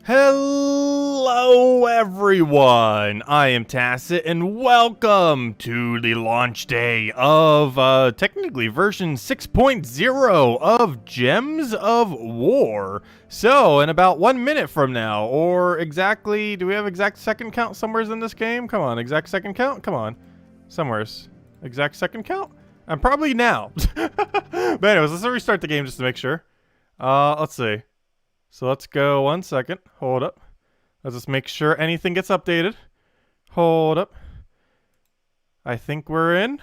Hello everyone, I am Tacit and welcome to the launch day of technically version 6.0 of Gems of War. So in about 1 minute from now, or exactly, do we have exact second count somewheres in this game? Come on, exact second count? Come on, somewheres. Exact second count? I'm probably now. But anyways, let's restart the game just to make sure. Let's see. So let's go 1 second. Hold up. Let's just make sure anything gets updated. Hold up. I think we're in.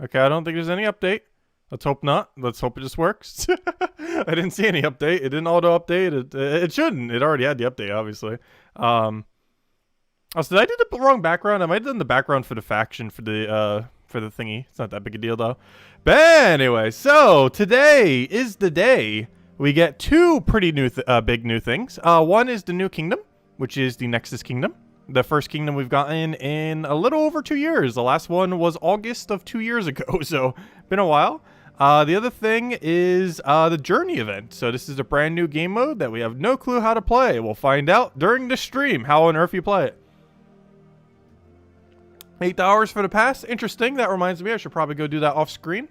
Okay, I don't think there's any update. Let's hope not. Let's hope it just works. I didn't see any update. It didn't auto-update. It shouldn't. It already had the update, obviously. Oh, so did I do the wrong background? I might have done the background for the faction for the thingy. It's not that big a deal, though. But anyway, so today is the day we get two pretty new big new things. One is the new kingdom, which is the Nexus kingdom. The first kingdom we've gotten in a little over 2 years. The last one was August of 2 years ago, so been a while. The other thing is the journey event. So this is a brand new game mode that we have no clue how to play. We'll find out during the stream how on earth you play it. $8 for the pass. Interesting. That reminds me I should probably go do that off screen,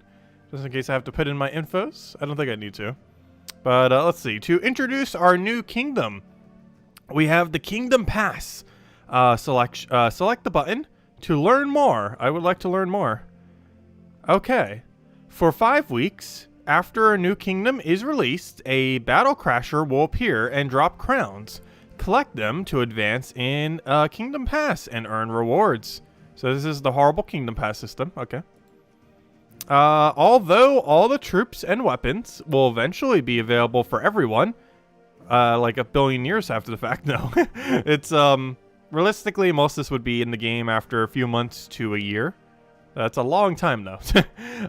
just in case I have to put in my infos. I don't think I need to. But let's see. To introduce our new kingdom, we have the Kingdom Pass. Select the button to learn more. I would like to learn more. Okay. For 5 weeks, after a new kingdom is released, a battle crasher will appear and drop crowns. Collect them to advance in Kingdom Pass and earn rewards. So this is the horrible Kingdom Pass system. Okay. Although all the troops and weapons will eventually be available for everyone, like a billion years after the fact, no. It's, realistically, most of this would be in the game after a few months to a year. That's a long time, though.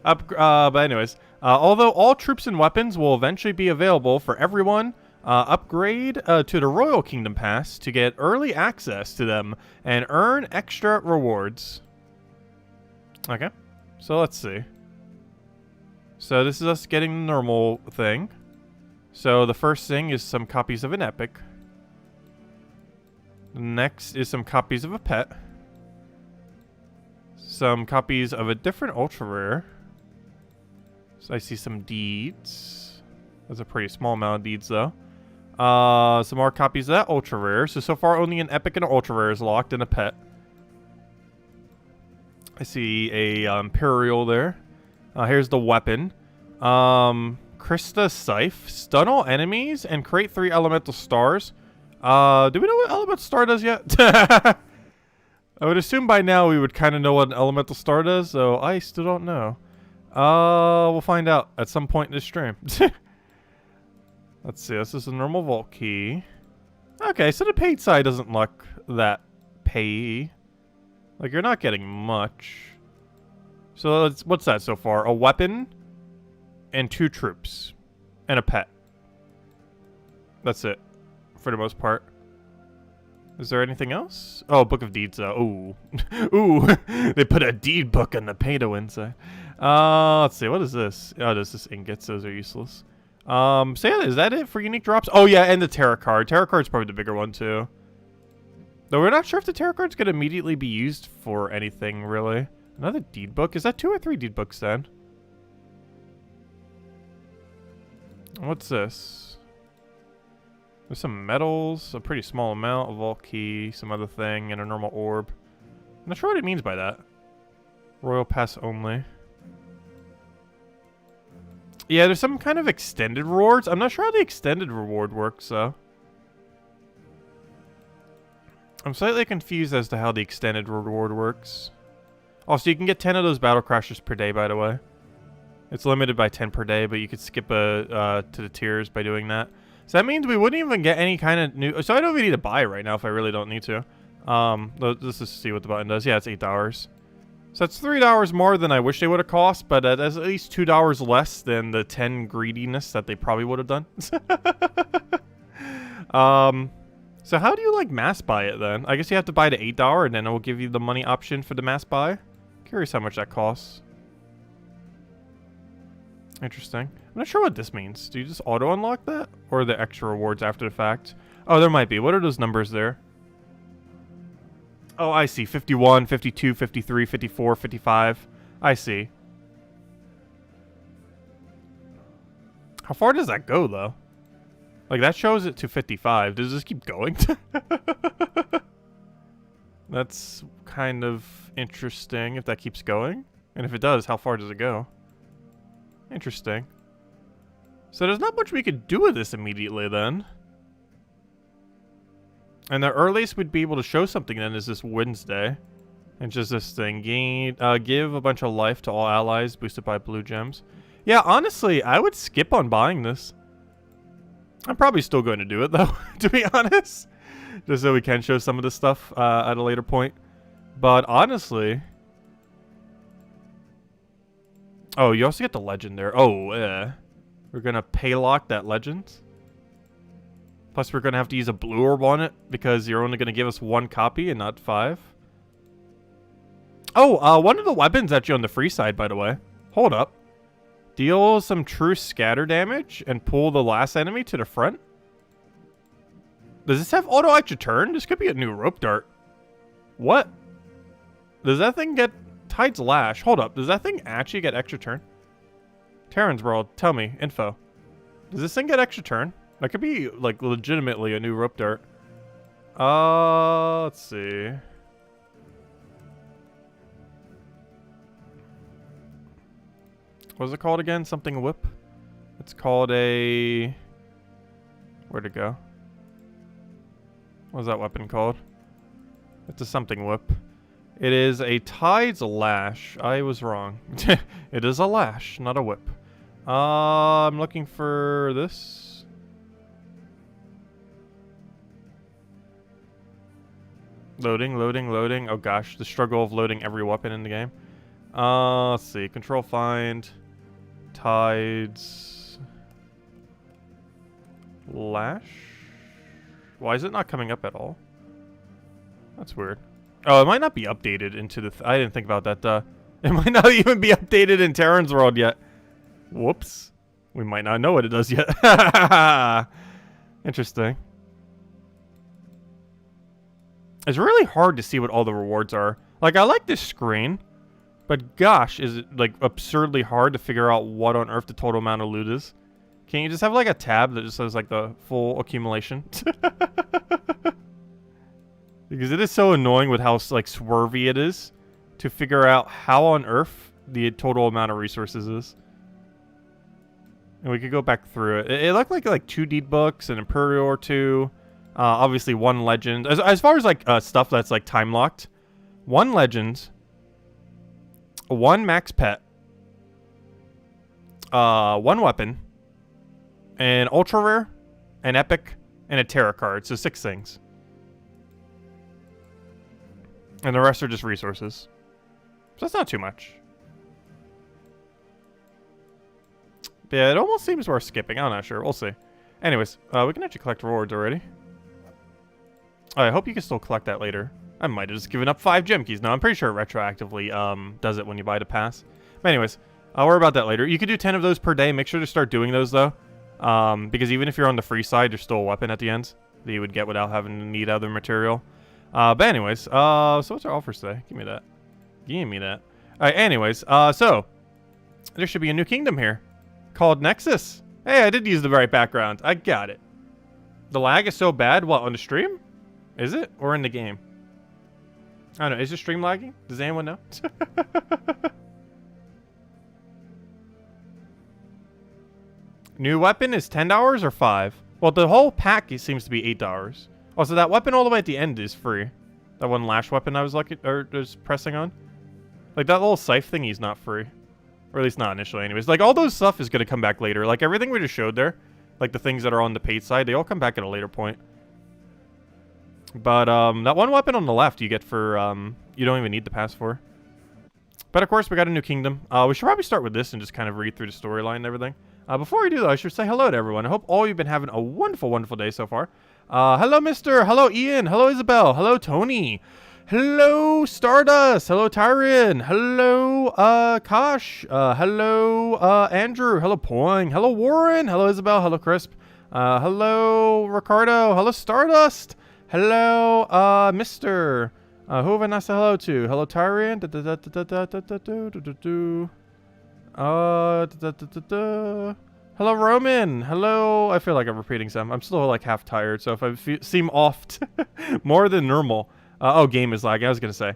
But anyways, although all troops and weapons will eventually be available for everyone, upgrade to the Royal Kingdom Pass to get early access to them and earn extra rewards. Okay, so let's see. So this is us getting the normal thing. So the first thing is some copies of an epic. Next is some copies of a pet. Some copies of a different ultra rare. So I see some deeds. That's a pretty small amount of deeds though. Some more copies of that ultra rare. So far only an epic and an ultra rare is locked and a pet. I see a Imperial there. Here's the weapon. Krista Scythe. Stun all enemies and create 3 elemental stars. Do we know what elemental star does yet? I would assume by now we would kind of know what an elemental star does, so I still don't know. We'll find out at some point in this stream. Let's see, this is a normal vault key. Okay, so the paid side doesn't look that pay. Like, you're not getting much. So what's that so far? A weapon and 2 troops and a pet. That's it for the most part. Is there anything else? Oh, Book of Deeds though. Ooh. Ooh. They put a deed book on the pay-to inside. Let's see. What is this? Oh, this is ingots. Those are useless. So yeah, is that it for unique drops? Oh yeah, and the tarot card. Tarot card's probably the bigger one too. Though we're not sure if the tarot card's gonna immediately be used for anything really. Another deed book? Is that 2 or 3 deed books then? What's this? There's some metals, a pretty small amount, a vault key, some other thing, and a normal orb. I'm not sure what it means by that. Royal Pass only. Yeah, there's some kind of extended rewards. I'm not sure how the extended reward works, though. I'm slightly confused as to how the extended reward works. Also, you can get 10 of those battle crashers per day, by the way. It's limited by 10 per day, but you could skip to the tiers by doing that. So that means we wouldn't even get any kind of new... So I don't even need to buy right now if I really don't need to. Let's just see what the button does. Yeah, it's $8. So that's $3 more than I wish they would have cost, but that's at least $2 less than the 10 greediness that they probably would have done. So how do you, like, mass buy it, then? I guess you have to buy the $8, and then it will give you the money option for the mass buy. Curious how much that costs. Interesting. I'm not sure what this means. Do you just auto-unlock that? Or are there extra rewards after the fact? Oh, there might be. What are those numbers there? Oh, I see. 51, 52, 53, 54, 55. I see. How far does that go, though? Like, that shows it to 55. Does this keep going? That's kind of interesting if that keeps going. And if it does, how far does it go? Interesting. So there's not much we could do with this immediately, then. And the earliest we'd be able to show something then is this Wednesday. And just this thing. Give a bunch of life to all allies boosted by blue gems. Yeah, honestly, I would skip on buying this. I'm probably still going to do it, though, to be honest. Just so we can show some of this stuff at a later point. But honestly... Oh, you also get the legend there. Oh, yeah. We're going to pay lock that legend. Plus, we're going to have to use a blue orb on it because you're only going to give us 1 copy and not 5. Oh, one of the weapons actually on the free side, by the way. Hold up. Deal some true scatter damage and pull the last enemy to the front. Does this have auto extra turn? This could be a new rope dart. What? Does that thing get Tide's Lash? Hold up. Does that thing actually get extra turn? Terran's World, tell me. Info. Does this thing get extra turn? That could be, like, legitimately a new rope dart. Let's see. What's it called again? Something whip? It's called a... Where'd it go? What's that weapon called? It's a something whip. It is a Tide's Lash. I was wrong. It is a lash, not a whip. I'm looking for this. Loading, loading, loading. Oh gosh, the struggle of loading every weapon in the game. Let's see. Control find. Tide's Lash? Why is it not coming up at all? That's weird. Oh, it might not be updated into the... I didn't think about that. It might not even be updated in Terran's World yet. Whoops. We might not know what it does yet. Interesting. It's really hard to see what all the rewards are. Like, I like this screen. But gosh, is it, like, absurdly hard to figure out what on earth the total amount of loot is? Can't you just have, like, a tab that just says, like, the full accumulation? Because it is so annoying with how, like, swervy it is to figure out how on earth the total amount of resources is. And we could go back through it. It looked like 2 deed books, an Imperial or 2. Obviously, 1 legend. As far as, like, stuff that's, like, time-locked. 1 legend... 1 max pet, 1 weapon, an ultra rare, an epic, and a tarot card. So 6 things. And the rest are just resources. So that's not too much. Yeah, it almost seems worth skipping. I'm not sure. We'll see. Anyways, we can actually collect rewards already. I hope you can still collect that later. I might have just given up 5 gem keys. No, I'm pretty sure it retroactively does it when you buy the pass. But anyways, I'll worry about that later. You could do 10 of those per day. Make sure to start doing those, though. Because even if you're on the free side, there's still a weapon at the end that you would get without having to need other material. But anyways, so what's our offers today? Give me that. Give me that. Alright, anyways, so there should be a new kingdom here called Nexus. Hey, I did use the right background. I got it. The lag is so bad. What, on the stream? Is it? Or in the game? I don't know. Is the stream lagging? Does anyone know? New weapon is $10 or $5? Well, the whole pack seems to be $8. Oh, so that weapon all the way at the end is free. That 1 lash weapon I was just pressing on. Like, that little scythe thingy is not free. Or at least not initially anyways. Like, all those stuff is going to come back later. Like, everything we just showed there, like the things that are on the paid side, they all come back at a later point. But, that 1 weapon on the left you get for, you don't even need the pass for. But, of course, we got a new kingdom. We should probably start with this and just kind of read through the storyline and everything. Before we do, though, I should say hello to everyone. I hope all you've been having a wonderful, wonderful day so far. Hello, Mister. Hello, Ian. Hello, Isabel. Hello, Tony. Hello, Stardust. Hello, Tyrion. Hello, Kosh. Hello, Andrew. Hello, Poing. Hello, Warren. Hello, Isabel. Hello, Crisp. Hello, Ricardo. Hello, Stardust. Hello, Mr. Who have I not said hello to? Hello, Tyrion. Hello, Roman. Hello. I feel like I'm repeating some. I'm still like half tired, so if I seem off more than normal. Oh, game is lagging. I was gonna say.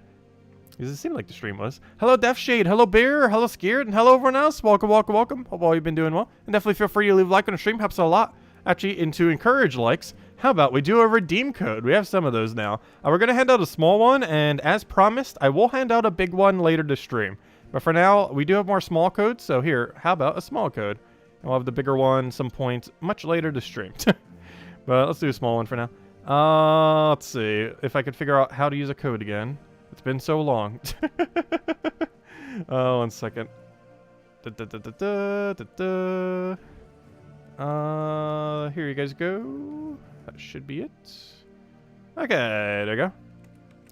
Because it seemed like the stream was. Hello, Death Shade. Hello, Bear. Hello, Scared. And hello, everyone else. Welcome, welcome, welcome. Hope all you've been doing well. And definitely feel free to leave a like on the stream. Helps a lot. Actually, and to encourage likes, how about we do a redeem code? We have some of those now. We're going to hand out a small one. And as promised, I will hand out a big one later to stream. But for now, we do have more small codes. So here, how about a small code? And we'll have the bigger one some point much later to stream. But let's do a small one for now. Let's see if I could figure out how to use a code again. It's been so long. Oh, 1 second. Here you guys go. That should be it. Okay, there you go.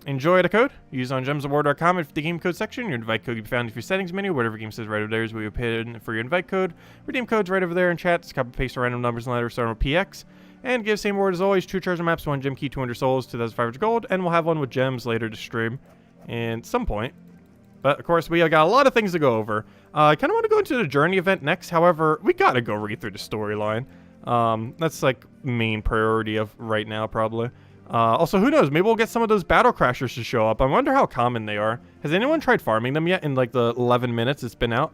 Enjoy the code. Use on gemsofwar.com if the game code section. Your invite code can be found in your settings menu. Whatever game says right over there is where you put in for your invite code. Redeem code's right over there in chat. Just copy paste the random numbers and letters starting with PX. And give same word as always. 2 treasure maps, 1 gem key, 200 souls, 2,500 gold. And we'll have one with gems later to stream. And some point. But of course, we got a lot of things to go over. I kind of want to go into the journey event next. However, we got to go read through the storyline. That's like main priority of right now, probably. Also, who knows? Maybe we'll get some of those battle crashers to show up. I wonder how common they are. Has anyone tried farming them yet in like the 11 minutes it's been out?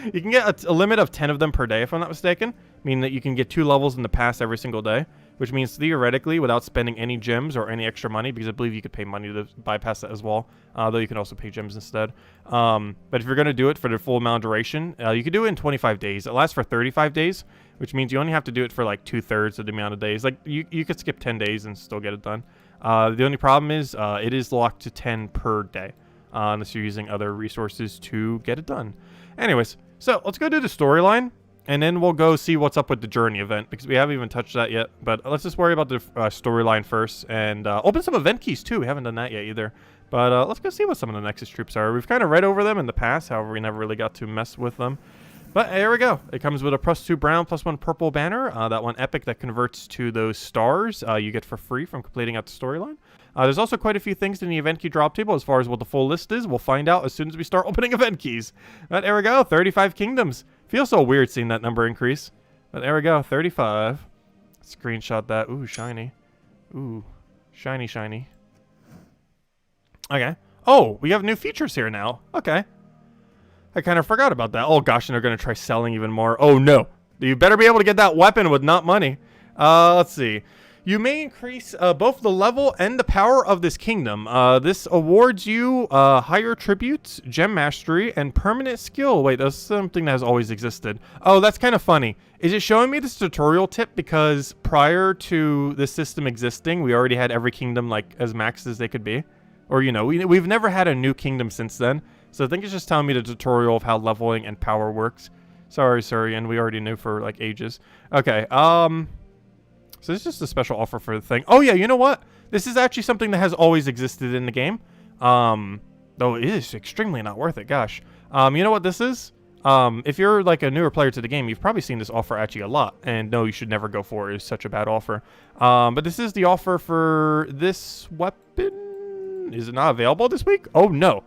You can get a limit of 10 of them per day, if I'm not mistaken. Meaning that you can get 2 levels in the pass every single day. Which means theoretically, without spending any gems or any extra money, because I believe you could pay money to bypass that as well, though you can also pay gems instead. But if you're going to do it for the full amount of duration, you can do it in 25 days. It lasts for 35 days, which means you only have to do it for like 2/3 of the amount of days. Like you could skip 10 days and still get it done. The only problem is it is locked to 10 per day, unless you're using other resources to get it done. Anyways, so let's go do the storyline. And then we'll go see what's up with the journey event, because we haven't even touched that yet. But let's just worry about the storyline first, and open some event keys too. We haven't done that yet either. But let's go see what some of the Nexus troops are. We've kind of read over them in the past, however, we never really got to mess with them. But here we go. It comes with a +2 brown, +1 purple banner. That one epic that converts to those stars you get for free from completing out the storyline. There's also quite a few things in the event key drop table. As far as what the full list is, we'll find out as soon as we start opening event keys. But there we go, 35 kingdoms. Feels so weird seeing that number increase. But there we go, 35. Screenshot that. Ooh, shiny. Ooh, shiny, shiny. Okay. Oh, we have new features here now. Okay. I kind of forgot about that. Oh gosh, and they're going to try selling even more. Oh no. You better be able to get that weapon with not money. Let's see. You may increase both the level and the power of this kingdom. This awards you higher tributes, gem mastery, and permanent skill. Wait, that's something that has always existed. Oh, that's kind of funny. Is it showing me this tutorial tip because prior to this system existing, we already had every kingdom like as maxed as they could be? Or, you know, we've never had a new kingdom since then. So I think it's just telling me the tutorial of how leveling and power works. Sorry, and we already knew for like ages. Okay, so this is just a special offer for the thing. Oh yeah, you know what? This is actually something that has always existed in the game. Though it is extremely not worth it, gosh. You know what this is? If you're like a newer player to the game, you've probably seen this offer actually a lot. And no, you should never go for it. It's such a bad offer. But this is the offer for this weapon. Is it not available this week? Oh no.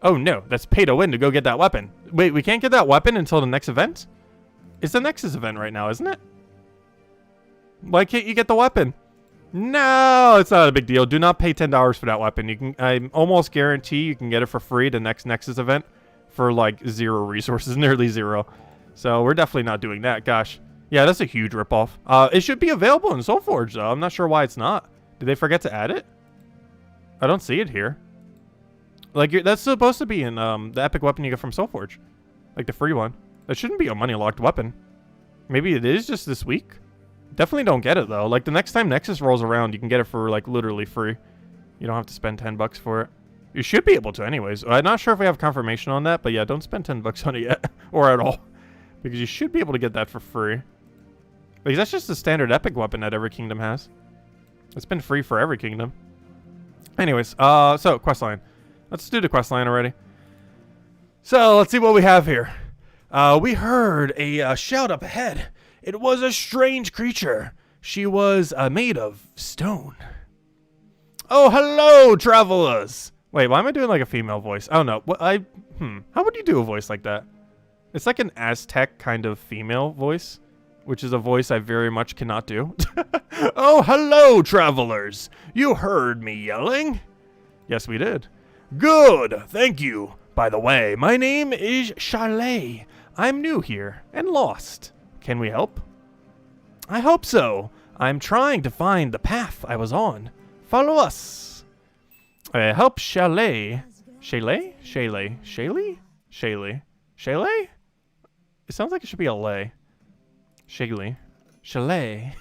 Oh no, that's pay to win to go get that weapon. Wait, we can't get that weapon until the next event? It's the Nexus event right now, isn't it? Why can't you get the weapon? No, it's not a big deal. Do not pay $10 for that weapon. You can, I almost guarantee you can get it for free the next Nexus event for like 0 resources, nearly 0. So we're definitely not doing that. Gosh. Yeah, that's a huge ripoff. It should be available in Soulforge though. I'm not sure why it's not. Did they forget to add it? I don't see it here. Like that's supposed to be in the epic weapon you get from Soulforge. Like the free one. That shouldn't be a money locked weapon. Maybe it is just this week. Definitely don't get it though. Like the next time Nexus rolls around, you can get it for like literally free. You don't have to spend $10 for it. You should be able to anyways. I'm not sure if we have confirmation on that, but yeah, don't spend $10 on it yet or at all, because you should be able to get that for free. Because that's just the standard epic weapon that every kingdom has. It's been free for every kingdom. Anyways, so Questline. Let's do the Questline already. So let's see what we have here. We heard a shout up ahead. It was a strange creature. She was made of stone. Oh, hello, travelers. Wait, why am I doing like a female voice? I don't know. How would you do a voice like that? It's like an Aztec kind of female voice, which is a voice I very much cannot do. Oh, hello, travelers. You heard me yelling? Yes, we did. Good, thank you. By the way, my name is Chalet. I'm new here and lost. Can we help? I hope so. I'm trying to find the path I was on. Follow us. Help Chalet. Chalet? Chalet. Chalet? Chalet. Chalet? It sounds like it should be a lay. Chalet. Chalet.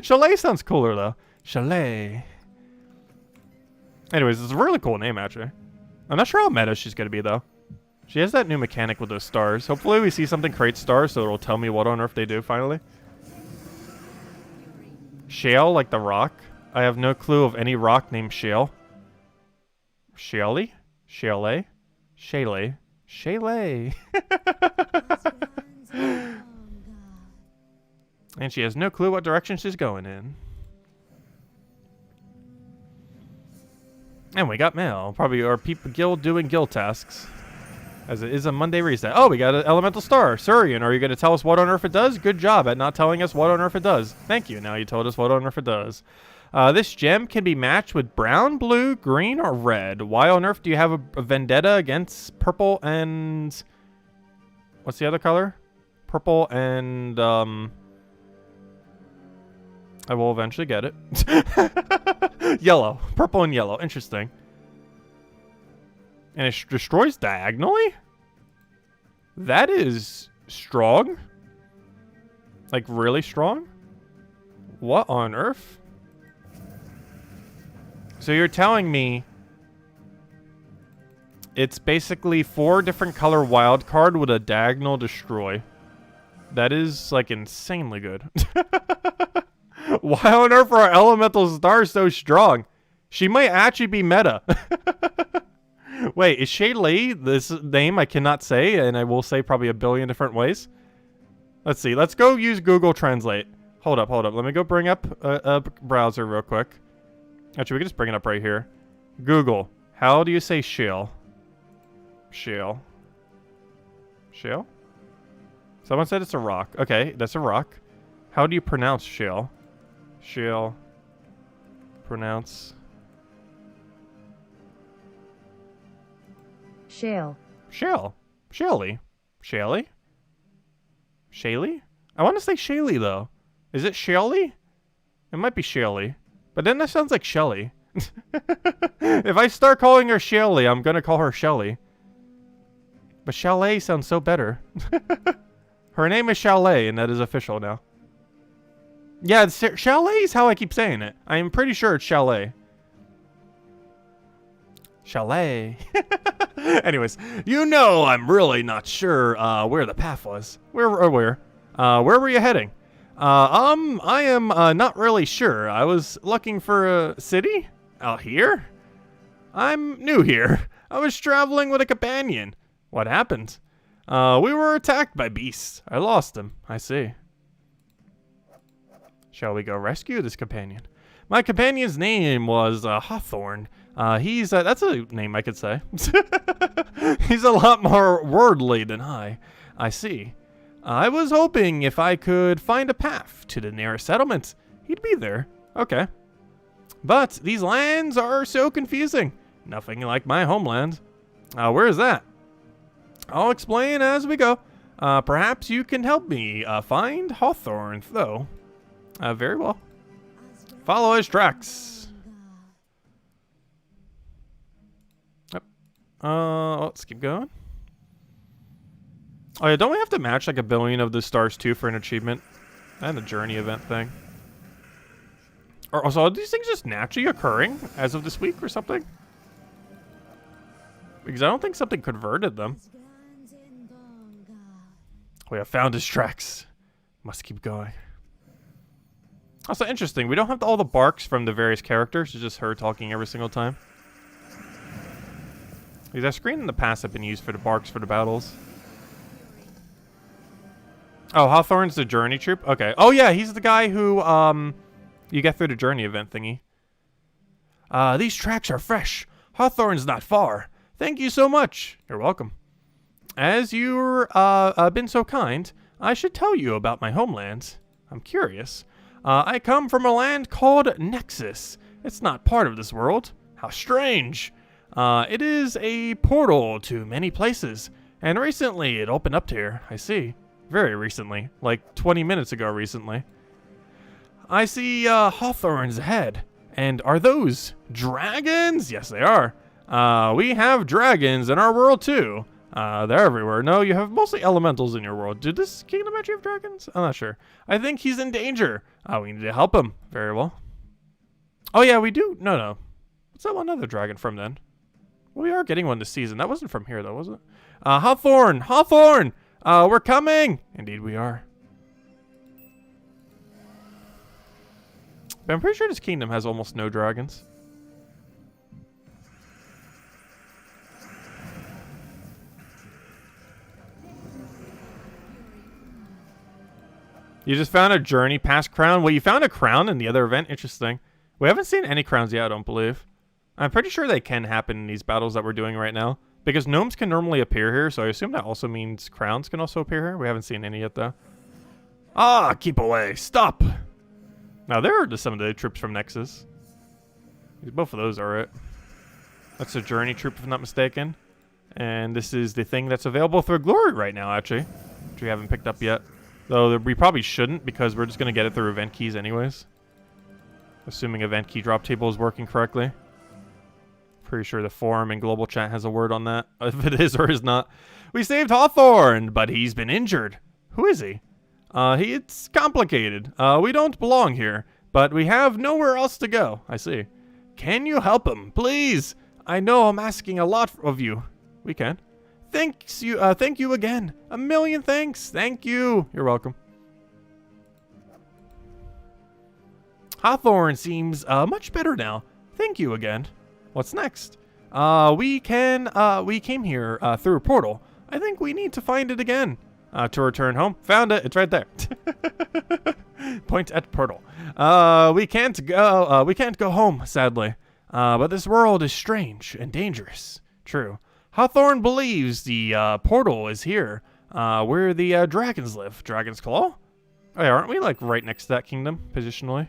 Chalet sounds cooler though. Chalet. Anyways, it's a really cool name actually. I'm not sure how meta she's gonna be though. She has that new mechanic with those stars. Hopefully we see something create stars so it'll tell me what on earth they do finally. Shale, like the rock. I have no clue of any rock named Shale. Shaley? Chalet? Chalet? Chalet. And she has no clue what direction she's going in. And we got mail. Probably our people guild doing guild tasks. As it is a Monday reset. Oh, we got an elemental star. Surian, are you going to tell us what on earth it does? Good job at not telling us what on earth it does. Thank you. Now you told us what on earth it does. This gem can be matched with brown, blue, green, or red. Why on earth do you have a vendetta against purple and... What's the other color? Purple and... I will eventually get it. Yellow. Purple and yellow. Interesting. And it destroys diagonally? That is strong. Like, really strong? What on earth? So you're telling me it's basically 4 different color wild card with a diagonal destroy. That is, like, insanely good. Why on earth are our elemental stars so strong? She might actually be meta. Wait, is Chalet this name I cannot say, and I will say probably a billion different ways? Let's see. Let's go use Google Translate. Hold up. Let me go bring up a browser real quick. Actually, we can just bring it up right here. Google. How do you say shale? Shale. Shale? Someone said it's a rock. Okay, that's a rock. How do you pronounce shale? Shale. Pronounce. Shale. Shale. Shaley. Shaley? Shaley? I want to say Shaley, though. Is it Shaley? It might be Shaley. But then that sounds like Shelly. If I start calling her Shelly, I'm going to call her Shelly. But Chalet sounds so better. Her name is Chalet, and that is official now. Yeah, Chalet is how I keep saying it. I am pretty sure it's Chalet. Chalet. Anyways, you know I'm really not sure where the path was. Where were you heading? I am not really sure. I was looking for a city out here. I'm new here. I was traveling with a companion. What happened? We were attacked by beasts. I lost him. I see. Shall we go rescue this companion? My companion's name was Hawthorne. That's a name I could say. He's a lot more worldly than I see. I was hoping if I could find a path to the nearest settlement, he'd be there. Okay. But these lands are so confusing. Nothing like my homeland. Where is that? I'll explain as we go. Perhaps you can help me find Hawthorne, though. Very well. Follow his tracks. Yep. Let's keep going. Oh yeah, don't we have to match like 1 billion of the stars too for an achievement? And a journey event thing. Or also, are these things just naturally occurring as of this week or something? Because I don't think something converted them. We have found his tracks. Must keep going. Also interesting, we don't have all the barks from the various characters. It's just her talking every single time. Because that screen in the past have been used for the barks for the battles. Oh, Hawthorne's the journey troop? Okay. Oh, yeah, he's the guy who, you get through the journey event thingy. These tracks are fresh. Hawthorne's not far. Thank you so much. You're welcome. As you're, been so kind, I should tell you about my homeland. I'm curious. I come from a land called Nexus. It's not part of this world. How strange. It is a portal to many places, and recently it opened up here, I see. Very recently, like 20 minutes ago recently. I see Hawthorns ahead. And are those dragons? Yes, they are. We have dragons in our world too. They're everywhere. No, you have mostly elementals in your world. Did this kingdom actually have dragons? I'm not sure. I think he's in danger. We need to help him. Very well. Oh yeah, we do. No. What's that one other dragon from then? Well, we are getting one this season. That wasn't from here though, was it? Hawthorne! We're coming! Indeed we are. But I'm pretty sure this kingdom has almost no dragons. You just found a journey past crown? Well, you found a crown in the other event? Interesting. We haven't seen any crowns yet, I don't believe. I'm pretty sure they can happen in these battles that we're doing right now. Because gnomes can normally appear here, so I assume that also means crowns can also appear here. We haven't seen any yet, though. Ah, keep away. Stop. Now, there are just some of the troops from Nexus. Both of those are it. That's a journey troop, if I'm not mistaken. And this is the thing that's available through Glory right now, actually. Which we haven't picked up yet. Though we probably shouldn't, because we're just going to get it through event keys anyways. Assuming event key drop table is working correctly. Pretty sure the forum and global chat has a word on that, if it is or is not. We saved Hawthorne, but he's been injured. Who is he? It's complicated. We don't belong here, but we have nowhere else to go. I see. Can you help him, please? I know I'm asking a lot of you. We can. Thank you again. A million thanks. Thank you. You're welcome. Hawthorne seems much better now. Thank you again. What's next? We came here through a portal. I think we need to find it again. To return home. Found it. It's right there. Point at portal. We can't go home, sadly. But this world is strange and dangerous. True. Hawthorne believes the portal is here, where the dragons live. Dragon's Claw? Oh, yeah, aren't we like right next to that kingdom positionally?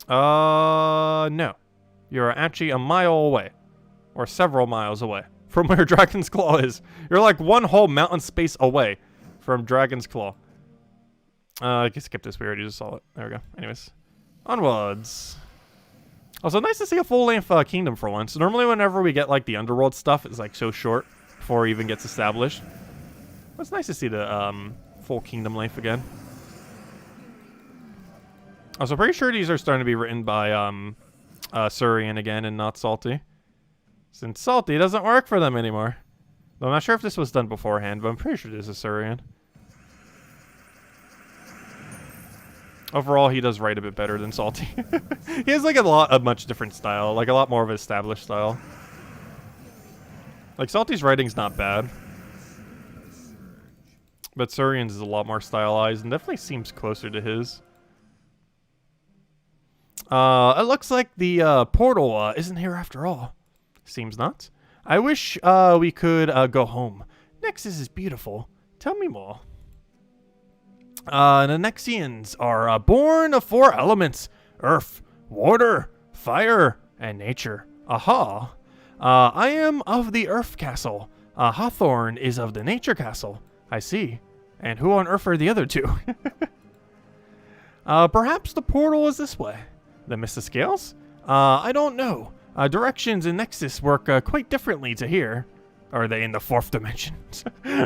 No. You're actually a mile away, or several miles away from where Dragon's Claw is. You're like one whole mountain space away from Dragon's Claw. I can skip this. We already just saw it. There we go. Anyways, onwards. Also, nice to see a full-length kingdom for once. Normally, whenever we get like the underworld stuff, it's like so short before it even gets established. But it's nice to see the full kingdom length again. Also, pretty sure these are starting to be written by Surian again and not Salty. Since Salty doesn't work for them anymore. I'm not sure if this was done beforehand, but I'm pretty sure this is Surian. Overall, he does write a bit better than Salty. He has like a much different style, like a lot more of an established style. Like Salty's writing's not bad. But Surian's is a lot more stylized and definitely seems closer to his. It looks like the portal isn't here after all. Seems not. I wish we could go home. Nexus is beautiful. Tell me more. The Nexians are born of 4 elements: earth, water, fire, and nature. Aha. I am of the Earth Castle. Hawthorne is of the Nature Castle. I see. And who on earth are the other 2? Perhaps the portal is this way. The Mr. Scales? I don't know. Directions in Nexus work quite differently to here. Are they in the 4th dimension?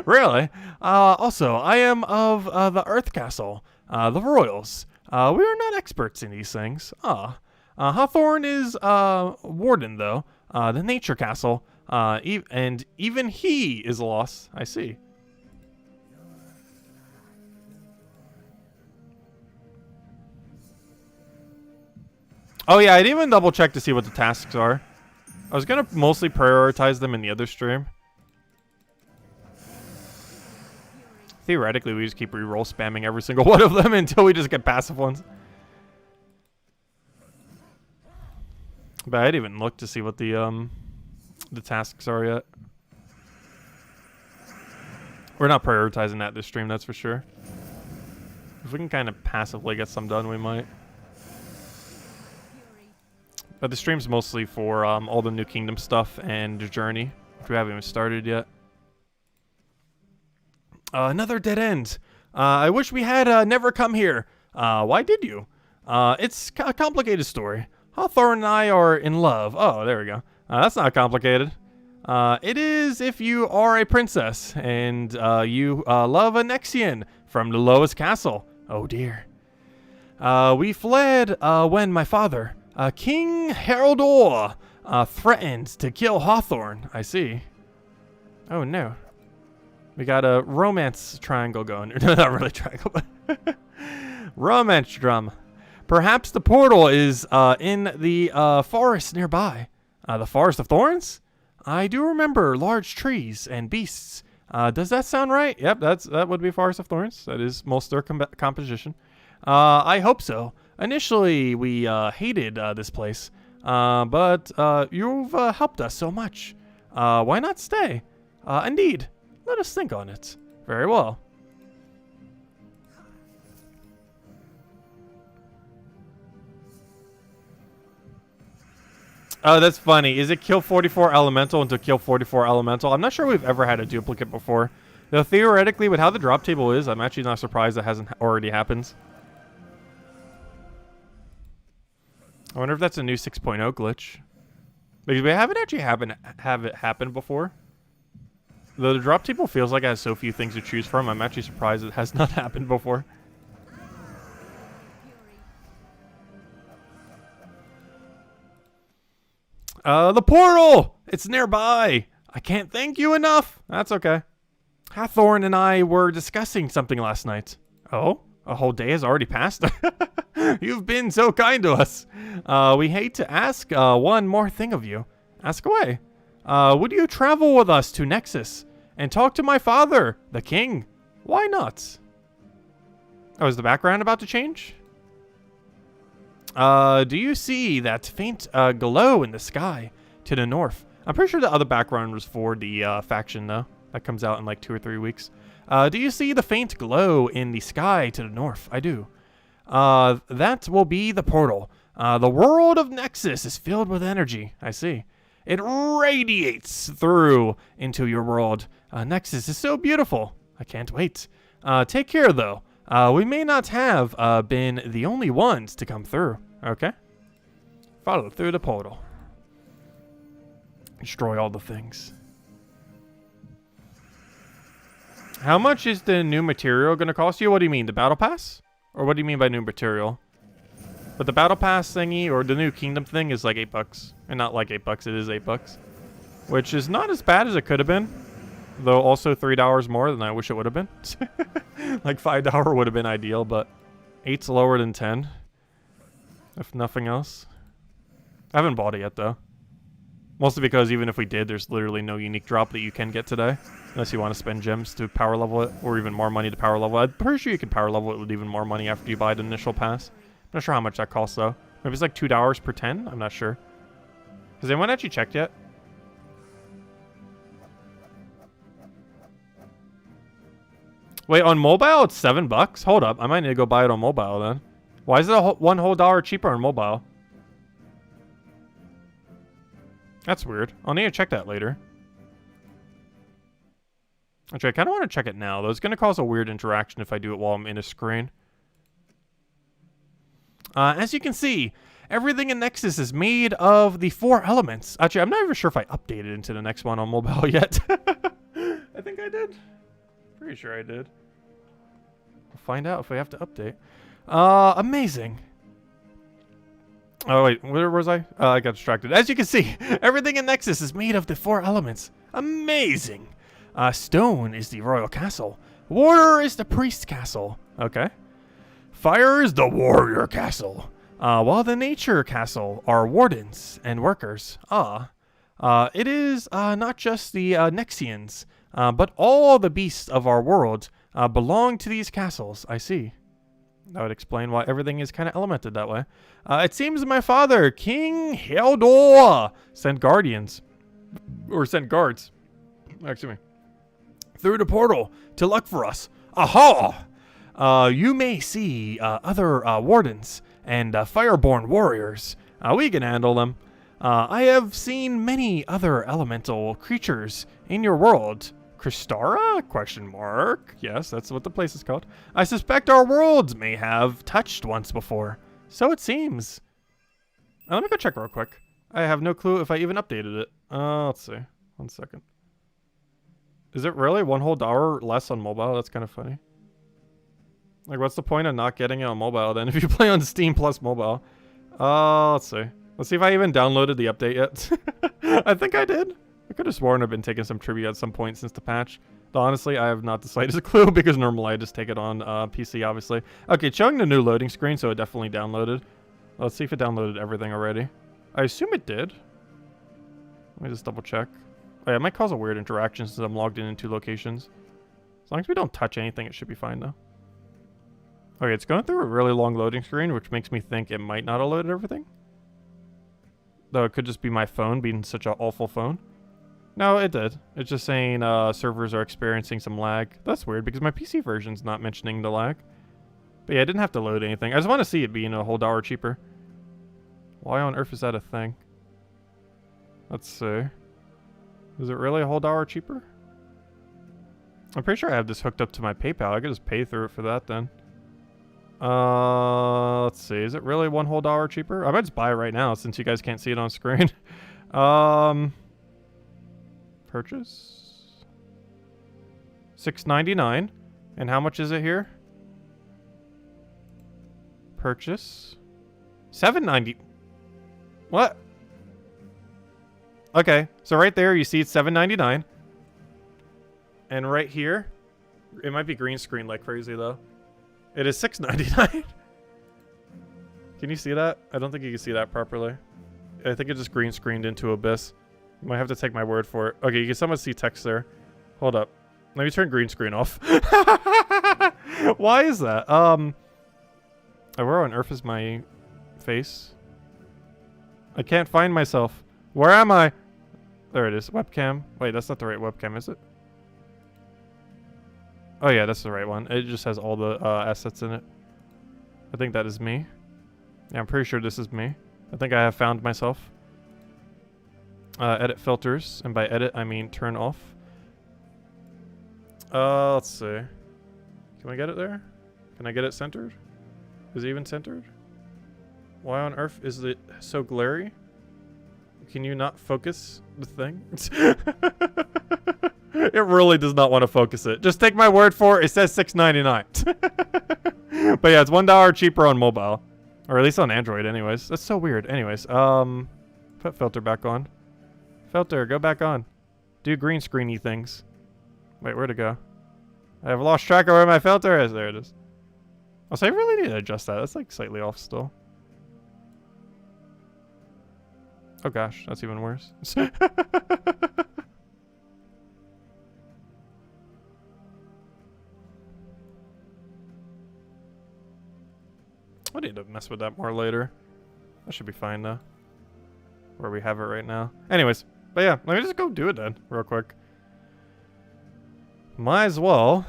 Really? Also, I am of the Earth Castle, the Royals. We are not experts in these things. Hawthorne is Warden, though. The Nature Castle, and even he is lost. I see. Oh yeah, I didn't even double check to see what the tasks are. I was gonna mostly prioritize them in the other stream. Theoretically, we just keep reroll spamming every single one of them until we just get passive ones. But I didn't even look to see what the tasks are yet. We're not prioritizing that this stream, that's for sure. If we can kind of passively get some done, we might. But the stream's mostly for all the New Kingdom stuff and the journey, which we haven't even started yet. Another dead end. I wish we had never come here. Why did you? It's a complicated story. Hawthorne and I are in love. Oh, there we go. That's not complicated. It is if you are a princess and you love a Nexian from the lowest castle. Oh dear. We fled when my father, King Haroldor, threatened to kill Hawthorne. I see. Oh no. We got a romance triangle going. Not really triangle, but romance drama. Perhaps the portal is in the forest nearby. The Forest of Thorns? I do remember large trees and beasts. Does that sound right? Yep, that would be Forest of Thorns. That is most their composition. I hope so. Initially, we hated this place, but you've helped us so much. Why not stay? Indeed. Let us think on it. Very well. Oh, that's funny. Is it kill 44 elemental into kill 44 elemental? I'm not sure we've ever had a duplicate before. Though theoretically, with how the drop table is, I'm actually not surprised that hasn't already happened. I wonder if that's a new 6.0 glitch. Because we haven't actually have it happen before. Though the drop table feels like it has so few things to choose from, I'm actually surprised it has not happened before. The portal! It's nearby! I can't thank you enough! That's okay. Hawthorne and I were discussing something last night. Oh? A whole day has already passed? You've been so kind to us. We hate to ask one more thing of you. Ask away. Would you travel with us to Nexus and talk to my father, the king? Why not? Oh, is the background about to change? Do you see that faint glow in the sky to the north? I'm pretty sure the other background was for the faction, though. That comes out in like 2 or 3 weeks. Do you see the faint glow in the sky to the north? I do. That will be the portal. The world of Nexus is filled with energy. I see. It radiates through into your world. Nexus is so beautiful. I can't wait. Take care, though. We may not have been the only ones to come through. Okay? Follow through the portal. Destroy all the things. How much is the new material going to cost you? What do you mean? The battle pass? Or what do you mean by new material? But the battle pass thingy or the new kingdom thing is like $8. And not like $8, it is $8. Which is not as bad as it could have been. Though also $3 more than I wish it would have been. Like $5 would have been ideal, but 8's lower than 10. If nothing else. I haven't bought it yet though. Mostly because even if we did, there's literally no unique drop that you can get today. Unless you want to spend gems to power level it, or even more money to power level it. I'm pretty sure you can power level it with even more money after you buy the initial pass. I'm not sure how much that costs though. Maybe it's like $2 per 10? I'm not sure. Has anyone actually checked yet? Wait, on mobile it's $7? Hold up, I might need to go buy it on mobile then. Why is it one whole dollar cheaper on mobile? That's weird. I'll need to check that later. Actually, I kind of want to check it now, though. It's going to cause a weird interaction if I do it while I'm in a screen. As you can see, everything in Nexus is made of the 4 elements. Actually, I'm not even sure if I updated into the next one on mobile yet. I think I did. Pretty sure I did. We'll find out if we have to update. Amazing. Oh, wait. Where was I? I got distracted. As you can see, everything in Nexus is made of the 4 elements. Amazing. Stone is the royal castle. Water is the priest castle. Okay. Fire is the warrior castle. While the nature castle are wardens and workers. It is not just the Nexians, but all the beasts of our world belong to these castles. I see. That would explain why everything is kind of elemented that way. It seems my father, King Haldor, sent guardians. Or sent guards. Excuse me. Through the portal to look for us. Aha! You may see other wardens and fireborn warriors. We can handle them. I have seen many other elemental creatures in your world. Kristara? Question mark. Yes, that's what the place is called. I suspect our worlds may have touched once before. So it seems. Let me go check real quick. I have no clue if I even updated it. Let's see. 1 second. Is it really $1 less on mobile? That's kind of funny. Like, what's the point of not getting it on mobile then if you play on Steam plus mobile? Let's see. Let's see if I even downloaded the update yet. I think I did. I could have sworn I've been taking some trivia at some point since the patch. But honestly, I have not the slightest clue because normally I just take it on PC, obviously. Okay, it's showing the new loading screen, so it definitely downloaded. Let's see if it downloaded everything already. I assume it did. Let me just double check. Oh, yeah, it might cause a weird interaction since I'm logged in 2 locations. As long as we don't touch anything, it should be fine, though. Okay, it's going through a really long loading screen, which makes me think it might not have loaded everything. Though it could just be my phone being such an awful phone. No, it did. It's just saying servers are experiencing some lag. That's weird because my PC version's not mentioning the lag. But yeah, I didn't have to load anything. I just want to see it being a whole $1 cheaper. Why on earth is that a thing? Let's see. Is it really a whole $1 cheaper? I'm pretty sure I have this hooked up to my PayPal. I could just pay through it for that then. Let's see. Is it really $1 whole cheaper? I might just buy it right now since you guys can't see it on screen. Purchase. $6.99. And how much is it here? Purchase. $7.90. What? Okay, so right there you see it's $7.99. And right here, it might be green screen like crazy though. It is $6.99. Can you see that? I don't think you can see that properly. I think it just green screened into Abyss. You might have to take my word for it. Okay, you can somewhat see text there. Hold up. Let me turn green screen off. Why is that? Where on earth is my face? I can't find myself. Where am I? There it is. Webcam. Wait, that's not the right webcam, is it? Oh yeah, that's the right one. It just has all the assets in it. I think that is me. Yeah, I'm pretty sure this is me. I think I have found myself. Edit filters, and by edit I mean turn off. Let's see. Can we get it there? Can I get it centered? Is it even centered? Why on earth is it so glary? Can you not focus the thing? It really does not want to focus it. Just take my word for it. It says $6.99. But yeah, it's $1 cheaper on mobile. Or at least on Android anyways. That's so weird. Anyways, put filter back on. Filter, go back on. Do green screeny things. Wait, where'd it go? I have lost track of where my filter is. There it is. Oh, so I really need to adjust that. That's like slightly off still. Oh gosh, that's even worse. I need to mess with that more later. That should be fine though. Where we have it right now. Anyways, but yeah, let me just go do it then, real quick. Might as well.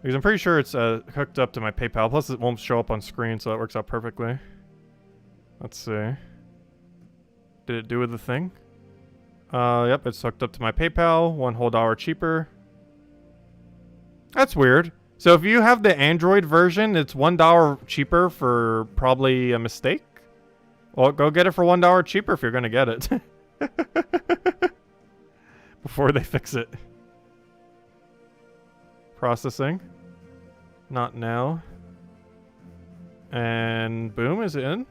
Because I'm pretty sure it's hooked up to my PayPal. Plus it won't show up on screen, so that works out perfectly. Let's see. Did it do with the thing? Yep, it's hooked up to my PayPal. $1 whole cheaper. That's weird. So if you have the Android version, it's $1 cheaper for probably a mistake? Well, go get it for $1 cheaper if you're going to get it. Before they fix it. Processing. Not now. And boom, is it in?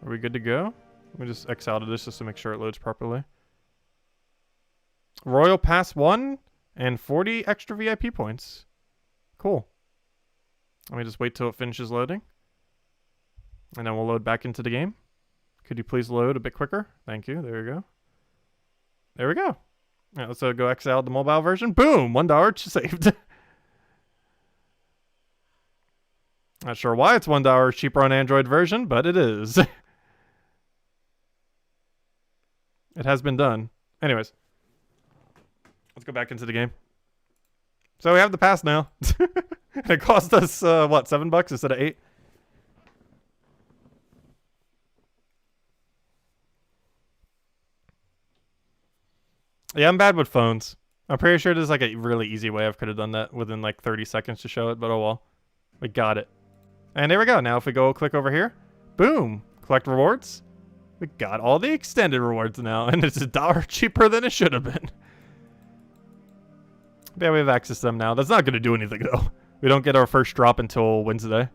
Are we good to go? Let me just X out of this just to make sure it loads properly. Royal Pass 1 and 40 extra VIP points. Cool. Let me just wait till it finishes loading. And then we'll load back into the game. Could you please load a bit quicker? Thank you. There we go. There we go. All right, let's go X out the mobile version. Boom! $1 saved. Not sure why it's $1 cheaper on Android version, but it is. It has been done. Anyways. Let's go back into the game. So we have the pass now. It cost us, what, $7 instead of 8? Yeah, I'm bad with phones. I'm pretty sure there's like a really easy way I could have done that within like 30 seconds to show it, but oh well. We got it. And there we go. Now if we go click over here, boom, collect rewards. We got all the extended rewards now, and it's $1 cheaper than it should have been. Yeah, we have access to them now. That's not going to do anything, though. We don't get our first drop until Wednesday.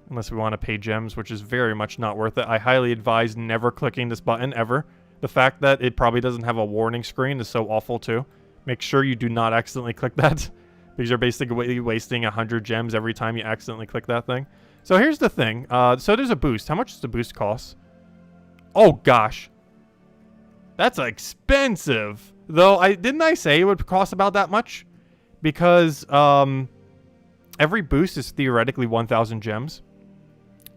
Unless we want to pay gems, which is very much not worth it. I highly advise never clicking this button, ever. The fact that it probably doesn't have a warning screen is so awful, too. Make sure you do not accidentally click that. Because you're basically wasting 100 gems every time you accidentally click that thing. So here's the thing. So there's a boost. How much does the boost cost? Oh, gosh. That's expensive. Though, didn't I say it would cost about that much? Because every boost is theoretically 1,000 gems.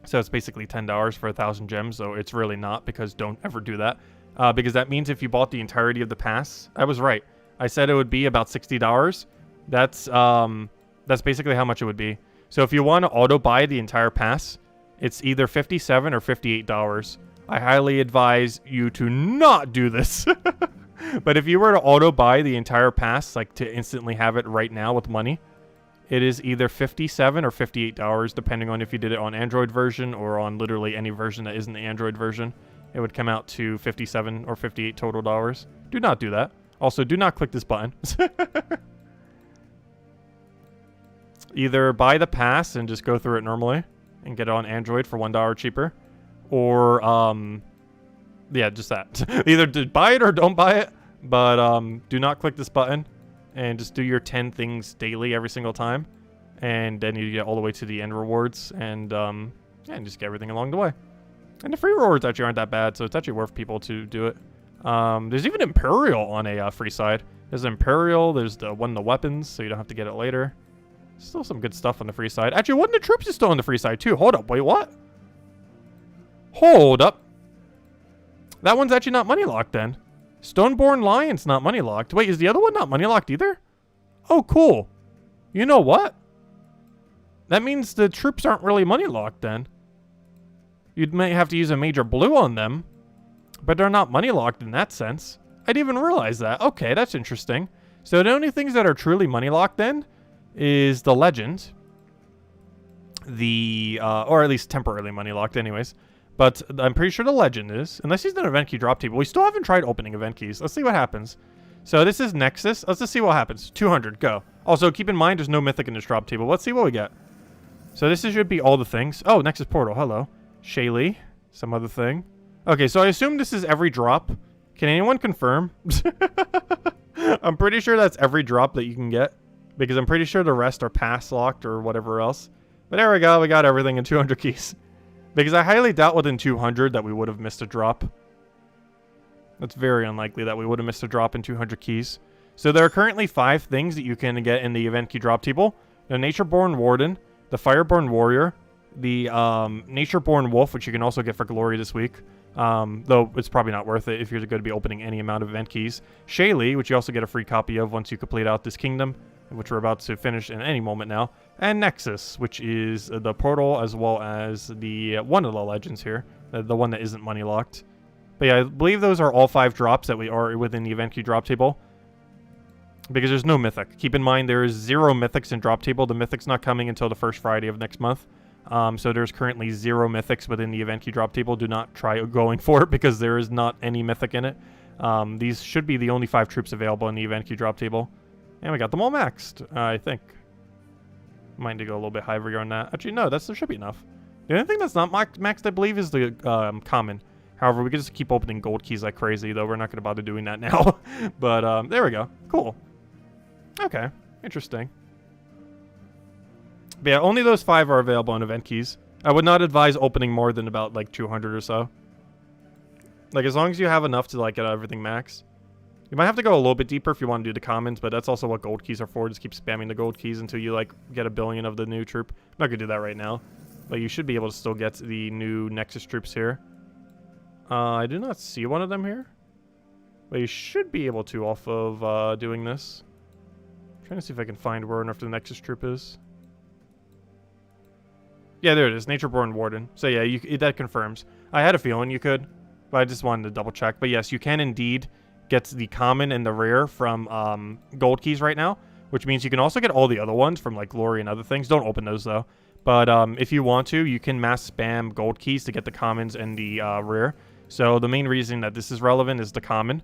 So it's basically $10 for 1,000 gems. So it's really not, because don't ever do that. Because that means if you bought the entirety of the pass, I was right. I said it would be about $60. That's basically how much it would be. So if you want to auto buy the entire pass, it's either $57 or $58. I highly advise you to not do this. But if you were to auto buy the entire pass, like to instantly have it right now with money, it is either $57 or $58, depending on if you did it on Android version or on literally any version that isn't the Android version. It would come out to $57 or $58 total dollars. Do not do that. Also, do not click this button. Either buy the pass and just go through it normally and get it on Android for $1 cheaper, or yeah, just that. Either buy it or don't buy it, but do not click this button and just do your 10 things daily every single time, and then you get all the way to the end rewards, and yeah, and just get everything along the way. And the free rewards actually aren't that bad, so it's actually worth people to do it. There's even Imperial on a free side. There's Imperial, there's the weapons, so you don't have to get it later. Still some good stuff on the free side. Actually, one of the troops is still on the free side too. Hold up, wait, what? Hold up. That one's actually not money locked then. Stoneborn Lion's not money locked. Wait, is the other one not money locked either? Oh, cool. You know what? That means the troops aren't really money locked then. You may have to use a major blue on them, but they're not money locked in that sense. I didn't even realize that. Okay, that's interesting. So the only things that are truly money locked then is the legend, or at least temporarily money locked anyways. But I'm pretty sure the legend is, unless he's an event key drop table. We still haven't tried opening event keys. Let's see what happens. So this is Nexus. Let's just see what happens. 200, go. Also, keep in mind, there's no mythic in this drop table. Let's see what we get. So this should be all the things. Oh, Nexus Portal, hello. Shaylee, some other thing. Okay, so I assume this is every drop. Can anyone confirm? I'm pretty sure that's every drop that you can get, because I'm pretty sure the rest are pass locked or whatever else. But there we go. We got everything in 200 keys. Because I highly doubt within 200 that we would have missed a drop. That's very unlikely that we would have missed a drop in 200 keys. So there are currently 5 things that you can get in the event key drop table. The Natureborn Warden, the Fireborn Warrior, the Natureborn Wolf, which you can also get for Glory this week. Though it's probably not worth it if you're going to be opening any amount of event keys. Shaylee, which you also get a free copy of once you complete out this kingdom, which we're about to finish in any moment now. And Nexus, which is the portal, as well as the one of the legends here, the one that isn't money locked. But yeah, I believe those are all 5 drops that we are within the event key drop table, because there's no mythic. Keep in mind, there is 0 mythics in drop table. The mythic's not coming until the first Friday of next month. So there's currently 0 mythics within the event key drop table. Do not try going for it, because there is not any mythic in it. These should be the only 5 troops available in the event key drop table. And we got them all maxed, I think. Might need to go a little bit higher on that. Actually, no, there should be enough. The only thing that's not maxed, I believe, is the common. However, we can just keep opening gold keys like crazy, though we're not going to bother doing that now. But there we go. Cool. Okay. Interesting. But yeah, only those 5 are available on event keys. I would not advise opening more than about, like, 200 or so. Like, as long as you have enough to, like, get everything max. You might have to go a little bit deeper if you want to do the commons, but that's also what gold keys are for. Just keep spamming the gold keys until you, like, get 1 billion of the new troop. I'm not going to do that right now. But you should be able to still get the new Nexus troops here. I do not see one of them here. But you should be able to off of doing this. I'm trying to see if I can find where on earth the Nexus troop is. Yeah, there it is. Natureborn Warden. So yeah, that confirms. I had a feeling you could, but I just wanted to double check. But yes, you can indeed get the common and the rare from gold keys right now, which means you can also get all the other ones from like glory and other things. Don't open those though. But if you want to, you can mass spam gold keys to get the commons and the rare. So the main reason that this is relevant is the common.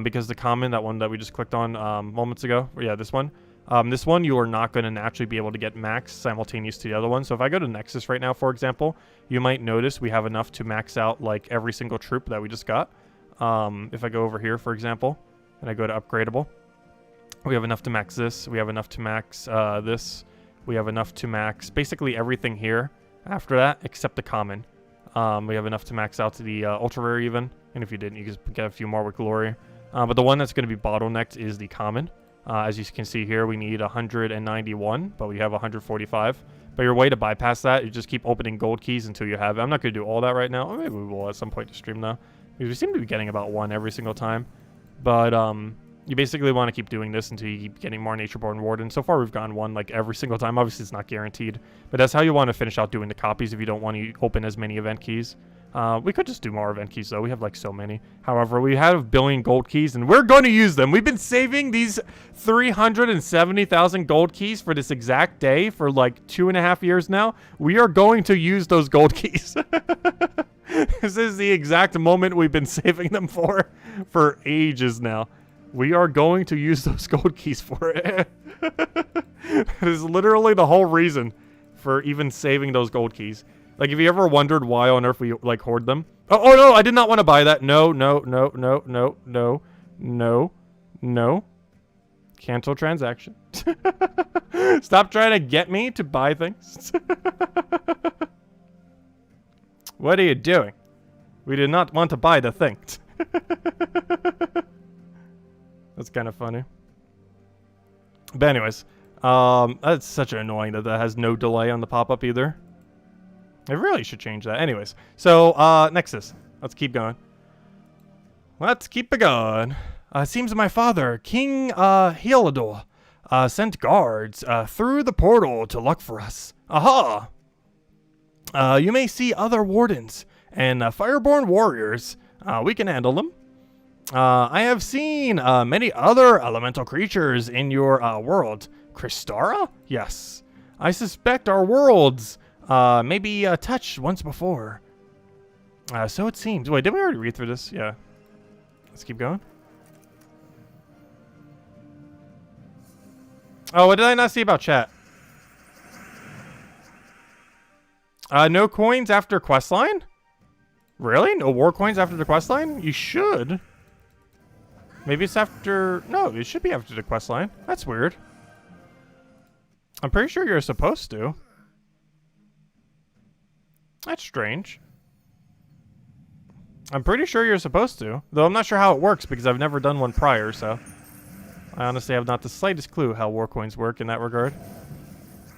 Because the common, that one that we just clicked on moments ago, yeah, this one you are not going to naturally be able to get max simultaneous to the other one. So if I go to Nexus right now, for example, you might notice we have enough to max out like every single troop that we just got. If I go over here, for example, and I go to upgradable, we have enough to max this. We have enough to max this. We have enough to max basically everything here after that, except the common. We have enough to max out to the ultra rare even. And if you didn't, you can get a few more with glory. But the one that's going to be bottlenecked is the common. As you can see here, we need 191, but we have 145. But your way to bypass that, you just keep opening gold keys until you have it. I'm not going to do all that right now. Or maybe we will at some point to stream though. Because we seem to be getting about 1 every single time. But you basically want to keep doing this until you keep getting more Natureborn Warden. So far we've gotten 1 like every single time. Obviously it's not guaranteed. But that's how you want to finish out doing the copies if you don't want to open as many event keys. We could just do more event keys though. We have like so many. However, we have 1 billion gold keys and we're going to use them. We've been saving these 370,000 gold keys for this exact day for like 2.5 years now. We are going to use those gold keys. This is the exact moment we've been saving them for ages now. We are going to use those gold keys for it. That is literally the whole reason for even saving those gold keys. Like, if you ever wondered why on earth we, like, hoard them. Oh, no, I did not want to buy that. No. Cancel transaction. Stop trying to get me to buy things. What are you doing? We did not want to buy the thing. That's kind of funny. But anyways, that's such annoying that has no delay on the pop-up either. I really should change that. Anyways, so, Nexus. Let's keep going. Let's keep it going. Seems my father, King Heliodor, sent guards through the portal to look for us. Aha! You may see other wardens and fireborn warriors. We can handle them. I have seen many other elemental creatures in your world. Kristara? Yes. I suspect our worlds maybe touched once before. So it seems. Wait, did we already read through this? Yeah. Let's keep going. Oh, what did I not see about chat? No coins after Questline? Really? No war coins after the Questline? You should. Maybe it's after... No, it should be after the Questline. That's weird. I'm pretty sure you're supposed to. That's strange. I'm pretty sure you're supposed to. Though I'm not sure how it works because I've never done one prior, so... I honestly have not the slightest clue how war coins work in that regard.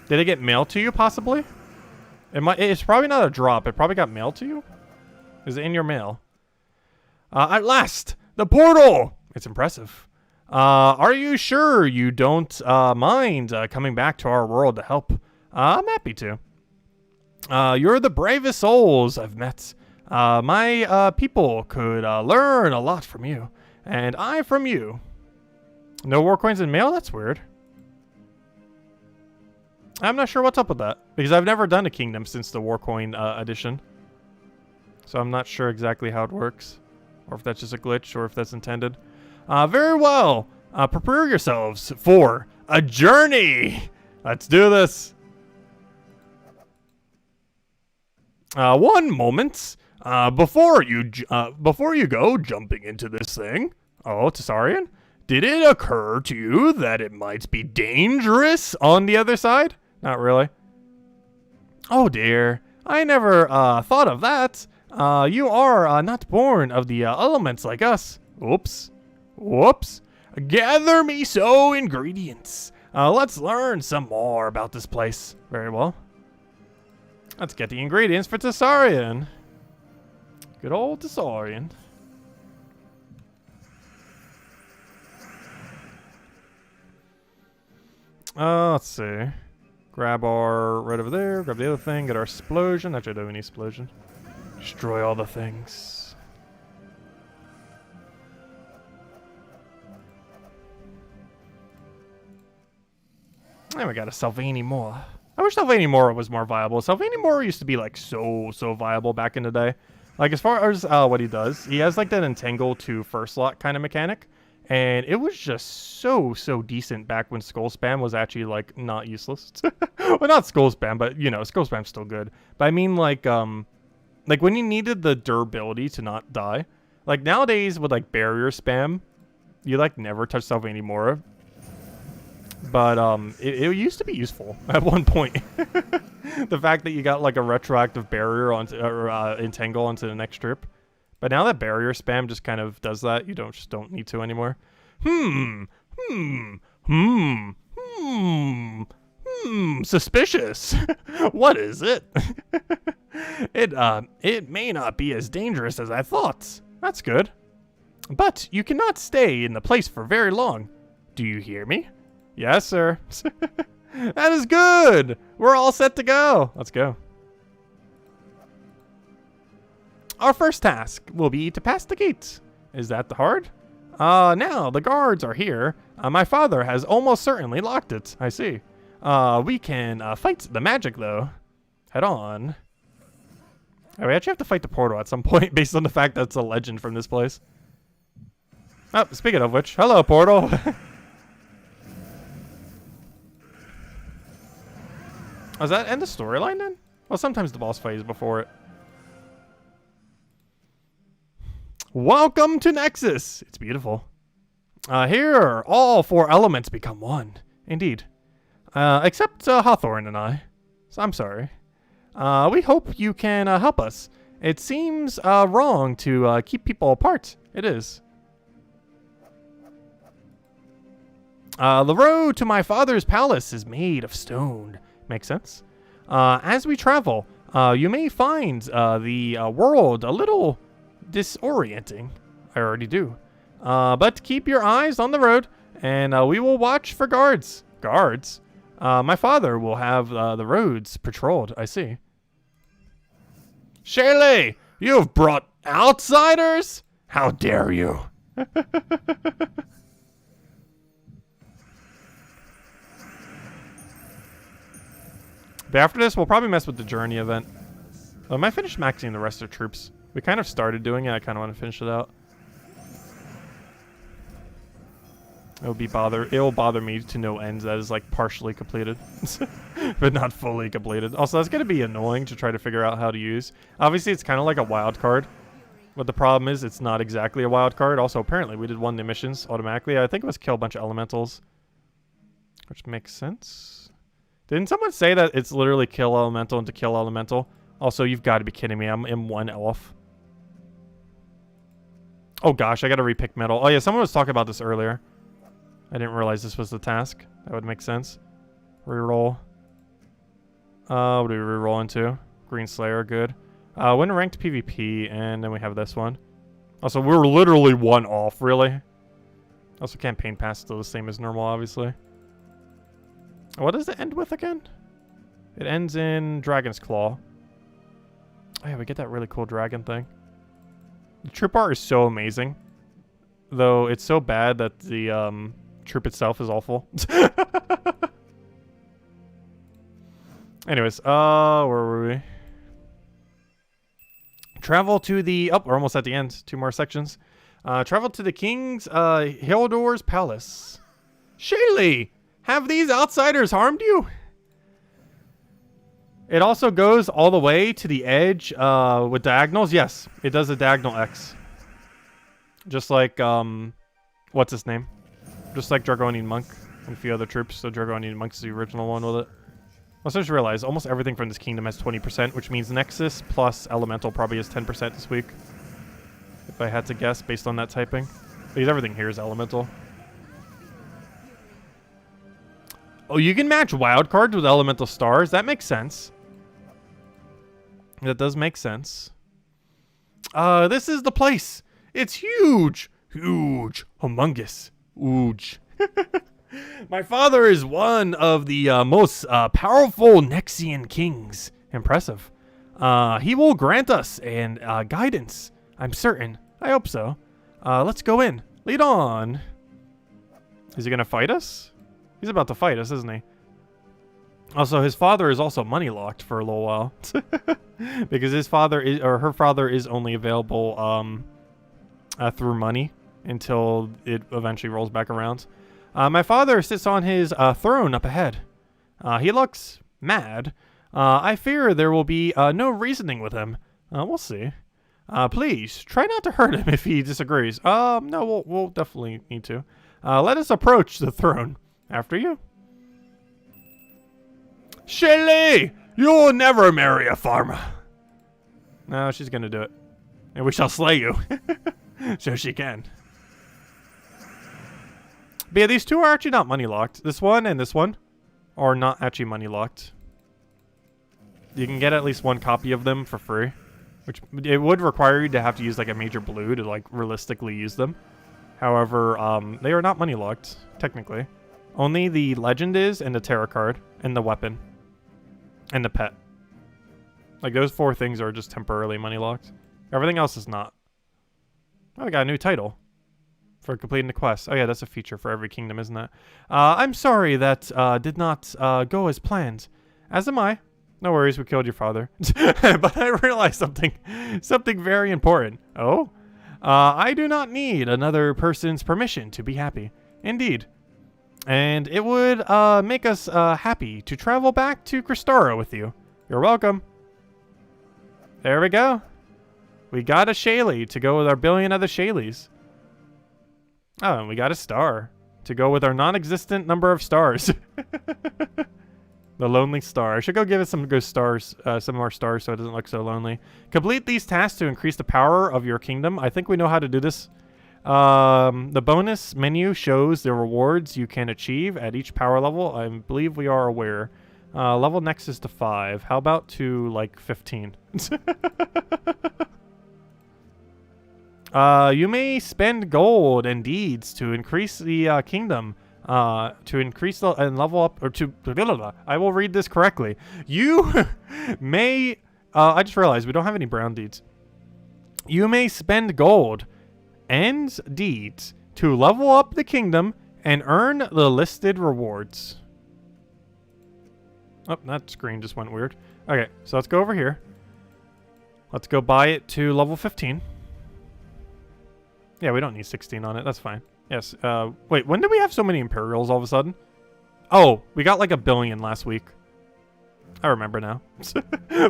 Did it get mailed to you, possibly? It's probably not a drop. It probably got mailed to you? Is it in your mail? At last! The portal! It's impressive. Are you sure you don't mind coming back to our world to help? I'm happy to. You're the bravest souls I've met. My people could learn a lot from you. And I from you. No war coins in mail? That's weird. I'm not sure what's up with that. Because I've never done a kingdom since the war coin edition. So I'm not sure exactly how it works. Or if that's just a glitch, or if that's intended. Very well. Prepare yourselves for a journey. Let's do this. One moment. Before you go jumping into this thing. Oh, Tsarian. Did it occur to you that it might be dangerous on the other side? Not really. Oh dear. I never thought of that. You are not born of the elements like us. Oops. Whoops. Gather me so ingredients. Let's learn some more about this place. Very well. Let's get the ingredients for ssaszix. Good old ssaszix. Let's see. Grab our right over there. Grab the other thing. Get our explosion. Actually, I don't have any explosion. Destroy all the things. And we got a Sylvania Mora. I wish Sylvania Mora was more viable. Sylvania Mora used to be like so viable back in the day. Like as far as what he does, he has like that entangle to first slot kind of mechanic. And it was just so decent back when Skull Spam was actually like not useless. Well, not Skull Spam, but you know, Skull Spam's still good. But I mean like when you needed the durability to not die. Like nowadays with like barrier spam, you like never touch Sylvania Mora. But it used to be useful at one point. The fact that you got like a retroactive barrier onto or entangle onto the next trip. But now that barrier spam just kind of does that, you just don't need to anymore. Suspicious. What is it? It may not be as dangerous as I thought. That's good. But you cannot stay in the place for very long. Do you hear me? Yes, sir. That is good. We're all set to go. Let's go. Our first task will be to pass the gate. Is that hard? Now the guards are here. My father has almost certainly locked it. I see. We can fight the magic though. Head on. Oh, we actually have to fight the portal at some point based on the fact that it's a legend from this place. Oh, speaking of which, hello portal. Does that end the storyline then? Well, sometimes the boss fight is before it. Welcome to Nexus. It's beautiful. Here, all 4 elements become one. Indeed. Except Hawthorne and I. So I'm sorry. We hope you can help us. It seems wrong to keep people apart. It is. The road to my father's palace is made of stone. Makes sense. As we travel, you may find the world a little disorienting. I already do. But keep your eyes on the road, and we will watch for guards. Guards? My father will have the roads patrolled. I see. Shaylee, you have brought outsiders? How dare you? But after this, we'll probably mess with the journey event. I might finish maxing the rest of the troops. We kind of started doing it. I kind of want to finish it out. It'll bother me to no end that is like partially completed, but not fully completed. Also, that's gonna be annoying to try to figure out how to use. Obviously, it's kind of like a wild card, but the problem is it's not exactly a wild card. Also, apparently, we did one of the missions automatically. I think it was kill a bunch of elementals, which makes sense. Didn't someone say that it's literally kill elemental into kill elemental? Also, you've got to be kidding me. I'm in 1 elf. Oh gosh, I got to repick metal. Oh yeah, someone was talking about this earlier. I didn't realize this was the task. That would make sense. Reroll. What do we reroll into? Green Slayer, good. Win ranked PvP, and then we have this one. Also, we're literally 1 off, really. Also, campaign pass is still the same as normal, obviously. What does it end with again? It ends in Dragon's Claw. Oh yeah, we get that really cool dragon thing. The troop art is so amazing. Though it's so bad that the troop itself is awful. Anyways, where were we? Travel to the... Oh, we're almost at the end. 2 more sections. Travel to the King's Hildor's Palace. Shaylee! Have these outsiders harmed you? It also goes all the way to the edge with diagonals. Yes, it does a diagonal X. Just like, what's his name? Just like Dragonian Monk and a few other troops. So Dragonian Monk's the original one with it. Also, I just realized almost everything from this kingdom has 20%, which means Nexus plus Elemental probably has 10% this week. If I had to guess based on that typing. Because everything here is elemental. Oh, you can match wild cards with elemental stars. That makes sense. That does make sense. This is the place. It's huge. Huge. Humongous. Huge. My father is one of the most powerful Nexian kings. Impressive. He will grant us and guidance. I'm certain. I hope so. Let's go in. Lead on. Is he going to fight us? He's about to fight us, isn't he? Also, his father is also money locked for a little while. Because his father is, or her father is only available through money until it eventually rolls back around. My father sits on his throne up ahead. He looks mad. I fear there will be no reasoning with him. We'll see. Please, try not to hurt him if he disagrees. No, we'll definitely need to. Let us approach the throne. After you. Shelly! You'll never marry a farmer. No, she's gonna do it. And we shall slay you. So she can. But yeah, these two are actually not money locked. This one and this one are not actually money locked. You can get at least one copy of them for free. Which it would require you to have to use like a major blue to like realistically use them. However, they are not money locked, technically. Only the legend is, and the tarot card, and the weapon, and the pet. Like, those four things are just temporarily money locked. Everything else is not. Oh, I got a new title for completing the quest. Oh yeah, that's a feature for every kingdom, isn't it? I'm sorry that did not go as planned. As am I. No worries, we killed your father. But I realized something very important. Oh? I do not need another person's permission to be happy. Indeed. And it would make us happy to travel back to Crystara with you. You're welcome. There we go. We got a Shaylee to go with our billion other Shayleys. Oh, and we got a star to go with our non-existent number of stars. The lonely star. I should go give it some good stars, some more stars so it doesn't look so lonely. Complete these tasks to increase the power of your kingdom. I think we know how to do this. The bonus menu shows the rewards you can achieve at each power level. I believe we are aware. Level Nexus to 5. How about to like 15? You may spend gold and deeds to increase the kingdom. To increase the and level up, or to I will read this correctly. You may I just realized we don't have any brown deeds. You may spend gold and deeds to level up the kingdom and earn the listed rewards. Oh, that screen just went weird. Okay, so let's go over here. Let's go buy it to level 15. Yeah, we don't need 16 on it. That's fine. Yes. Wait, when did we have so many Imperials all of a sudden? Oh, we got like 1 billion last week. I remember now.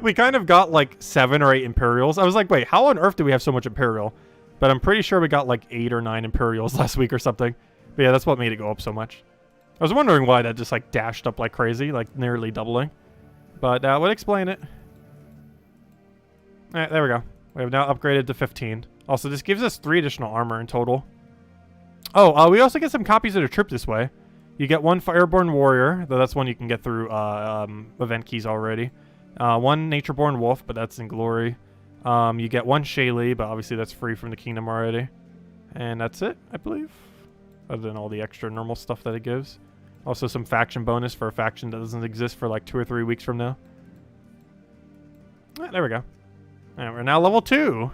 We kind of got like 7 or 8 Imperials. I was like, wait, how on earth do we have so much Imperial? But I'm pretty sure we got like 8 or 9 Imperials last week or something. But yeah, that's what made it go up so much. I was wondering why that just like dashed up like crazy, like nearly doubling. But that would explain it. Alright, there we go. We have now upgraded to 15. Also, this gives us 3 additional armor in total. Oh, we also get some copies of the troop this way. You get 1 Fireborn Warrior, though that's one you can get through event keys already. 1 Natureborn Wolf, but that's in Glory. You get 1 Shaylee, but obviously that's free from the kingdom already. And that's it, I believe. Other than all the extra normal stuff that it gives. Also some faction bonus for a faction that doesn't exist for like 2 or 3 weeks from now. There we go. And we're now level 2.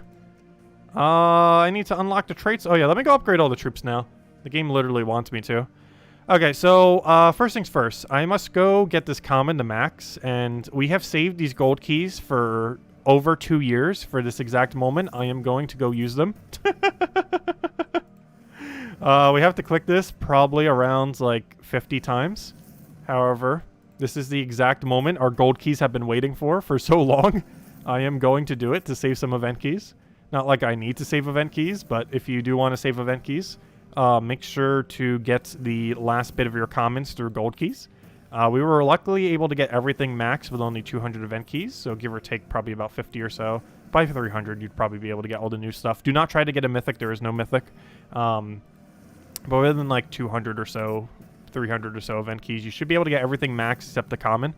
I need to unlock the traits. Oh yeah, let me go upgrade all the troops now. The game literally wants me to. Okay, so first things first. I must go get this common to max, and we have saved these gold keys for over 2 years. For this exact moment, I am going to go use them. We have to click this probably around like 50 times. However, this is the exact moment our gold keys have been waiting for so long. I am going to do it to save some event keys. Not like I need to save event keys, but if you do want to save event keys, make sure to get the last bit of your commons through gold keys. We were luckily able to get everything maxed with only 200 event keys, so give or take probably about 50 or so. By 300, you'd probably be able to get all the new stuff. Do not try to get a mythic. There is no mythic. But within like 200 or so, 300 or so event keys, you should be able to get everything maxed except the common.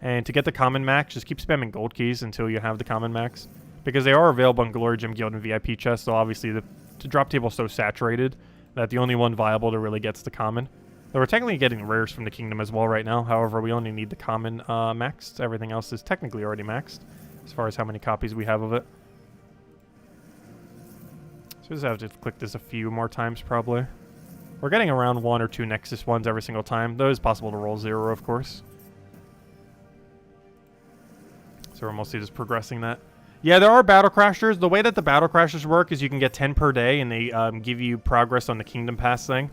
And to get the common max, just keep spamming gold keys until you have the common max. Because they are available in Glory Gem Guild and VIP chests, so obviously the drop table is so saturated that the only one viable to really gets the common. Though we're technically getting rares from the kingdom as well right now. However, we only need the common maxed. Everything else is technically already maxed as far as how many copies we have of it. So we just have to click this a few more times probably. We're getting around 1 or 2 Nexus ones every single time. Though it's possible to roll 0, of course. So we're mostly just progressing that. Yeah, there are battle crashers. The way that the battle crashers work is you can get 10 per day, and they give you progress on the Kingdom Pass thing.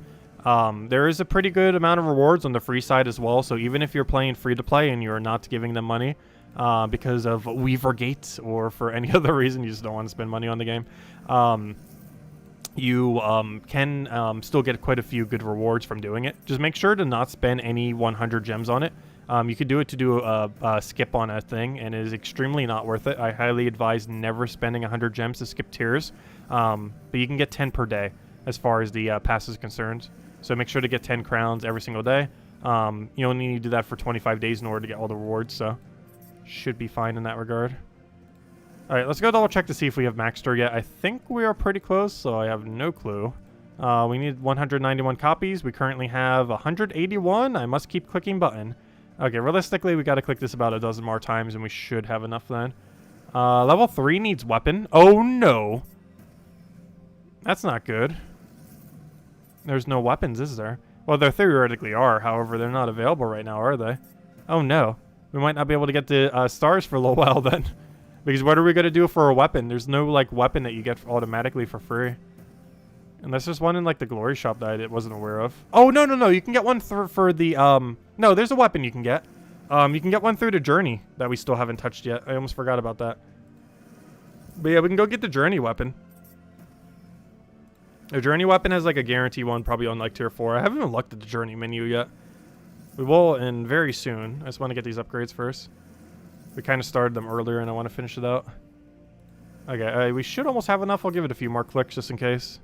There is a pretty good amount of rewards on the free side as well. So even if you're playing free to play and you're not giving them money because of Weaver Gates or for any other reason, you just don't want to spend money on the game, you can still get quite a few good rewards from doing it. Just make sure to not spend any 100 gems on it. You could do it to do a skip on a thing, and it is extremely not worth it. I highly advise never spending 100 gems to skip tiers, but you can get 10 per day as far as the pass is concerned. So make sure to get 10 crowns every single day. You only need to do that for 25 days in order to get all the rewards, so should be fine in that regard. All right, let's go double check to see if we have max store yet. I think we are pretty close, so I have no clue. We need 191 copies. We currently have 181. I must keep clicking button. Okay, realistically, we got to click this about a dozen more times, and we should have enough then. Level 3 needs weapon. Oh, no. That's not good. There's no weapons, is there? Well, there theoretically are. However, they're not available right now, are they? Oh, no. We might not be able to get the stars for a little while then. Because what are we going to do for a weapon? There's no, like, weapon that you get automatically for free. Unless there's one in, like, the glory shop that I wasn't aware of. Oh, no, no, no. You can get one for the, No, there's a weapon you can get. You can get one through the journey that we still haven't touched yet. I almost forgot about that. But yeah, we can go get the journey weapon. The journey weapon has, like, a guarantee one probably on, like, tier 4. I haven't even looked at the journey menu yet. We will in very soon. I just want to get these upgrades first. We kind of started them earlier, and I want to finish it out. Okay, we should almost have enough. I'll give it a few more clicks just in case.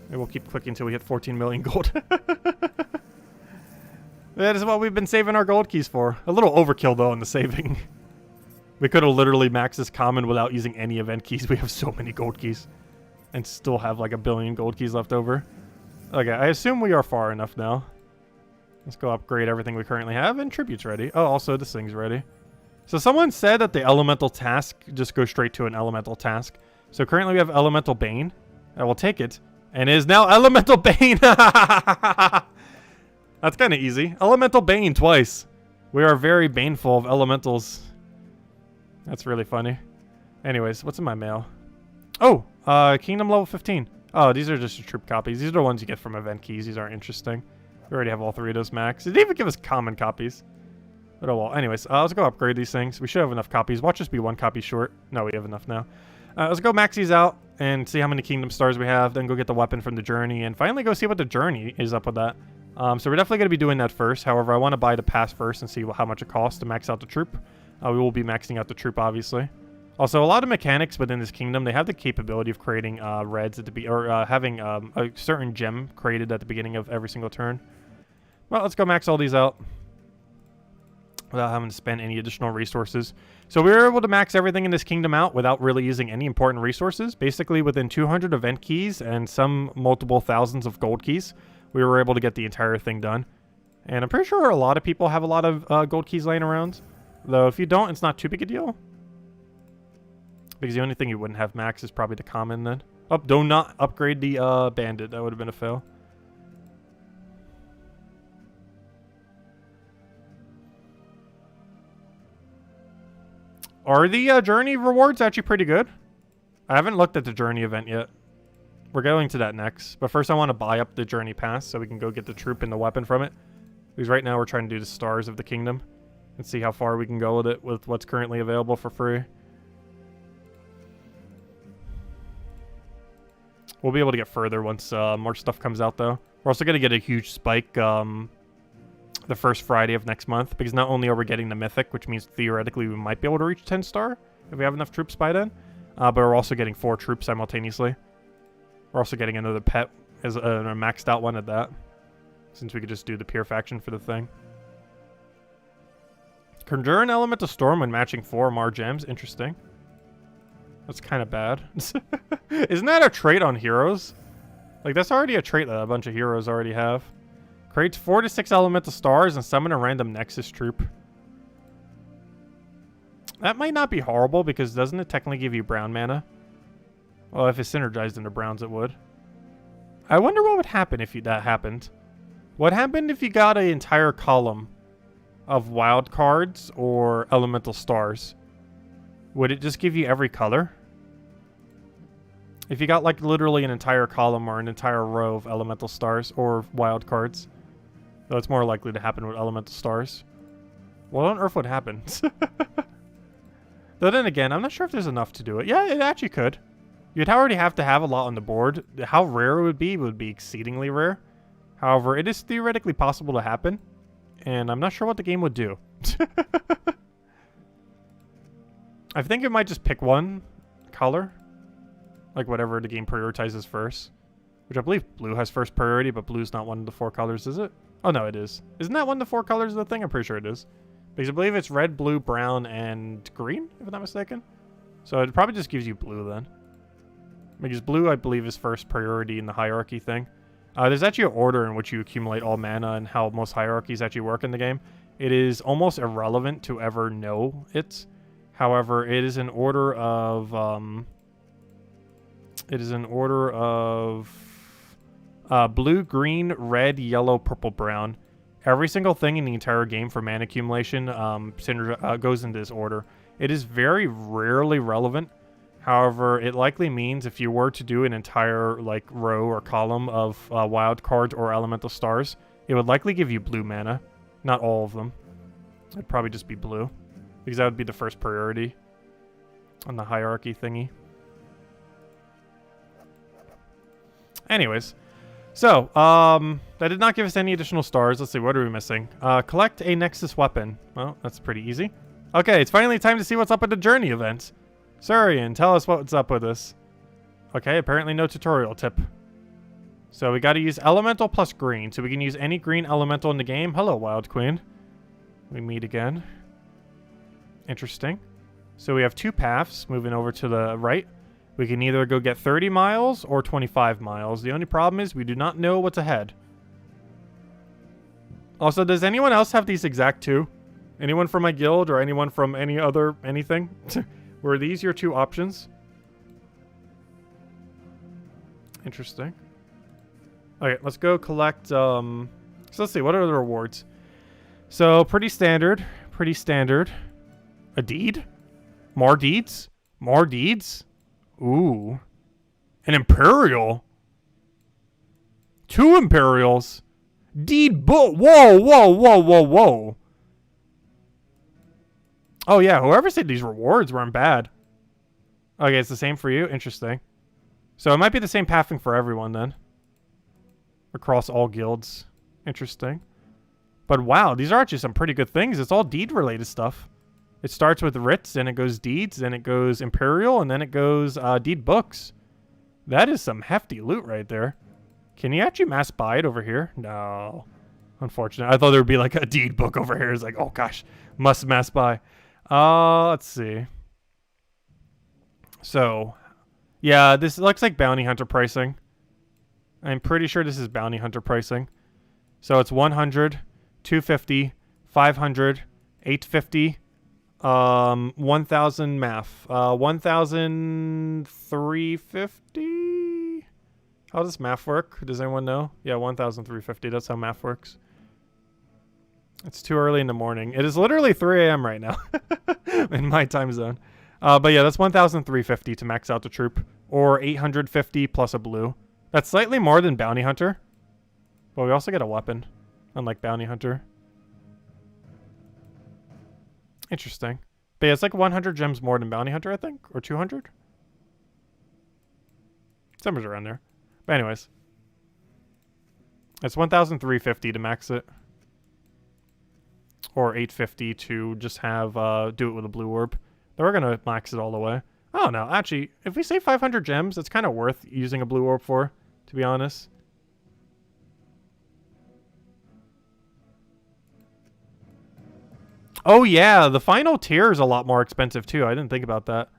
Maybe we'll keep clicking until we hit 14 million gold. That is what we've been saving our gold keys for. A little overkill, though, in the saving. We could have literally maxed this common without using any event keys. We have so many gold keys. And still have, like, 1 billion gold keys left over. Okay, I assume we are far enough now. Let's go upgrade everything we currently have. And tribute's ready. Oh, also, this thing's ready. So someone said that the elemental task just goes straight to an elemental task. So currently we have elemental bane. I will take it. And it is now elemental bane. That's kind of easy. Elemental bane twice. We are very baneful of elementals. That's really funny. Anyways, what's in my mail? Oh, Kingdom level 15. Oh, these are just your troop copies. These are the ones you get from event keys. These aren't interesting. We already have all 3 of those max. It didn't even give us common copies. But oh well. Anyways, let's go upgrade these things. We should have enough copies. Watch us be 1 copy short. No, we have enough now. Let's go max these out and see how many kingdom stars we have. Then go get the weapon from the journey. And finally go see what the journey is up with that. So we're definitely going to be doing that first. However, I want to buy the pass first and see how much it costs to max out the troop. We will be maxing out the troop, obviously. Also, a lot of mechanics within this kingdom, they have the capability of creating reds at the having a certain gem created at the beginning of every single turn. Well, let's go max all these out without having to spend any additional resources. So we were able to max everything in this kingdom out without really using any important resources. Basically, within 200 event keys and some multiple thousands of gold keys, we were able to get the entire thing done. And I'm pretty sure a lot of people have a lot of gold keys laying around. Though if you don't, it's not too big a deal. Because the only thing you wouldn't have max is probably the common then. Oh, do not upgrade the bandit. That would have been a fail. Are the journey rewards actually pretty good? I haven't looked at the journey event yet. We're going to that next. But first I want to buy up the journey pass so we can go get the troop and the weapon from it. Because right now we're trying to do the stars of the kingdom. And see how far we can go with it with what's currently available for free. We'll be able to get further once more stuff comes out, though. We're also going to get a huge spike the first Friday of next month, because not only are we getting the Mythic, which means theoretically we might be able to reach 10 star if we have enough troops by then, but we're also getting 4 troops simultaneously. We're also getting another pet as a maxed out one at that, since we could just do the pure faction for the thing. Conjure an element of storm when matching 4 or more gems. Interesting. That's kind of bad. Isn't that a trait on heroes? Like, that's already a trait that a bunch of heroes already have. Creates 4 to 6 elemental stars and summon a random Nexus troop. That might not be horrible, because doesn't it technically give you brown mana? Well, if it's synergized into browns, it would. I wonder what would happen if that happened. What happened if you got an entire column of wild cards or elemental stars? Would it just give you every color? If you got, like, literally an entire column or an entire row of elemental stars or wild cards. Though it's more likely to happen with elemental stars. What on earth would happen? Though then again, I'm not sure if there's enough to do it. Yeah, it actually could. You'd already have to have a lot on the board. How rare it would be exceedingly rare. However, it is theoretically possible to happen. And I'm not sure what the game would do. I think it might just pick one color. Like whatever the game prioritizes first. Which I believe blue has first priority, but blue's not one of the 4 colors, is it? Oh, no, it is. Isn't that one of the 4 colors of the thing? I'm pretty sure it is. Because I believe it's red, blue, brown, and green, if I'm not mistaken. So it probably just gives you blue then. Because blue, I believe, is first priority in the hierarchy thing. There's actually an order in which you accumulate all mana and how most hierarchies actually work in the game. It is almost irrelevant to ever know it. However, it is an order of... blue, green, red, yellow, purple, brown. Every single thing in the entire game for mana accumulation goes into this order. It is very rarely relevant. However, it likely means if you were to do an entire like row or column of wild cards or elemental stars, it would likely give you blue mana. Not all of them. It'd probably just be blue. Because that would be the first priority on the hierarchy thingy. Anyways. So, that did not give us any additional stars. Let's see, what are we missing? Collect a Nexus weapon. Well, that's pretty easy. Okay, it's finally time to see what's up at the journey event. Surian, tell us what's up with this. Okay, apparently no tutorial tip. So we gotta use elemental plus green. So we can use any green elemental in the game. Hello, Wild Queen. We meet again. Interesting. So we have 2 paths moving over to the right. We can either go get 30 miles or 25 miles. The only problem is we do not know what's ahead. Also, does anyone else have these exact 2? Anyone from my guild or anyone from any other anything? Were these your 2 options? Interesting. Okay, let's go collect, so let's see, what are the rewards? So, pretty standard. Pretty standard. A deed? More deeds? More deeds? Ooh. An Imperial? 2 Imperials? Deed book. Whoa, whoa, whoa, whoa, whoa. Oh, yeah. Whoever said these rewards weren't bad. Okay, it's the same for you? Interesting. So it might be the same pathing for everyone then. Across all guilds. Interesting. But wow, these are actually some pretty good things. It's all deed-related stuff. It starts with writs, then it goes deeds, then it goes Imperial, and then it goes deed books. That is some hefty loot right there. Can you actually mass buy it over here? No. Unfortunate. I thought there would be like a deed book over here. It's like, oh gosh, must mass buy. Let's see. So, yeah, this looks like bounty hunter pricing. I'm pretty sure this is bounty hunter pricing. So it's 100, 250, 500, 850, 1,000 math. 1,350? How does math work? Does anyone know? Yeah, 1,350. That's how math works. It's too early in the morning. It is literally 3 a.m. right now in my time zone. But yeah, that's 1,350 to max out the troop, or 850 plus a blue. That's slightly more than Bounty Hunter, but we also get a weapon, unlike Bounty Hunter. Interesting. But yeah, it's like 100 gems more than Bounty Hunter, I think, or 200? Somewhere around there. But anyways, it's 1,350 to max it. or 850 to just have do it with a blue orb. Then we're gonna max it all the way. Oh no, actually, if we save 500 gems, it's kind of worth using a blue orb for, to be honest. Oh yeah, the final tier is a lot more expensive too. I didn't think about that.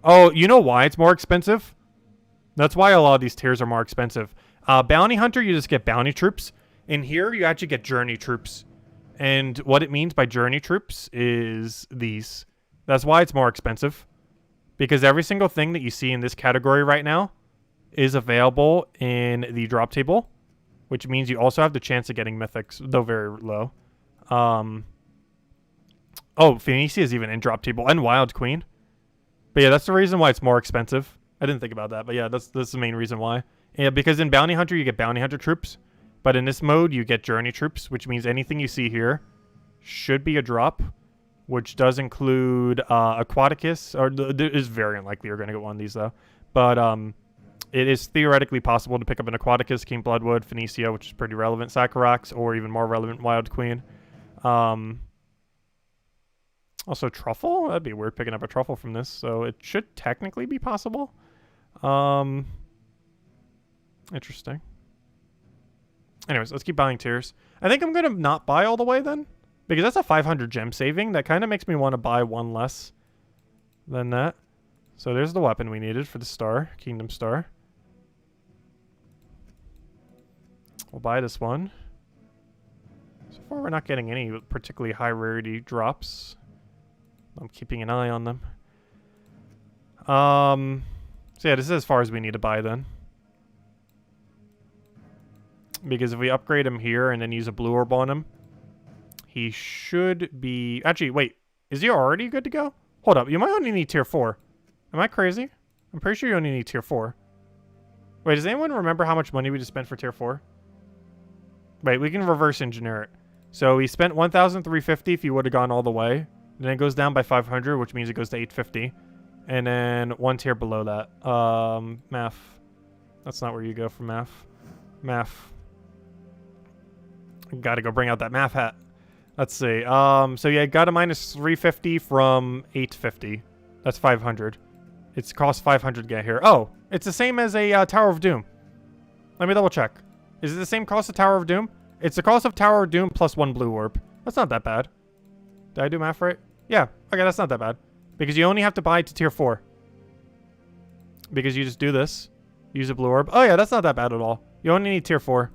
Oh, you know why it's more expensive? That's why a lot of these tiers are more expensive. Bounty Hunter, you just get bounty troops. In here, you actually get journey troops. And what it means by journey troops is these. That's why it's more expensive. Because every single thing that you see in this category right now is available in the drop table. Which means you also have the chance of getting mythics, though very low. Oh, Phoenicia is even in drop table. And Wild Queen. But yeah, that's the reason why it's more expensive. I didn't think about that, but yeah, that's the main reason why. Yeah, because in Bounty Hunter, you get Bounty Hunter troops. But in this mode, you get Journey troops, which means anything you see here should be a drop, which does include Aquaticus, or it is very unlikely you're going to get one of these, though. But it is theoretically possible to pick up an Aquaticus, King Bloodwood, Phoenicia, which is pretty relevant, Sakarax, or even more relevant, Wild Queen. Also, Truffle? That'd be weird picking up a Truffle from this, so it should technically be possible. Interesting. Anyways, let's keep buying tiers. I think I'm going to not buy all the way then, because that's a 500 gem saving. That kind of makes me want to buy one less than that. So there's the weapon we needed for the star, Kingdom Star. We'll buy this one. So far, we're not getting any particularly high rarity drops. I'm keeping an eye on them. So yeah, this is as far as we need to buy then. Because if we upgrade him here and then use a blue orb on him, he should be... Actually, wait. Is he already good to go? Hold up. You might only need tier 4. Am I crazy? I'm pretty sure you only need tier 4. Wait, does anyone remember how much money we just spent for tier 4? Wait, we can reverse engineer it. So we spent 1,350 if you would have gone all the way. Then it goes down by 500, which means it goes to 850. And then one tier below that. Math. That's not where you go for math. Math. Gotta go bring out that math hat. Let's see. So yeah, got a minus 350 from 850. That's 500. It's cost 500 to get here. Oh, it's the same as a Tower of Doom. Let me double check. Is it the same cost of Tower of Doom? It's the cost of Tower of Doom plus one blue orb. That's not that bad. Did I do math right? Yeah. Okay, that's not that bad. Because you only have to buy to tier 4. Because you just do this. Use a blue orb. Oh yeah, that's not that bad at all. You only need tier 4.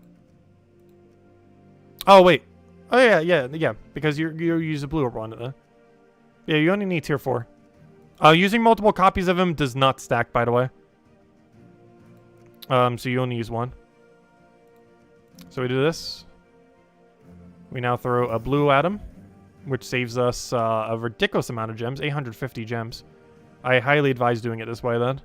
Oh, wait. Oh, yeah. Because you use a blue orb on it, then. Yeah, you only need tier 4. Using multiple copies of him does not stack, by the way. So you only use one. So we do this. We now throw a blue at him, which saves us a ridiculous amount of gems, 850 gems. I highly advise doing it this way, then.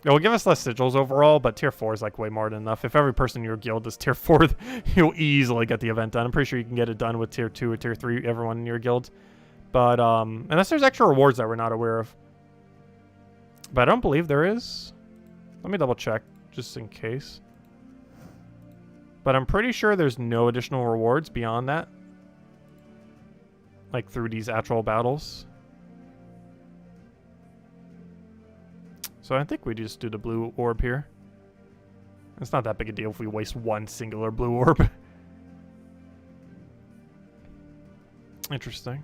It will give us less sigils overall, but tier 4 is like way more than enough. If every person in your guild is tier 4, you'll easily get the event done. I'm pretty sure you can get it done with tier 2 or tier 3, everyone in your guild. But, unless there's extra rewards that we're not aware of. But I don't believe there is. Let me double check, just in case. But I'm pretty sure there's no additional rewards beyond that. Like, through these actual battles. So I think we just do the blue orb here. It's not that big a deal if we waste one singular blue orb. Interesting.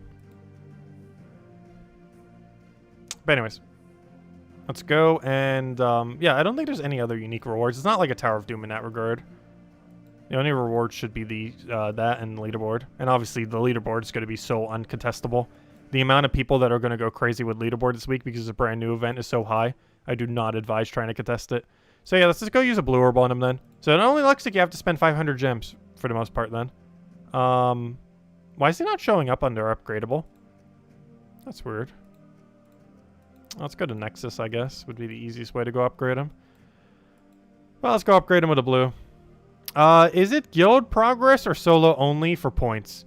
But anyways. Let's go and, yeah, I don't think there's any other unique rewards. It's not like a Tower of Doom in that regard. The only reward should be the that and the leaderboard. And obviously the leaderboard is going to be so uncontestable. The amount of people that are going to go crazy with leaderboard this week because it's a brand new event is so high. I do not advise trying to contest it. So yeah, let's just go use a blue orb on him then. So it only looks like you have to spend 500 gems for the most part then. Why is he not showing up under upgradable? That's weird. Let's go to Nexus, I guess. Would be the easiest way to go upgrade him. Well, let's go upgrade him with a blue. Is it guild progress or solo only for points?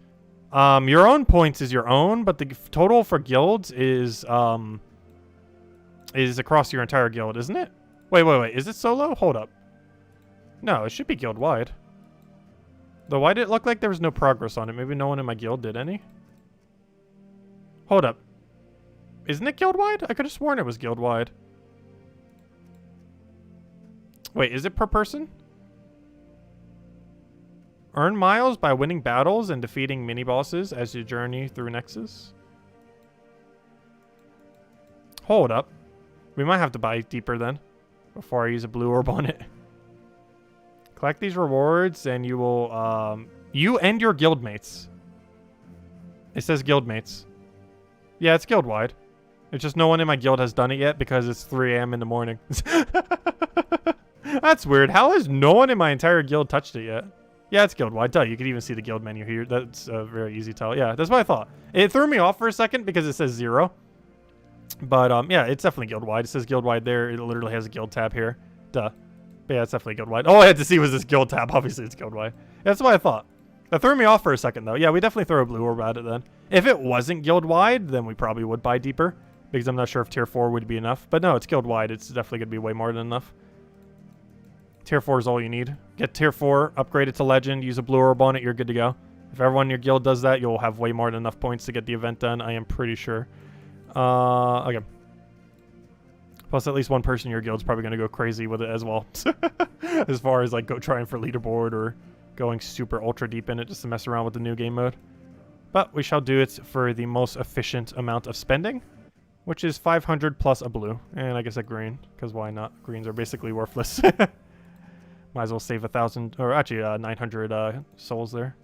Your own points is your own, but the total for guilds is across your entire guild, isn't it? Wait. Is it solo? Hold up. No, it should be guild-wide. Though why did it look like there was no progress on it? Maybe no one in my guild did any? Hold up. Isn't it guild-wide? I could have sworn it was guild-wide. Wait, is it per person? Earn miles by winning battles and defeating mini-bosses as you journey through Nexus. Hold up. We might have to buy deeper then, before I use a blue orb on it. Collect these rewards and you will, you and your guildmates. It says guildmates. Yeah, it's guild-wide. It's just no one in my guild has done it yet because it's 3 a.m. in the morning. That's weird. How has no one in my entire guild touched it yet? Yeah, it's guild-wide. Duh, you can even see the guild menu here. That's a very easy tell. Yeah, that's what I thought. It threw me off for a second because it says 0. But, yeah, it's definitely guild-wide. It says guild-wide there. It literally has a guild tab here. Duh. But yeah, it's definitely guild-wide. All I had to see was this guild tab. Obviously, it's guild-wide. Yeah, that's what I thought. That threw me off for a second, though. Yeah, we definitely throw a blue orb at it then. If it wasn't guild-wide, then we probably would buy deeper. Because I'm not sure if tier 4 would be enough. But no, it's guild-wide. It's definitely going to be way more than enough. Tier 4 is all you need. Get tier 4, upgrade it to legend, use a blue orb on it, you're good to go. If everyone in your guild does that, you'll have way more than enough points to get the event done, I am pretty sure. Okay. Plus, at least one person in your guild is probably going to go crazy with it as well. As far as, like, go trying for leaderboard or going super ultra deep in it just to mess around with the new game mode. But we shall do it for the most efficient amount of spending, which is 500 plus a blue. And I guess a green, because why not? Greens are basically worthless. Might as well save 1,000, or actually 900 souls there.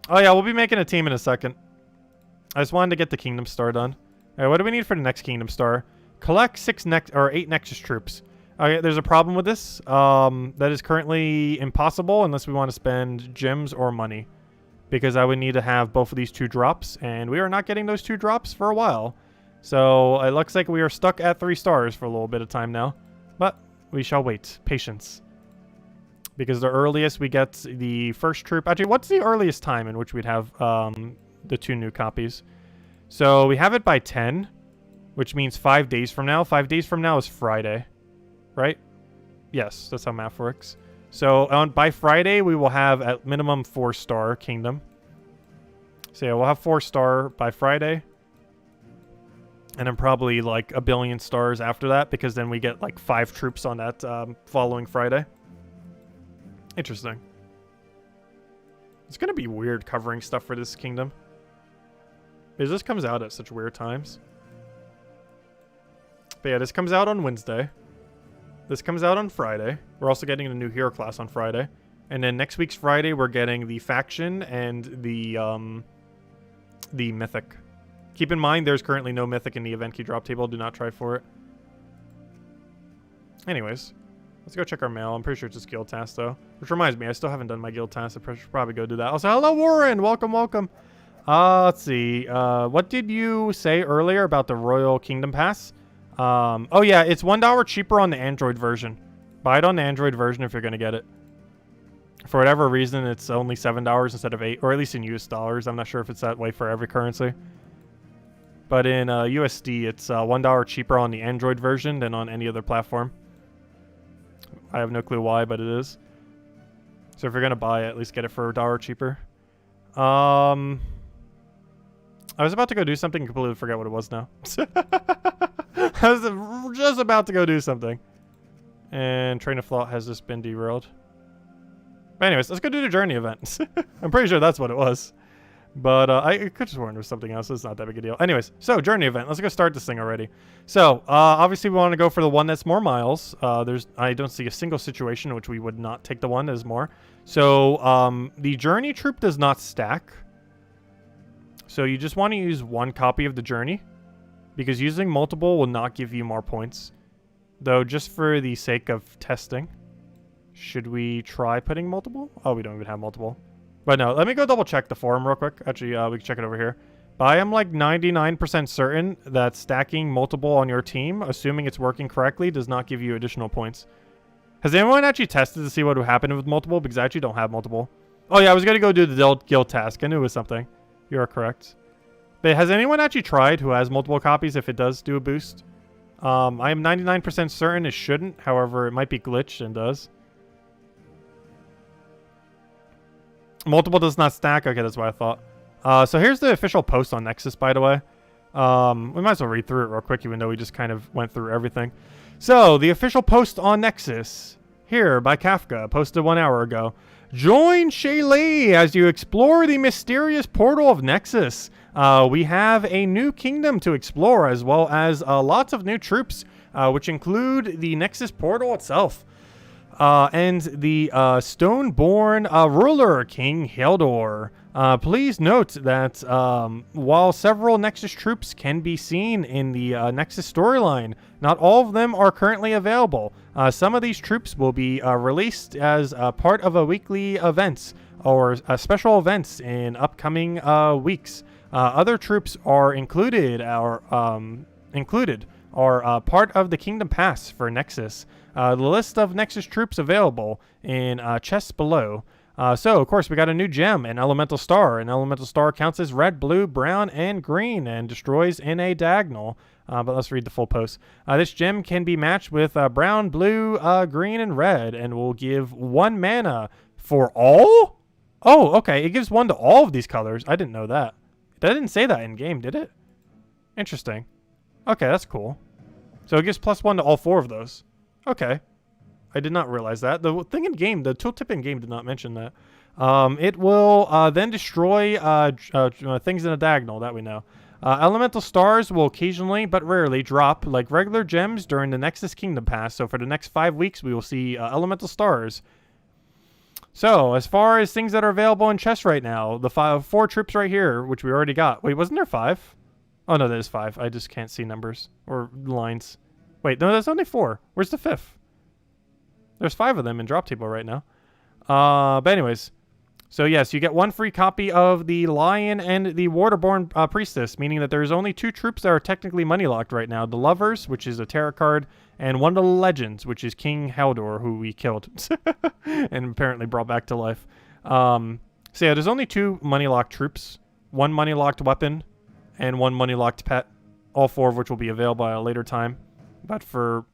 Oh yeah, we'll be making a team in a second. I just wanted to get the Kingdom Star done. All right, what do we need for the next Kingdom Star? Collect 8 Nexus troops. Okay, there's a problem with this. That is currently impossible unless we want to spend gems or money. Because I would need to have both of these 2 drops, and we are not getting those 2 drops for a while. So it looks like we are stuck at 3 stars for a little bit of time now. But we shall wait. Patience. Because the earliest we get the first troop... Actually, what's the earliest time in which we'd have the 2 new copies? So we have it by 10, which means 5 days from now. 5 days from now is Friday, right? Yes, that's how math works. So by Friday, we will have at minimum 4-star Kingdom. So yeah, we'll have 4-star by Friday. And then probably like a billion stars after that, because then we get like 5 troops on that following Friday. Interesting. It's going to be weird covering stuff for this kingdom. Because this comes out at such weird times. But yeah, this comes out on Wednesday. This comes out on Friday. We're also getting the new hero class on Friday. And then next week's Friday, we're getting the faction and the mythic. Keep in mind, there's currently no mythic in the event key drop table. Do not try for it. Anyways, let's go check our mail. I'm pretty sure it's just guild task, though. Which reminds me, I still haven't done my guild task. I should probably go do that. Also, hello, Warren! Welcome, welcome. Let's see. What did you say earlier about the Royal Kingdom Pass? Oh, yeah, it's $1 cheaper on the Android version. Buy it on the Android version if you're going to get it. For whatever reason, it's only $7 instead of $8, or at least in US dollars. I'm not sure if it's that way for every currency. But in USD, it's $1 cheaper on the Android version than on any other platform. I have no clue why, but it is. So if you're going to buy it, at least get it for $1 cheaper. I was about to go do something and completely forget what it was now. I was just about to go do something. And Train of Thought has just been derailed. But anyways, let's go do the journey event. I'm pretty sure that's what it was. But I could just warn there was something else. It's not that big a deal. Anyways, so journey event. Let's go start this thing already. So obviously we want to go for the one that's more miles. I don't see a single situation in which we would not take the one that is more. So the journey troop does not stack. So you just want to use one copy of the journey, because using multiple will not give you more points. Though just for the sake of testing, should we try putting multiple? Oh, we don't even have multiple. But no, let me go double check the forum real quick. Actually, we can check it over here. But I am like 99% certain that stacking multiple on your team, assuming it's working correctly, does not give you additional points. Has anyone actually tested to see what would happen with multiple? Because I actually don't have multiple. Oh yeah, I was going to go do the guild task. I knew it was something. You are correct. But has anyone actually tried who has multiple copies if it does do a boost? I am 99% certain it shouldn't. However, it might be glitched and does. Multiple does not stack. Okay, that's what I thought. So here's the official post on Nexus, by the way. We might as well read through it real quick, even though we just kind of went through everything. So, the official post on Nexus, here by Kafka, posted 1 hour ago. Join Shaylee as you explore the mysterious portal of Nexus. We have a new kingdom to explore, as well as lots of new troops, which include the Nexus portal itself. And the Stone-born ruler, King Haldor. Please note that while several Nexus troops can be seen in the Nexus storyline, not all of them are currently available. Some of these troops will be released as part of a weekly events or special events in upcoming weeks. Other troops are included are part of the Kingdom Pass for Nexus. The list of Nexus troops available in chests below. So, of course, we got a new gem, an Elemental Star. An Elemental Star counts as red, blue, brown, and green, and destroys in a diagonal. But let's read the full post. This gem can be matched with brown, blue, green, and red, and will give 1 mana for all? Oh, okay. It gives 1 to all of these colors. I didn't know that. That didn't say that in-game, did it? Interesting. Okay, that's cool. So it gives +1 to all 4 of those. Okay. I did not realize that. The thing in game, the tooltip in game did not mention that. It will then destroy things in a diagonal, that we know. Elemental stars will occasionally, but rarely, drop like regular gems during the Nexus Kingdom Pass. So for the next 5 weeks, we will see elemental stars. So as far as things that are available in chests right now, the 4 troops right here, which we already got. Wait, wasn't there 5? Oh, no, that is 5. I just can't see numbers or lines. Wait, no, there's only 4. Where's the 5th? There's 5 of them in drop table right now. But anyways. So yes, you get 1 free copy of the Lion and the Waterborn Priestess, meaning that there's only 2 troops that are technically money locked right now. The Lovers, which is a tarot card, and one of the Legends, which is King Haldor, who we killed and apparently brought back to life. So yeah, there's only 2 money locked troops, 1 money locked weapon, and 1 money locked pet. All 4 of which will be available at a later time. But for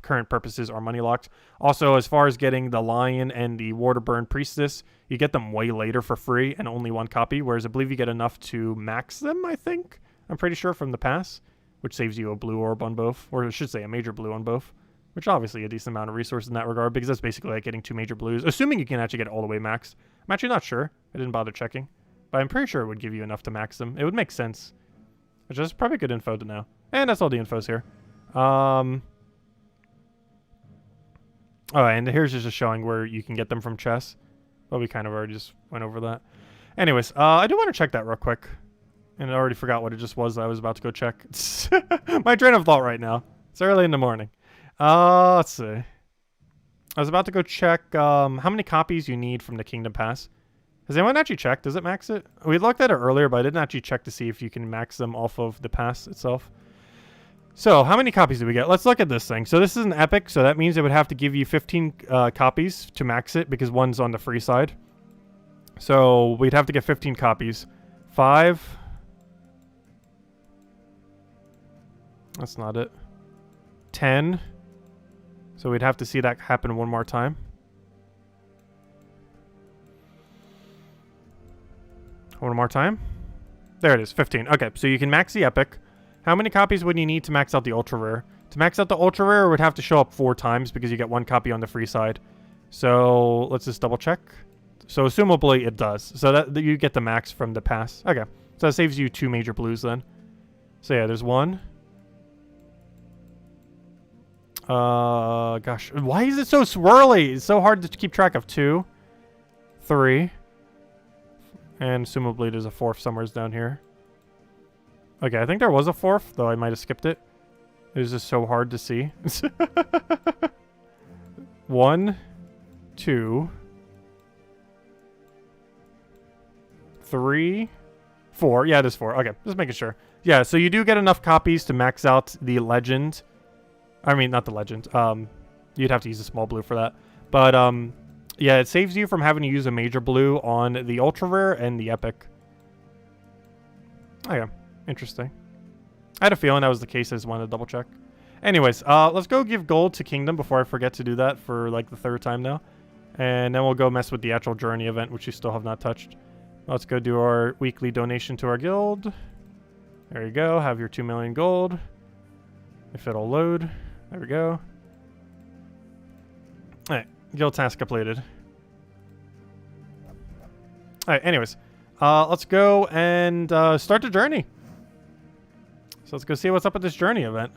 current purposes are money locked. Also, as far as getting the Lion and the Waterburn Priestess, you get them way later for free and only 1 copy, whereas I believe you get enough to max them, I think. I'm pretty sure from the pass, which saves you a blue orb on both, or I should say a major blue on both, which obviously a decent amount of resource in that regard, because that's basically like getting 2 major blues, assuming you can actually get it all the way maxed. I'm actually not sure. I didn't bother checking, but I'm pretty sure it would give you enough to max them. It would make sense, which is probably good info to know. And that's all the info's here. Oh, and here's just showing where you can get them from chests. But we kind of already just went over that. Anyways, I do want to check that real quick. And I already forgot what it just was that I was about to go check. My train of thought right now. It's early in the morning. Let's see. I was about to go check how many copies you need from the Kingdom Pass. Has anyone actually checked? Does it max it? We looked at it earlier, but I didn't actually check to see if you can max them off of the pass itself. So, how many copies do we get? Let's look at this thing. So, this is an epic, so that means it would have to give you 15 copies to max it, because 1's on the free side. So, we'd have to get 15 copies. 5. That's not it. 10. So, we'd have to see that happen 1 more time. One more time. There it is, 15. Okay, so you can max the epic. How many copies would you need to max out the ultra rare? To max out the ultra rare, it would have to show up 4 times because you get 1 copy on the free side. So let's just double check. So assumably it does. So that you get the max from the pass. Okay, so that saves you 2 major blues then. So yeah, there's 1. Gosh, why is it so swirly? It's so hard to keep track of. 2, 3, and assumably there's a 4th somewhere down here. Okay, I think there was a 4th, though I might have skipped it. It was just so hard to see. 1, 2, 3, 4. Yeah, it is 4. Okay, just making sure. Yeah, so you do get enough copies to max out the legend. I mean, not the legend. You'd have to use a small blue for that. But, yeah, it saves you from having to use a major blue on the ultra rare and the epic. Oh, yeah. Interesting. I had a feeling that was the case. I just wanted to double check. Anyways, let's go give gold to Kingdom before I forget to do that for like the 3rd time now. And then we'll go mess with the actual journey event, which we still have not touched. Let's go do our weekly donation to our guild. There you go. Have your 2 million gold. If it'll load. There we go. Alright. Guild task completed. Alright, anyways. Let's go and start the journey. So let's go see what's up with this journey event.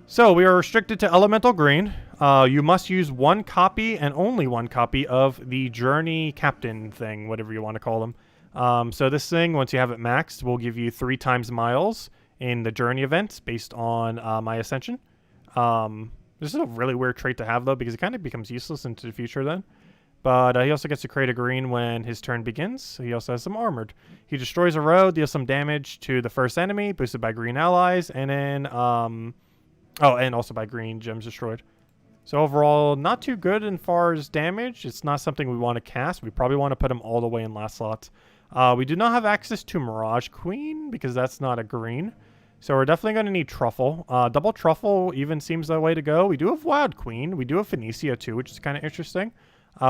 So we are restricted to elemental green. You must use 1 copy and only 1 copy of the journey captain thing, whatever you want to call them. So this thing, once you have it maxed, will give you 3 times miles in the journey events based on my ascension. This is a really weird trait to have though, because it kind of becomes useless into the future then. But he also gets to create a green when his turn begins. So he also has some armored. He destroys a road, deals some damage to the first enemy, boosted by green allies, and then oh, and also by green gems destroyed. So overall, not too good as far as damage. It's not something we want to cast. We probably want to put him all the way in last slot. We do not have access to Mirage Queen because that's not a green. So we're definitely going to need Truffle. Double Truffle even seems the way to go. We do have Wild Queen. We do have Phoenicia too, which is kind of interesting.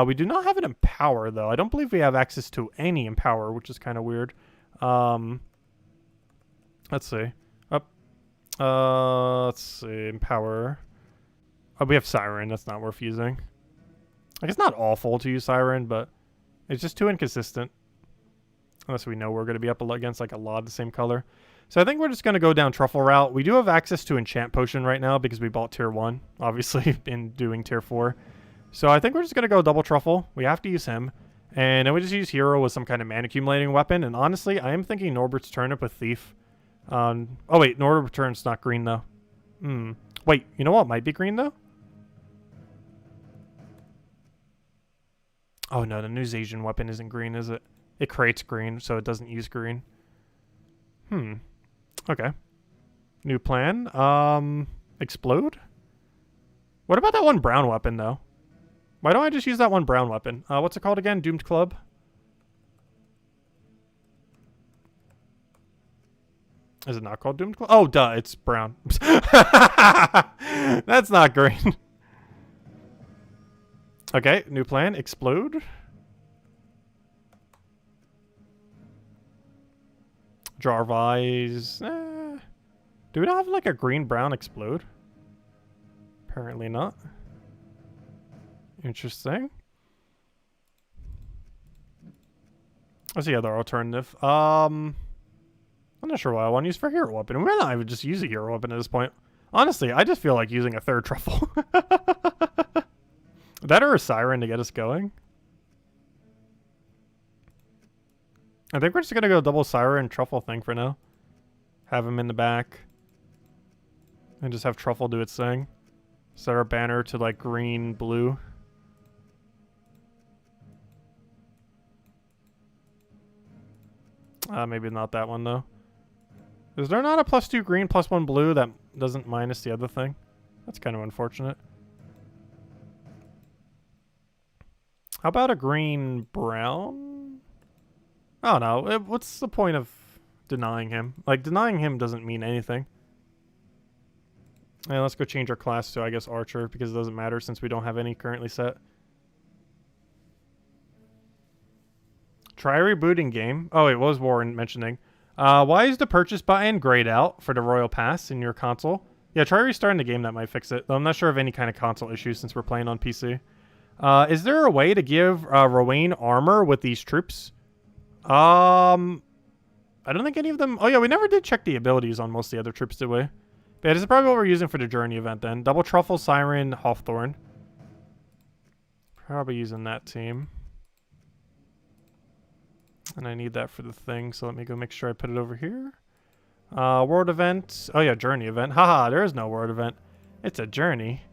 We do not have an Empower though. I don't believe we have access to any Empower, which is kind of weird. Let's see. Let's see. Empower. Oh, we have Siren. That's not worth using. Like, it's not awful to use Siren, but it's just too inconsistent. Unless we know we're going to be up against like a lot of the same color. So I think we're just going to go down Truffle route. We do have access to Enchant Potion right now because we bought tier 1, obviously, in doing tier 4. So I think we're just going to go double Truffle. We have to use him. And then we just use Hero with some kind of mana accumulating weapon. And honestly, I am thinking Norbert's Turnip with Thief. Oh wait, Norbert's Turnip's not green though. Wait, you know what might be green though? Oh no, the new Zasian weapon isn't green, is it? It creates green, so it doesn't use green. Okay. New plan. Explode? What about that one brown weapon though? Why don't I just use that one brown weapon? What's it called again? Doomed Club? Is it not called Doomed Club? Oh, duh, it's brown. That's not green. Okay, new plan. Explode. Jar of Eyes. Do we not have like a green-brown explode? Apparently not. Interesting. What's the other alternative? I'm not sure what I want to use for hero weapon. We might not even just use a hero weapon at this point. Honestly, I just feel like using a third Truffle. That or a Siren to get us going. I think we're just going to go double Siren and Truffle thing for now. Have him in the back. And just have Truffle do its thing. Set our banner to like green, blue. Maybe not that one though. Is there not a +2 green, +1 blue that doesn't minus the other thing? That's kind of unfortunate. How about a green brown? I don't know. What's the point of denying him? Like, denying him doesn't mean anything. And let's go change our class to, I guess, Archer, because it doesn't matter since we don't have any currently set. Try rebooting game. Oh, it was Warren mentioning. Why is the purchase button grayed out for the Royal Pass in your console? Yeah, try restarting the game. That might fix it. Though I'm not sure of any kind of console issues since we're playing on PC. Is there a way to give Rowan armor with these troops? I don't think any of them... Oh yeah, we never did check the abilities on most of the other troops, did we? But yeah, this is probably what we're using for the journey event then. Double Truffle, Siren, Hawthorne. Probably using that team. And I need that for the thing, so let me go make sure I put it over here. World event. Oh yeah, journey event. Haha, there is no world event. It's a journey.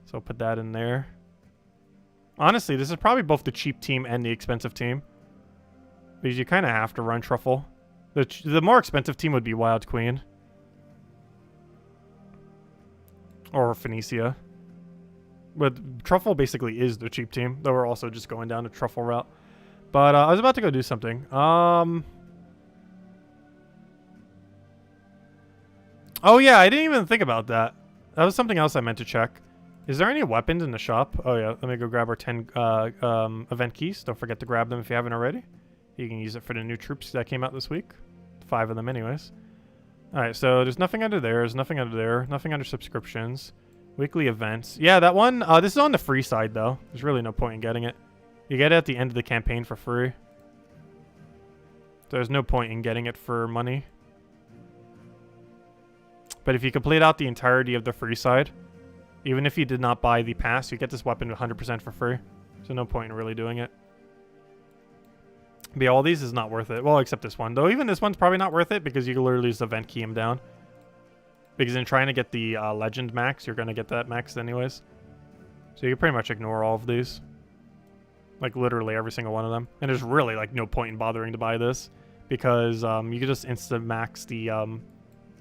So I'll put that in there. Honestly, this is probably both the cheap team and the expensive team. Because you kind of have to run Truffle. The more expensive team would be Wild Queen. Or Phoenicia. But Truffle basically is the cheap team. Though we're also just going down the Truffle route. But I was about to go do something. Oh yeah, I didn't even think about that. That was something else I meant to check. Is there any weapons in the shop? Oh yeah, let me go grab our 10 event keys. Don't forget to grab them if you haven't already. You can use it for the new troops that came out this week. 5 of them anyways. Alright, so there's nothing under there. There's nothing under there. Nothing under subscriptions. Weekly events. Yeah, that one. This is on the free side, though. There's really no point in getting it. You get it at the end of the campaign for free. There's no point in getting it for money. But if you complete out the entirety of the free side, even if you did not buy the pass, you get this weapon 100% for free. So no point in really doing it. But yeah, all these is not worth it. Well, except this one. Though even this one's probably not worth it because you can literally just event key him down. Because in trying to get the legend max, you're going to get that maxed anyways. So you can pretty much ignore all of these. Like literally every single one of them. And there's really like no point in bothering to buy this. Because you can just instant max the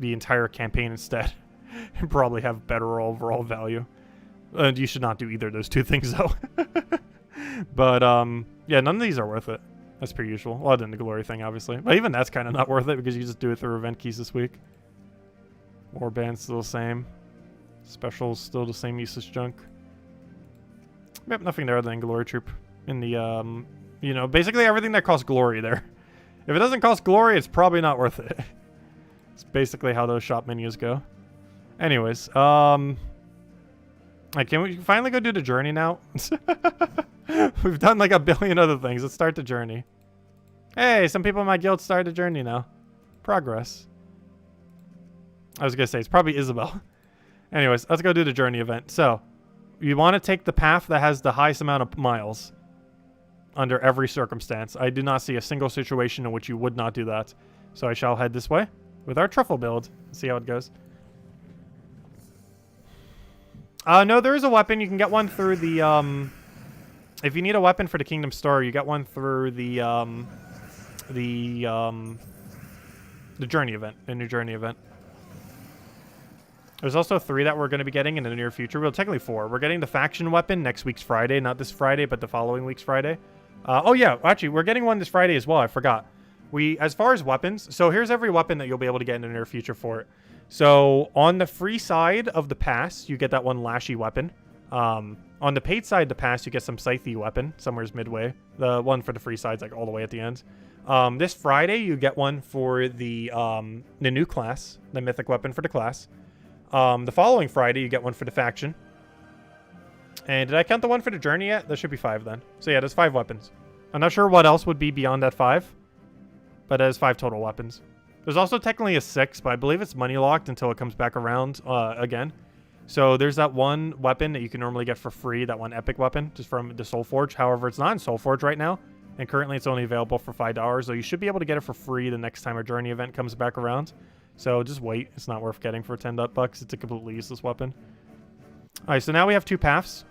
entire campaign instead. And probably have better overall value. And you should not do either of those two things though. But yeah, none of these are worth it. That's per usual. Well, other than the glory thing, obviously. But even that's kind of not worth it because you just do it through event keys this week. Warband's still the same. Specials still the same useless junk. Yep, nothing there other than glory troop. In the, you know, basically everything that costs glory there. If it doesn't cost glory, it's probably not worth it. It's basically how those shop menus go. Anyways, can we finally go do the journey now? We've done like a billion other things. Let's start the journey. Hey, some people in my guild started the journey now. Progress. I was gonna say, it's probably Isabel. Anyways, let's go do the journey event. So, you want to take the path that has the highest amount of miles. Under every circumstance. I do not see a single situation in which you would not do that. So I shall head this way with our truffle build. See how it goes. No, there is a weapon. You can get one through the, if you need a weapon for the Kingdom Store, you get one through the journey event, the new journey event. There's also 3 that we're going to be getting in the near future. Well, technically 4. We're getting the faction weapon next week's Friday. Not this Friday, but the following week's Friday. Oh, yeah. Actually, we're getting one this Friday as well. I forgot. As far as weapons, so here's every weapon that you'll be able to get in the near future for it. So, on the free side of the pass, you get that one Lashy weapon. On the paid side of the pass, you get some Scythe weapon, somewhere's midway. The one for the free side's like all the way at the end. This Friday, you get one for the new class, the mythic weapon for the class. The following Friday, you get one for the faction. And did I count the one for the journey yet? There should be 5 then. So yeah, there's 5 weapons. I'm not sure what else would be beyond that 5. But there's 5 total weapons. There's also technically a 6, but I believe it's money locked until it comes back around again. So there's that one weapon that you can normally get for free, that one epic weapon, just from the Soul Forge. However, it's not in Soul Forge right now. And currently it's only available for $5. So you should be able to get it for free the next time our journey event comes back around. So just wait. It's not worth getting for $10 It's a completely useless weapon. Alright, so now we have 2 paths.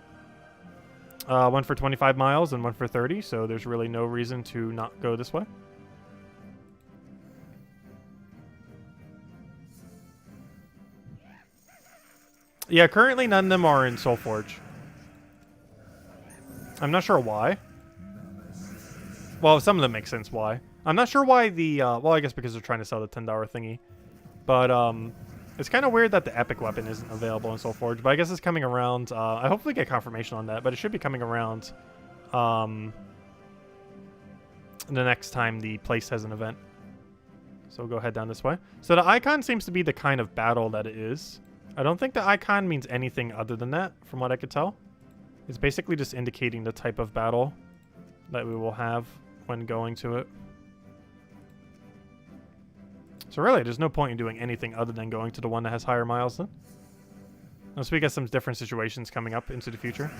One for 25 miles and one for 30. So there's really no reason to not go this way. Yeah, currently none of them are in Soul Forge. I'm not sure why. Well, some of them make sense why. I'm not sure why the, well, I guess because they're trying to sell the $10 thingy. But, it's kind of weird that the epic weapon isn't available in Soul Forge. But I guess it's coming around, I hopefully get confirmation on that. But it should be coming around, the next time the place has an event. So we'll go head down this way. So the icon seems to be the kind of battle that it is. I don't think the icon means anything other than that, from what I could tell. It's basically just indicating the type of battle that we will have when going to it. So really, there's no point in doing anything other than going to the one that has higher miles then. Unless we get some different situations coming up into the future.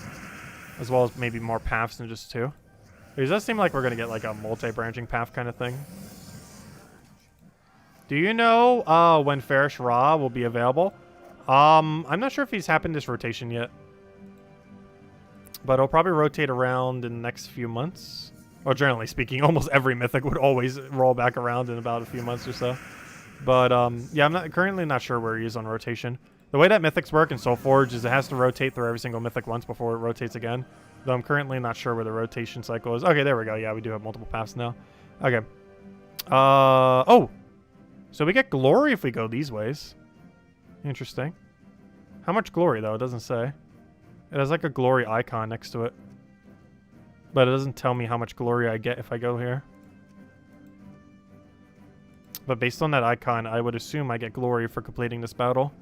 As well as maybe more paths than just 2. It does seem like we're going to get like a multi-branching path kind of thing. Do you know when Farish Ra will be available? I'm not sure if he's happened this rotation yet. But it'll probably rotate around in the next few months. Well, generally speaking, almost every mythic would always roll back around in about a few months or so. But, yeah, I'm currently not sure where he is on rotation. The way that mythics work in Soul Forge is it has to rotate through every single mythic once before it rotates again. Though I'm currently not sure where the rotation cycle is. Okay, there we go. Yeah, we do have multiple paths now. Okay. Oh! So we get glory if we go these ways. Interesting. How much glory, though? It doesn't say. It has like a glory icon next to it. But it doesn't tell me how much glory I get if I go here. But based on that icon, I would assume I get glory for completing this battle.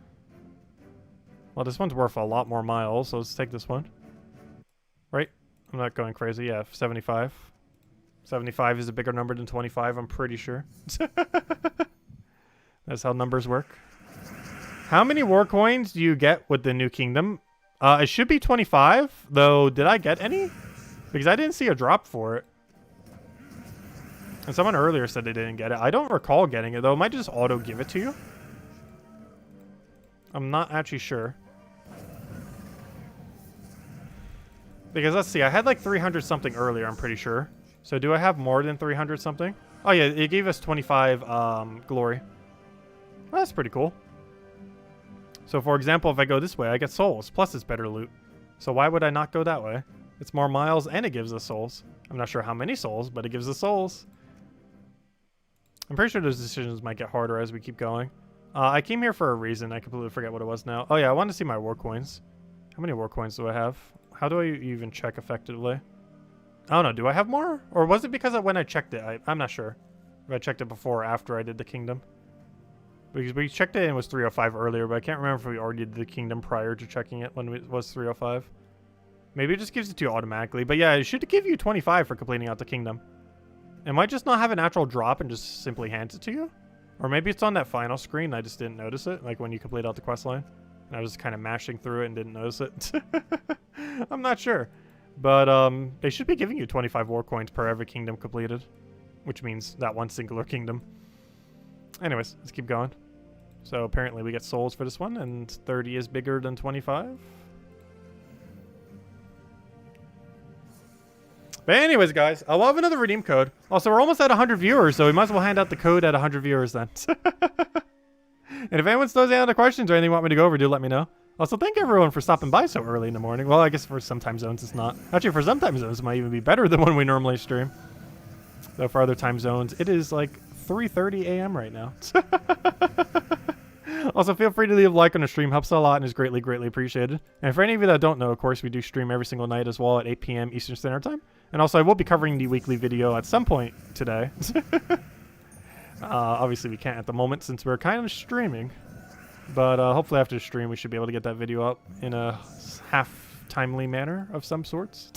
Well, this one's worth a lot more miles, so let's take this one. Right? I'm not going crazy. Yeah, 75. 75 is a bigger number than 25, I'm pretty sure. That's how numbers work. How many war coins do you get with the new kingdom? It should be 25, though did I get any? Because I didn't see a drop for it. And someone earlier said they didn't get it. I don't recall getting it, though. It might just auto give it to you. I'm not actually sure. Because let's see, I had like 300 something earlier, I'm pretty sure. So do I have more than 300 something? Oh yeah, it gave us 25 glory. Well, that's pretty cool. So for example, if I go this way, I get souls, plus it's better loot. So why would I not go that way? It's more miles and it gives us souls. I'm not sure how many souls, but it gives us souls. I'm pretty sure those decisions might get harder as we keep going. I came here for a reason. I completely forget what it was now. Oh yeah, I want to see my war coins. How many war coins do I have? How do I even check effectively? I don't know. Do I have more? Or was it because of when I checked it? I'm not sure if I checked it before or after I did the kingdom. Because we checked it and it was 305 earlier, but I can't remember if we already did the kingdom prior to checking it when it was 305. Maybe it just gives it to you automatically. But yeah, it should give you 25 for completing out the kingdom. It might just not have a natural drop and just simply hands it to you. Or maybe it's on that final screen. I just didn't notice it, like when you complete out the quest line. And I was kind of mashing through it and didn't notice it. I'm not sure. But they should be giving you 25 war coins per every kingdom completed. Which means that one singular kingdom. Anyways, let's keep going. So apparently we get souls for this one, and 30 is bigger than 25. But anyways, guys, I'll have another redeem code. Also, we're almost at 100 viewers, so we might as well hand out the code at 100 viewers then. And if anyone still has any other questions or anything you want me to go over, do let me know. Also, thank everyone for stopping by so early in the morning. Well, I guess for some time zones it's not. Actually, for some time zones it might even be better than when we normally stream. Though for other time zones, it is like 3:30 a.m. right now. Also, feel free to leave a like on the stream. Helps a lot and is greatly, greatly appreciated. And for any of you that don't know, of course, we do stream every single night as well at 8 p.m. Eastern Standard Time. And also, I will be covering the weekly video at some point today. Obviously, we can't at the moment since we're kind of streaming. But hopefully after the stream, we should be able to get that video up in a half-timely manner of some sorts.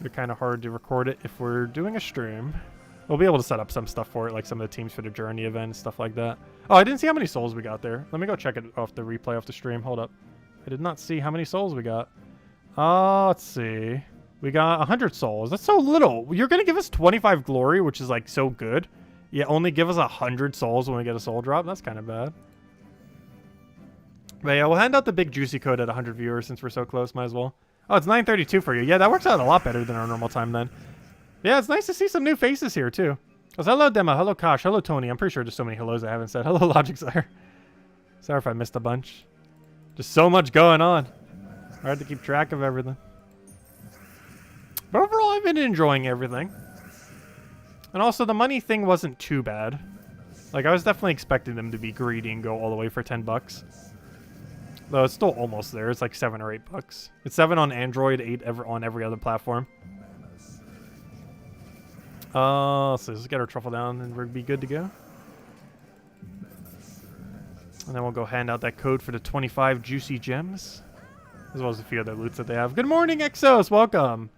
They're kind of hard to record it if we're doing a stream. We'll be able to set up some stuff for it, like some of the teams for the journey event, stuff like that. Oh, I didn't see how many souls we got there. Let me go check it off the replay off the stream. Hold up. I did not see how many souls we got. Let's see. We got 100 souls. That's so little. You're going to give us 25 glory, which is like so good. Yeah, only give us 100 souls when we get a soul drop. That's kind of bad. But yeah, we'll hand out the big juicy code at 100 viewers since we're so close. Might as well. Oh, it's 9:32 for you. Yeah, that works out a lot better than our normal time then. Yeah, it's nice to see some new faces here too. Oh, so hello Dema, hello Kosh, hello Tony. I'm pretty sure there's so many hellos I haven't said. Hello Logicsire. Sorry if I missed a bunch. Just so much going on. Hard to keep track of everything. But overall, I've been enjoying everything. And also, the money thing wasn't too bad. Like, I was definitely expecting them to be greedy and go all the way for 10 bucks. Though it's still almost there. It's like 7 or 8 bucks. It's 7 on Android, 8 on every other platform. So let's get our truffle down and we'll be good to go. And then we'll go hand out that code for the 25 juicy gems. As well as a few other loots that they have. Good morning, Exos! Welcome!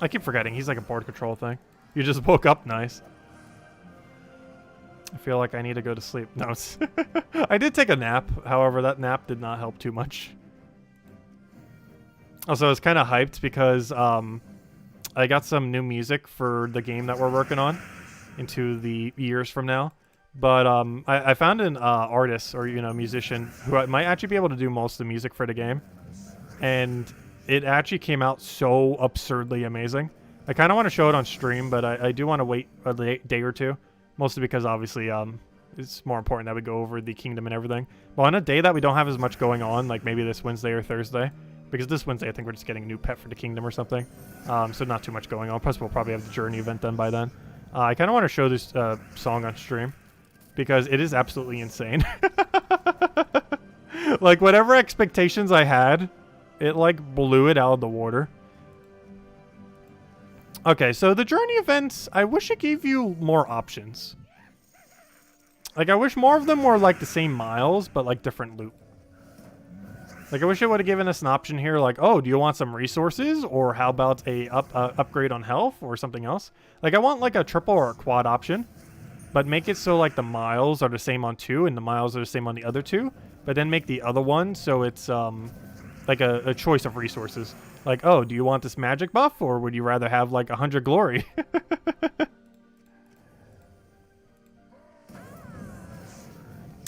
I keep forgetting. He's like a board control thing. You just woke up nice. I feel like I need to go to sleep. No, I did take a nap. However, that nap did not help too much. Also, I was kind of hyped because I got some new music for the game that we're working on into the years from now. But I found an artist or, musician who might actually be able to do most of the music for the game. And it actually came out so absurdly amazing. I kind of want to show it on stream, but I do want to wait a day or two. Mostly because, obviously, it's more important that we go over the kingdom and everything. But on a day that we don't have as much going on, like maybe this Wednesday or Thursday, because this Wednesday I think we're just getting a new pet for the kingdom or something. So not too much going on. Plus, we'll probably have the journey event done by then. I kind of want to show this song on stream. because it is absolutely insane. Like, whatever expectations I had, it, like, blew it out of the water. Okay, so the journey events, I wish it gave you more options. Like, I wish more of them were, like, the same miles, but, like, different loot. Like, I wish it would have given us an option here, like, oh, do you want some resources? Or how about a upgrade on health or something else? Like, I want, like, a triple or a quad option. But make it so, like, the miles are the same on 2 and the miles are the same on the other 2. But then make the other one so it's, like, a choice of resources. Like, oh, do you want this magic buff? Or would you rather have, like, 100 glory?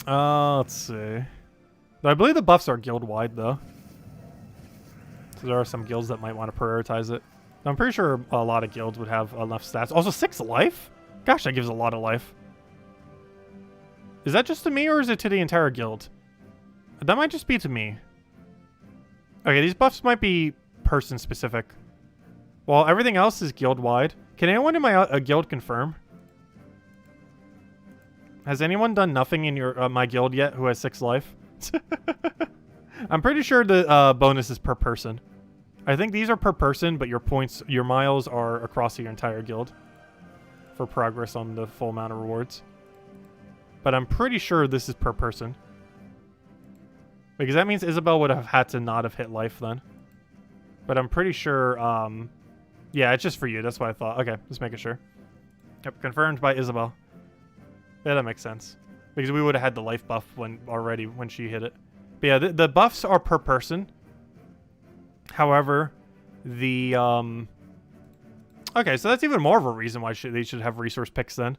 Let's see. I believe the buffs are guild-wide, though. So there are some guilds that might want to prioritize it. I'm pretty sure a lot of guilds would have enough stats. Also, 6 life? Gosh, that gives a lot of life. Is that just to me, or is it to the entire guild? That might just be to me. Okay, these buffs might be person-specific. Well, everything else is guild-wide. Can anyone in my guild confirm? Has anyone done nothing in your my guild yet who has 6 life? I'm pretty sure the bonus is per person. I think these are per person, but your points, your miles are across your entire guild for progress on the full amount of rewards. But I'm pretty sure this is per person. Because that means Isabel would have had to not have hit life then. But I'm pretty sure, yeah, it's just for you. That's what I thought. Okay, just making sure. Yep, confirmed by Isabel. Yeah, that makes sense. Because we would have had the life buff when she hit it. But yeah, the buffs are per person. However, the, okay, so that's even more of a reason why they should have resource picks then.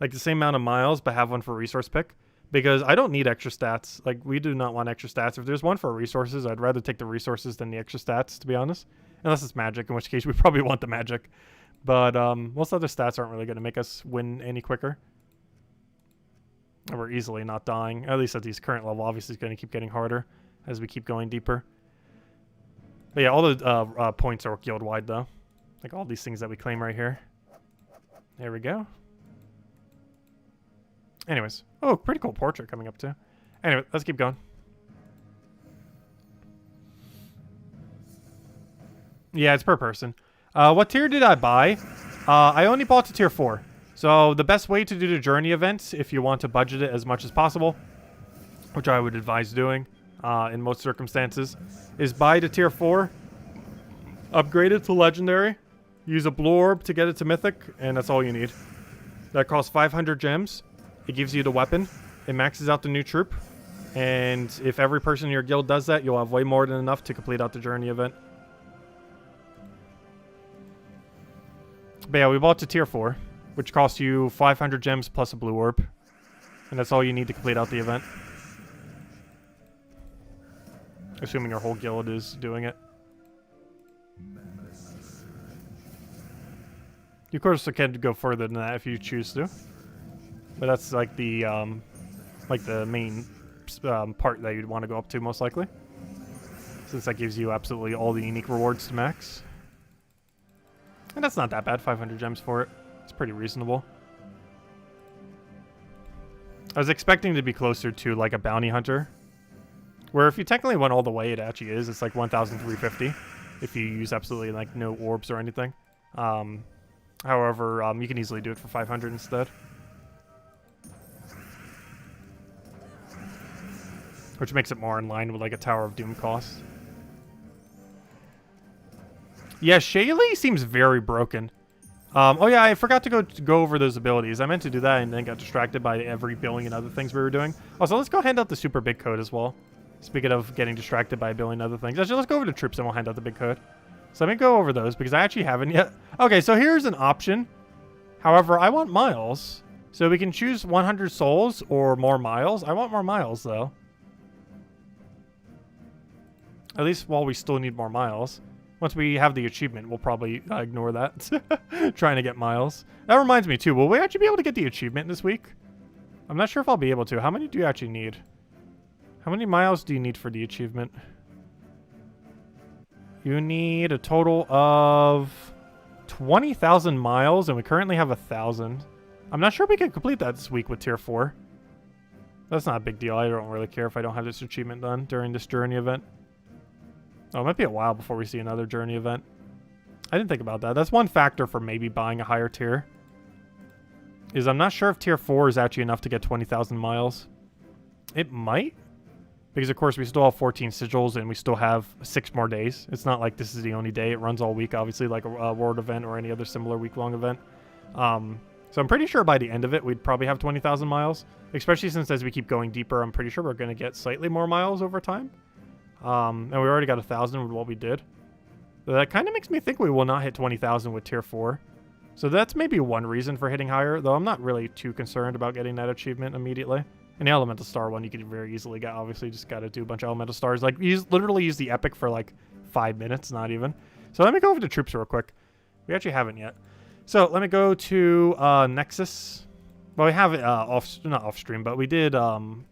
Like the same amount of miles, but have one for resource pick. Because I don't need extra stats. Like, we do not want extra stats. If there's one for resources, I'd rather take the resources than the extra stats, to be honest. Unless it's magic, in which case we probably want the magic. But most other stats aren't really going to make us win any quicker. And we're easily not dying. At least at these current level. Obviously, it's going to keep getting harder as we keep going deeper. But yeah, all the points are guild-wide, though. Like all these things that we claim right here. There we go. Anyways. Oh, pretty cool portrait coming up, too. Anyway, let's keep going. Yeah, it's per person. What tier did I buy? I only bought to tier 4. So the best way to do the journey events, if you want to budget it as much as possible, which I would advise doing in most circumstances, is buy to tier 4, upgrade it to legendary, use a blue orb to get it to mythic, and that's all you need. That costs 500 gems. It gives you the weapon. It maxes out the new troop. And if every person in your guild does that, you'll have way more than enough to complete out the journey event. But yeah, we bought to tier 4, which costs you 500 gems plus a blue orb. And that's all you need to complete out the event. Assuming your whole guild is doing it. You of course can go further than that if you choose to. But that's like the main part that you'd want to go up to most likely. Since that gives you absolutely all the unique rewards to max. And that's not that bad, 500 gems for it. It's pretty reasonable. I was expecting to be closer to like a bounty hunter. Where if you technically went all the way, it actually is. It's like 1,350 if you use absolutely like no orbs or anything. However, you can easily do it for 500 instead. Which makes it more in line with like a Tower of Doom cost. Yeah, Shaylee seems very broken. Oh yeah, I forgot to go over those abilities. I meant to do that and then got distracted by every billion other things we were doing. Also, let's go hand out the super big code as well. Speaking of getting distracted by a billion other things. Actually, let's go over to troops and we'll hand out the big code. So let me go over those because I actually haven't yet. Okay, so here's an option. However, I want miles. So we can choose 100 souls or more miles. I want more miles though. At least while we still need more miles. Once we have the achievement, we'll probably ignore that. Trying to get miles. That reminds me too, will we actually be able to get the achievement this week? I'm not sure if I'll be able to. How many do you actually need? How many miles do you need for the achievement? You need a total of 20,000 miles, and we currently have 1,000. I'm not sure we can complete that this week with tier 4. That's not a big deal. I don't really care if I don't have this achievement done during this journey event. Oh, it might be a while before we see another journey event. I didn't think about that. That's one factor for maybe buying a higher tier. Is I'm not sure if tier 4 is actually enough to get 20,000 miles. It might. Because, of course, we still have 14 sigils and we still have 6 more days. It's not like this is the only day. It runs all week, obviously, like a world event or any other similar week-long event. So I'm pretty sure by the end of it, we'd probably have 20,000 miles. Especially since as we keep going deeper, I'm pretty sure we're going to get slightly more miles over time. And we already got 1,000 with what we did. So that kind of makes me think we will not hit 20,000 with tier 4. So that's maybe one reason for hitting higher, though I'm not really too concerned about getting that achievement immediately. And the Elemental Star one you could very easily get. Obviously, just got to do a bunch of Elemental Stars. Like, literally use the Epic for like 5 minutes, not even. So let me go over to troops real quick. We actually haven't yet. So let me go to Nexus. Well, we have it not off stream, but we did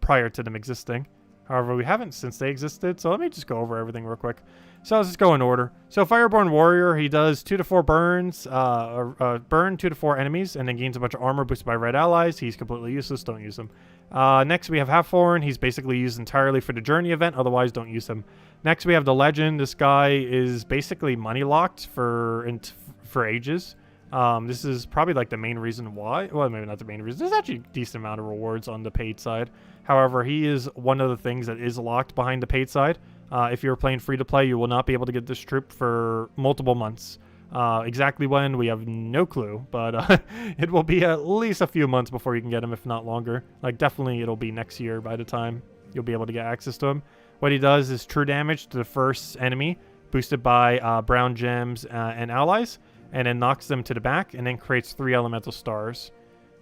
prior to them existing. However, we haven't since they existed. So let me just go over everything real quick. So let's just go in order. So Fireborn Warrior, he does 2 to 4 burns, burn 2 to 4 enemies, and then gains a bunch of armor boosted by red allies. He's completely useless. Don't use him. Next, we have Half-Horn. He's basically used entirely for the journey event. Otherwise, don't use him. Next, we have the Legend. This guy is basically money locked for ages. This is probably like the main reason why. Well, maybe not the main reason. There's actually a decent amount of rewards on the paid side. However, he is one of the things that is locked behind the paid side. If you're playing free-to-play, you will not be able to get this troop for multiple months. Exactly when, we have no clue, but it will be at least a few months before you can get him, if not longer. Like, definitely it'll be next year by the time you'll be able to get access to him. What he does is true damage to the first enemy, boosted by brown gems and allies, and then knocks them to the back, and then creates 3 elemental stars.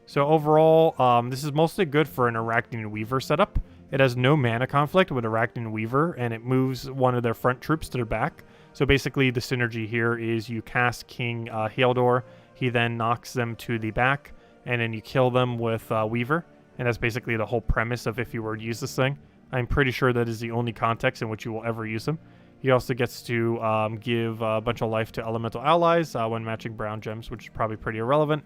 So overall, this is mostly good for an Arachnian Weaver setup. It has no mana conflict with Arachnian Weaver, and it moves one of their front troops to their back. So basically, the synergy here is you cast King Haldor, he then knocks them to the back, and then you kill them with Weaver. And that's basically the whole premise of if you were to use this thing. I'm pretty sure that is the only context in which you will ever use him. He also gets to give a bunch of life to elemental allies when matching brown gems, which is probably pretty irrelevant.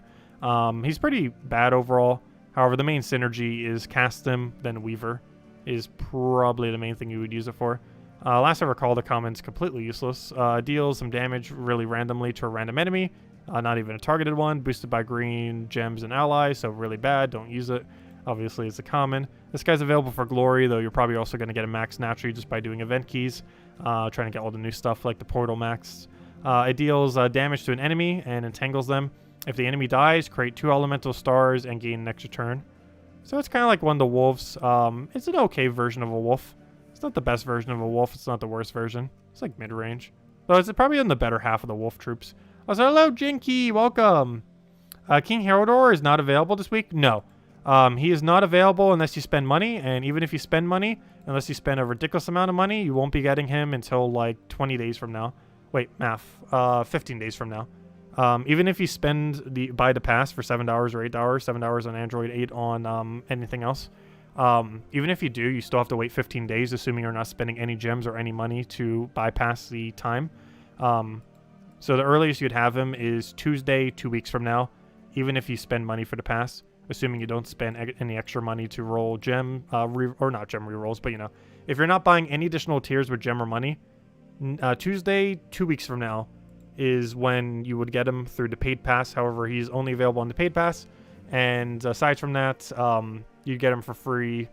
He's pretty bad overall. However, the main synergy is cast him, then Weaver is probably the main thing you would use it for. Last I recall, the common's completely useless. Deals some damage really randomly to a random enemy, not even a targeted one, boosted by green gems and allies, so really bad, don't use it. Obviously, it's a common. This guy's available for glory, though you're probably also going to get a max naturally just by doing event keys, trying to get all the new stuff like the portal max. It deals damage to an enemy and entangles them. If the enemy dies, create 2 elemental stars and gain an extra turn. So it's kind of like one of the wolves. It's an okay version of a wolf. It's not the best version of a wolf. It's not the worst version. It's like mid-range. So it's probably in the better half of the wolf troops. Also, hello, Jinky. Welcome. King Haldor is not available this week? No. He is not available unless you spend money. And even if you spend money, unless you spend a ridiculous amount of money, you won't be getting him until like 20 days from now. Wait, math. 15 days from now. Even if you buy the pass for $7 or $8, $7 on Android, 8 on anything else. Even if you do, you still have to wait 15 days, assuming you're not spending any gems or any money to bypass the time. So the earliest you'd have him is Tuesday, 2 weeks from now, even if you spend money for the pass, assuming you don't spend any extra money to roll gem, or not gem rerolls, but you know, if you're not buying any additional tiers with gem or money, Tuesday, 2 weeks from now is when you would get him through the paid pass. However, he's only available on the paid pass, and aside from that, you get him for free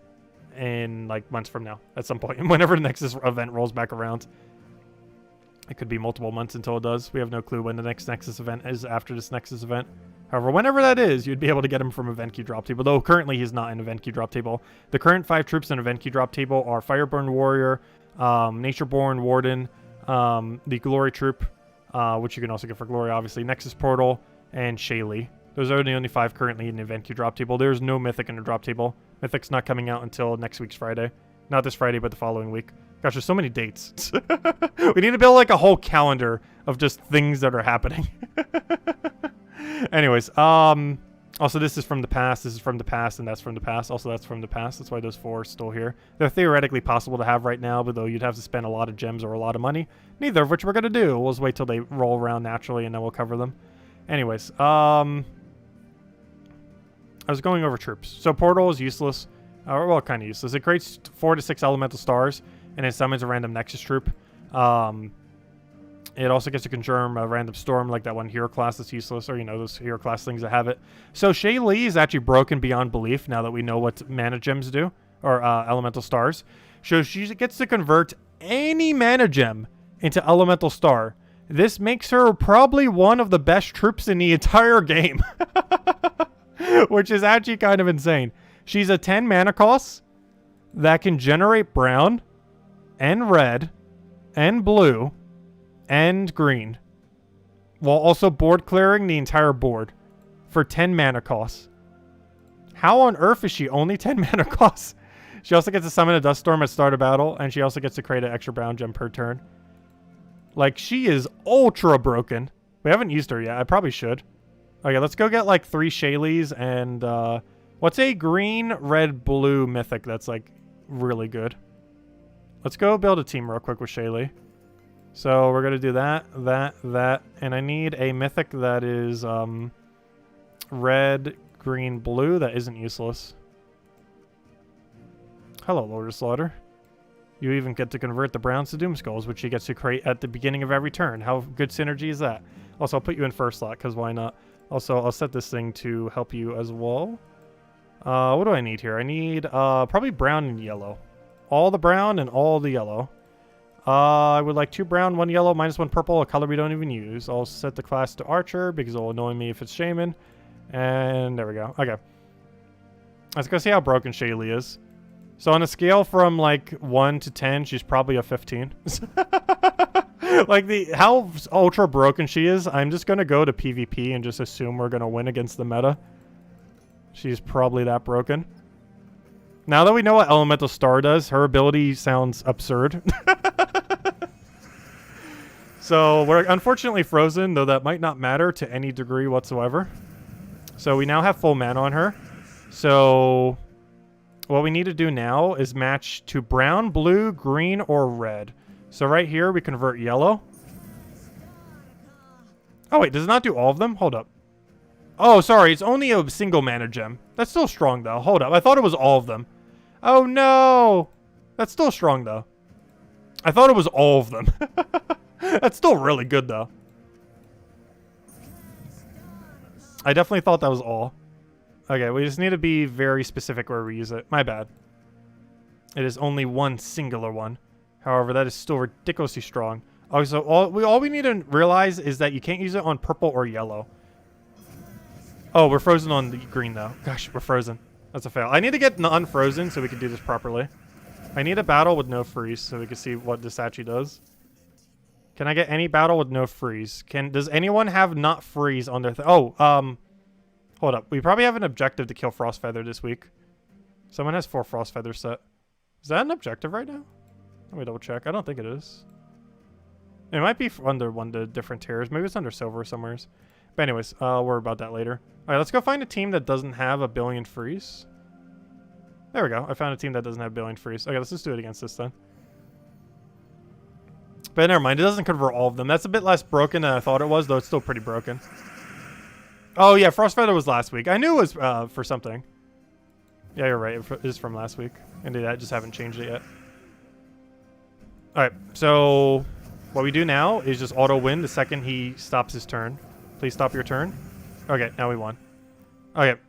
in like months from now at some point, whenever the Nexus event rolls back around. It could be multiple months until it does. We have no clue when the next Nexus event is after this Nexus event. However, whenever that is, you'd be able to get him from event key drop table, though currently he's not in event key drop table. The current 5 troops in event key drop table are Fireborn Warrior, Natureborn Warden, the Glory Troop, which you can also get for Glory, obviously, Nexus Portal, and Shaylee. Those are the only 5 currently in the event queue drop table. There's no Mythic in the drop table. Mythic's not coming out until next week's Friday. Not this Friday, but the following week. Gosh, there's so many dates. We need to build like a whole calendar of just things that are happening. Anyways, also this is from the past, this is from the past, and that's from the past. Also, that's from the past. That's why those 4 are still here. They're theoretically possible to have right now, but though you'd have to spend a lot of gems or a lot of money. Neither of which we're going to do. We'll just wait till they roll around naturally, and then we'll cover them. Anyways, I was going over troops. So Portal is useless. Well, kind of useless. It creates 4 to 6 elemental stars, and it summons a random Nexus troop. It also gets to confirm a random storm, like that one hero class that's useless, or, you know, those hero class things that have it. So Shay Lee is actually broken beyond belief now that we know what mana gems do, or elemental stars. So she gets to convert any mana gem into elemental star. This makes her probably one of the best troops in the entire game, which is actually kind of insane. She's a 10 mana cost that can generate brown and red and blue and green, while also board clearing the entire board for 10 mana costs. How on earth is she only 10 mana costs? She also gets to summon a dust storm at start of battle, and she also gets to create an extra brown gem per turn. Like, she is ultra broken. We haven't used her yet. I probably should. Okay, let's go get like 3 Shayleys and what's a green, red, blue mythic that's like really good? Let's go build a team real quick with Shayley. So we're gonna do that, and I need a mythic that is red, green, blue that isn't useless. Hello, Lord of Slaughter. You even get to convert the browns to Doom Skulls, which he gets to create at the beginning of every turn. How good synergy is that? Also, I'll put you in first slot, because why not? Also, I'll set this thing to help you as well. What do I need here? I need probably brown and yellow. All the brown and all the yellow. I would like 2 brown, 1 yellow, -1 purple, a color we don't even use. I'll set the class to Archer because it'll annoy me if it's Shaman. And there we go. Okay. Let's go see how broken Shaylee is. So on a scale from like 1 to 10, she's probably a 15. Like how ultra broken she is, I'm just going to go to PvP and just assume we're going to win against the meta. She's probably that broken. Now that we know what Elemental Star does, her ability sounds absurd. So we're unfortunately frozen, though that might not matter to any degree whatsoever. So we now have full mana on her. So what we need to do now is match to brown, blue, green, or red. So right here, we convert yellow. Oh, wait, does it not do all of them? Hold up. Oh, sorry, it's only a single mana gem. That's still strong, though. Hold up, I thought it was all of them. Oh, no. That's still strong, though. I thought it was all of them. That's still really good, though. I definitely thought that was all. Okay, we just need to be very specific where we use it. My bad. It is only one singular one. However, that is still ridiculously strong. Oh, so all we need to realize is that you can't use it on purple or yellow. Oh, we're frozen on the green, though. Gosh, we're frozen. That's a fail. I need to get unfrozen so we can do this properly. I need a battle with no freeze so we can see what this actually does. Can I get any battle with no freeze? Does anyone have not freeze on their hold up. We probably have an objective to kill Frostfeather this week. Someone has 4 Frostfeather set. Is that an objective right now? Let me double check. I don't think it is. It might be under one of the different tiers. Maybe it's under silver somewhere. But anyways, I'll worry about that later. All right, let's go find a team that doesn't have a billion freeze. There we go. I found a team that doesn't have a billion freeze. Okay, let's just do it against this then. But never mind. It doesn't convert all of them. That's a bit less broken than I thought it was, though it's still pretty broken. Oh, yeah. Frostfeather was last week. I knew it was for something. Yeah, you're right. It is from last week. And I just haven't changed it yet. All right. So what we do now is just auto-win the second he stops his turn. Please stop your turn. Okay, now we won. Okay.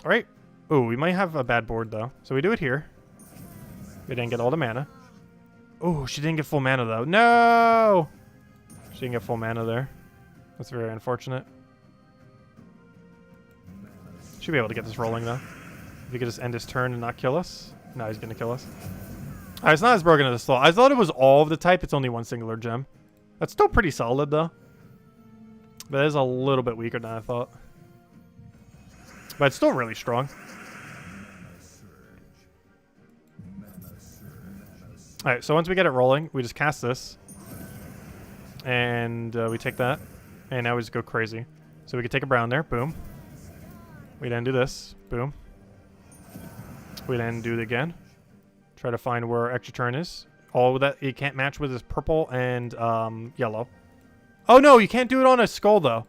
All right. Ooh, we might have a bad board, though. So we do it here. We didn't get all the mana. Oh, she didn't get full mana, though. No! She didn't get full mana there. That's very unfortunate. Should be able to get this rolling, though. If he could just end his turn and not kill us. No, he's going to kill us. Alright, it's not as broken as I thought. I thought it was all of the type. It's only one singular gem. That's still pretty solid, though. But it is a little bit weaker than I thought. But it's still really strong. Alright, so once we get it rolling, we just cast this. And we take that. And now we just go crazy. So we can take a brown there. Boom. We then do this. Boom. We then do it again. Try to find where our extra turn is. All that it can't match with is purple and yellow. Oh no, you can't do it on a skull though.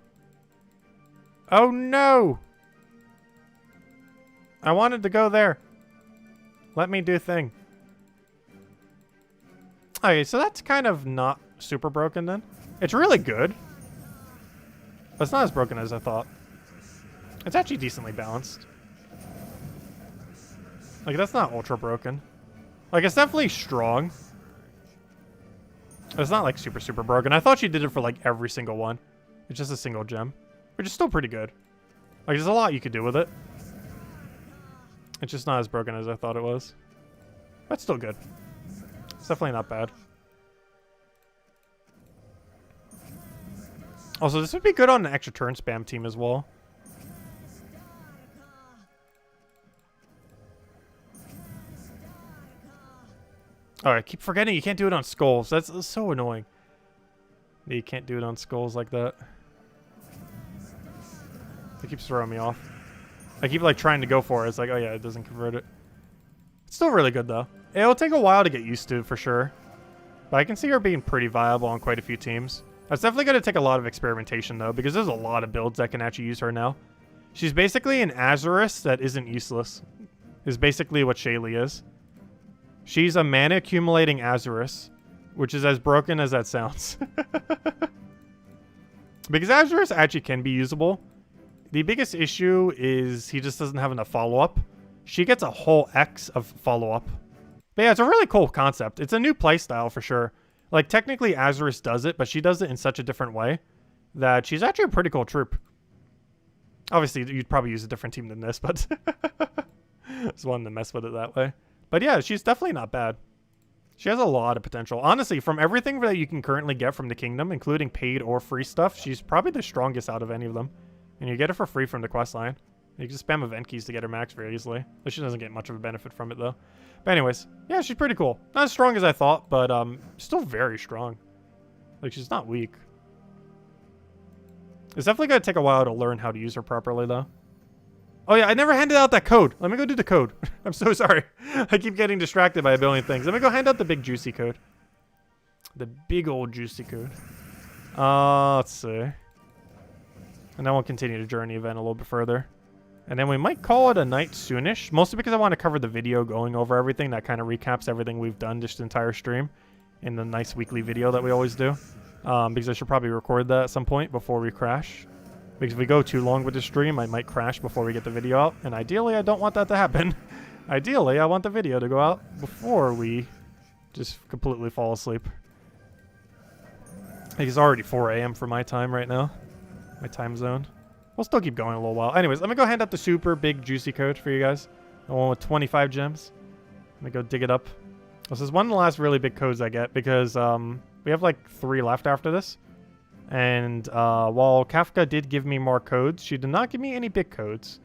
Oh no! I wanted to go there. Let me do thing. Okay, so that's kind of not super broken then. It's really good. But it's not as broken as I thought. It's actually decently balanced. Like, that's not ultra broken. Like, it's definitely strong. It's not, like, super, super broken. I thought she did it for, like, every single one. It's just a single gem. Which is still pretty good. Like, there's a lot you could do with it. It's just not as broken as I thought it was. But still good. It's definitely not bad. Also, this would be good on an extra turn spam team as well. Alright, keep forgetting you can't do it on skulls. That's so annoying. That you can't do it on skulls like that. It keeps throwing me off. I keep like trying to go for it. It's like, oh yeah, it doesn't convert it. It's still really good though. It'll take a while to get used to for sure. But I can see her being pretty viable on quite a few teams. That's definitely going to take a lot of experimentation though, because there's a lot of builds that can actually use her now. She's basically an Azurus that isn't useless. Is basically what Shaylee is. She's a mana accumulating Azurus, which is as broken as that sounds. Because Azurus actually can be usable. The biggest issue is he just doesn't have enough follow-up. She gets a whole X of follow-up. But yeah, it's a really cool concept. It's a new playstyle for sure. Like, technically Azurus does it, but she does it in such a different way that she's actually a pretty cool troop. Obviously, you'd probably use a different team than this, but just wanted to mess with it that way. But yeah, she's definitely not bad. She has a lot of potential. Honestly, from everything that you can currently get from the kingdom, including paid or free stuff, she's probably the strongest out of any of them. And you get it for free from the questline. You can just spam event keys to get her max very easily. But she doesn't get much of a benefit from it, though. But anyways, yeah, she's pretty cool. Not as strong as I thought, but still very strong. Like, she's not weak. It's definitely going to take a while to learn how to use her properly, though. Oh, yeah, I never handed out that code. Let me go do the code. I'm so sorry. I keep getting distracted by a billion things. Let me go hand out the big juicy code. The big old juicy code. Let's see. And then we'll continue the journey event a little bit further. And then we might call it a night soonish. Mostly because I want to cover the video going over everything. That kind of recaps everything we've done this entire stream. In the nice weekly video that we always do. Because I should probably record that at some point before we crash. Because if we go too long with the stream, I might crash before we get the video out. And ideally, I don't want that to happen. Ideally, I want the video to go out before we just completely fall asleep. I think it's already 4 a.m. for my time right now. My time zone. We'll still keep going a little while. Anyways, let me go hand out the super big juicy code for you guys. The one with 25 gems. Let me go dig it up. This is one of the last really big codes I get because we have like 3 left after this. And while Kafka did give me more codes, she did not give me any big codes.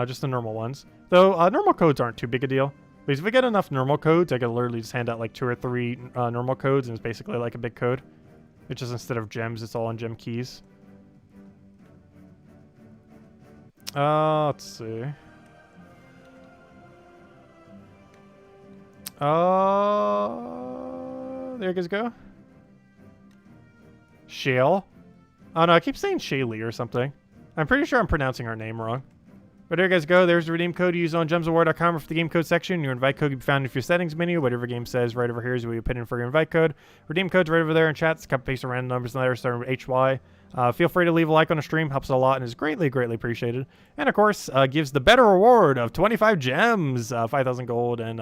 Just the normal ones. Though normal codes aren't too big a deal. Because if we get enough normal codes, I can literally just hand out like 2 or 3 normal codes, and it's basically like a big code. It's just instead of gems, it's all on gem keys. Let's see. There you guys go. Shale? Oh no, I keep saying Shaylee or something. I'm pretty sure I'm pronouncing her name wrong. But there you guys go. There's the redeem code you use on gemsofwar.com for the game code section. Your invite code can be found in your settings menu. Whatever game says right over here is where you put in for your invite code. Redeem code's right over there in chat. It's paste of random numbers and letters starting with HY. Feel free to leave a like on the stream. Helps a lot and is greatly, greatly appreciated. And of course, gives the better reward of 25 gems, 5,000 gold, and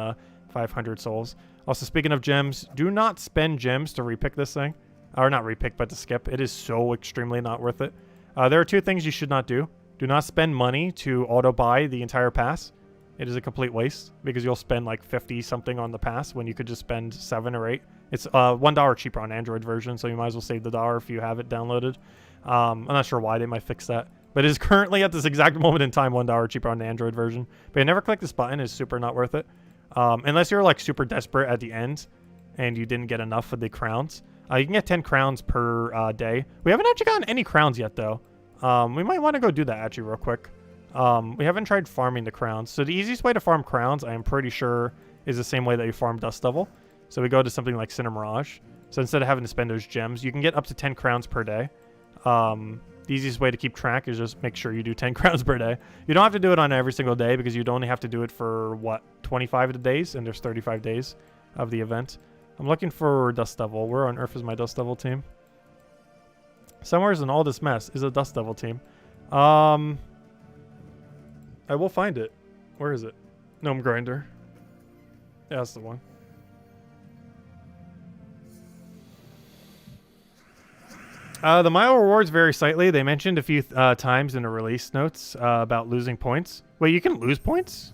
500 souls. Also, speaking of gems, do not spend gems to repick this thing. Or not repick, but to skip. It is so extremely not worth it. There are 2 things you should not do. Do not spend money to auto-buy the entire pass. It is a complete waste, because you'll spend like 50 something on the pass when you could just spend 7 or 8. It's $1 cheaper on Android version, so you might as well save the dollar if you have it downloaded. I'm not sure why they might fix that. But it is currently at this exact moment in time $1 cheaper on the Android version. But you never click this button. It's super not worth it. Unless you're like super desperate at the end and you didn't get enough of the crowns. You can get 10 crowns per day. We haven't actually gotten any crowns yet, though. We might want to go do that, actually, real quick. We haven't tried farming the crowns. So the easiest way to farm crowns, I am pretty sure, is the same way that you farm Dust Devil. So we go to something like Cinemirage. So instead of having to spend those gems, you can get up to 10 crowns per day. The easiest way to keep track is just make sure you do 10 crowns per day. You don't have to do it on every single day because you'd only have to do it for, what, 25 of the days? And there's 35 days of the event. I'm looking for Dust Devil. Where on earth is my Dust Devil team? Somewhere's in all this mess is a Dust Devil team. I will find it. Where is it? Gnome Grinder. Yeah, that's the one. The mile rewards vary slightly. They mentioned a few times in the release notes about losing points. Wait, you can lose points?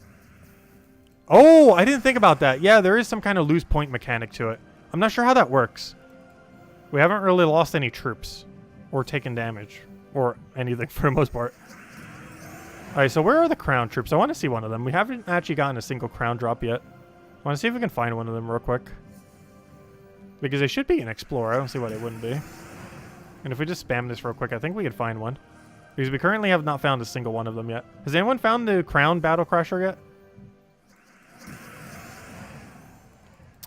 Oh, I didn't think about that. Yeah, there is some kind of lose point mechanic to it. I'm not sure how that works. We haven't really lost any troops or taken damage or anything for the most part. All right, so where are the crown troops? I want to see one of them. We haven't actually gotten a single crown drop yet. I want to see if we can find one of them real quick. Because they should be an explorer. I don't see why they wouldn't be. And if we just spam this real quick, I think we could find one. Because we currently have not found a single one of them yet. Has anyone found the crown battle crasher yet?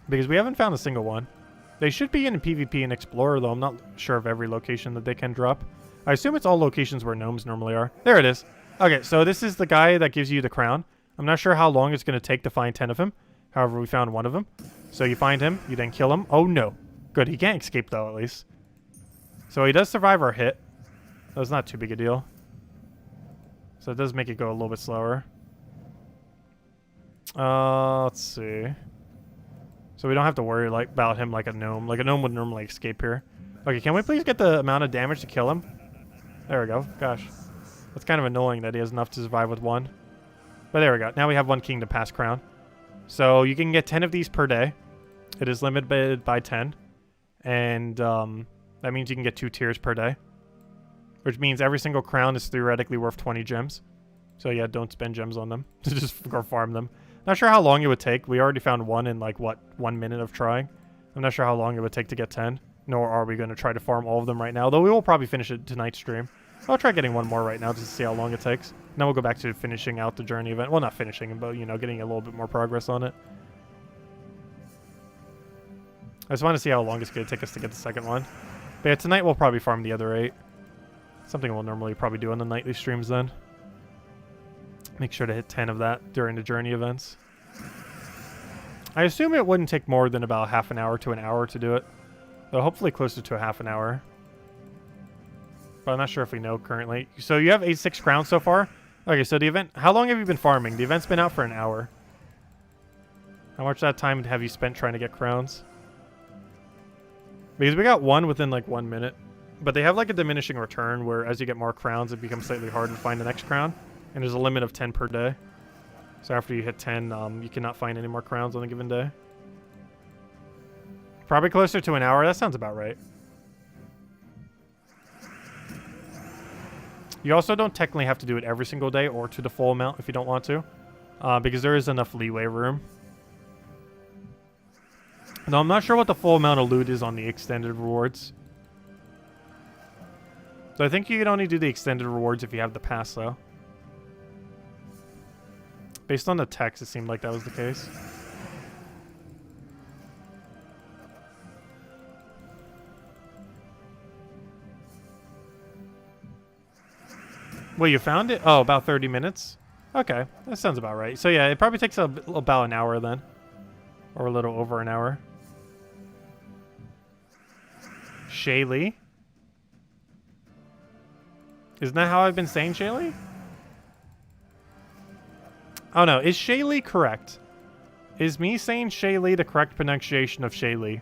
Because we haven't found a single one. They should be in PvP and Explorer, though. I'm not sure of every location that they can drop. I assume it's all locations where gnomes normally are. There it is. Okay, so this is the guy that gives you the crown. I'm not sure how long it's going to take to find 10 of him. However, we found one of them. So you find him. You then kill him. Oh, no. Good. He can't escape, though, at least. So he does survive our hit. That's not too big a deal. So it does make it go a little bit slower. Let's see. So we don't have to worry about him like a gnome. Like a gnome would normally escape here. Okay, can we please get the amount of damage to kill him? There we go. Gosh. That's kind of annoying that he has enough to survive with one. But there we go. Now we have one Kingdom Pass crown. So you can get 10 of these per day. It is limited by 10. And that means you can get 2 tiers per day. Which means every single crown is theoretically worth 20 gems. So yeah, don't spend gems on them. Just go farm them. Not sure how long it would take. We already found one in like, what, 1 minute of trying. I'm not sure how long it would take to get 10. Nor are we going to try to farm all of them right now. Though we will probably finish it tonight's stream. I'll try getting one more right now just to see how long it takes. Then we'll go back to finishing out the journey event. Well, not finishing, but, you know, getting a little bit more progress on it. I just want to see how long it's going to take us to get the second one. But yeah, tonight we'll probably farm the other 8. Something we'll normally probably do on the nightly streams then. Make sure to hit 10 of that during the journey events. I assume it wouldn't take more than about half an hour to an hour to do it. Though hopefully closer to a half an hour. But I'm not sure if we know currently. So you have 86 crowns so far? Okay, so the event... How long have you been farming? The event's been out for an hour. How much of that time have you spent trying to get crowns? Because we got one within like 1 minute. But they have like a diminishing return where as you get more crowns, it becomes slightly harder to find the next crown. And there's a limit of 10 per day. So after you hit 10, you cannot find any more crowns on a given day. Probably closer to an hour. That sounds about right. You also don't technically have to do it every single day or to the full amount if you don't want to. Because there is enough leeway room. Though I'm not sure what the full amount of loot is on the extended rewards. So I think you can only do the extended rewards if you have the pass, though. Based on the text, it seemed like that was the case. Well, you found it? Oh, about 30 minutes? Okay, that sounds about right. So yeah, it probably takes about an hour then. Or a little over an hour. Shaylee? Isn't that how I've been saying Shaylee? Oh no, is Shaylee correct? Is me saying Shaylee the correct pronunciation of Shaylee?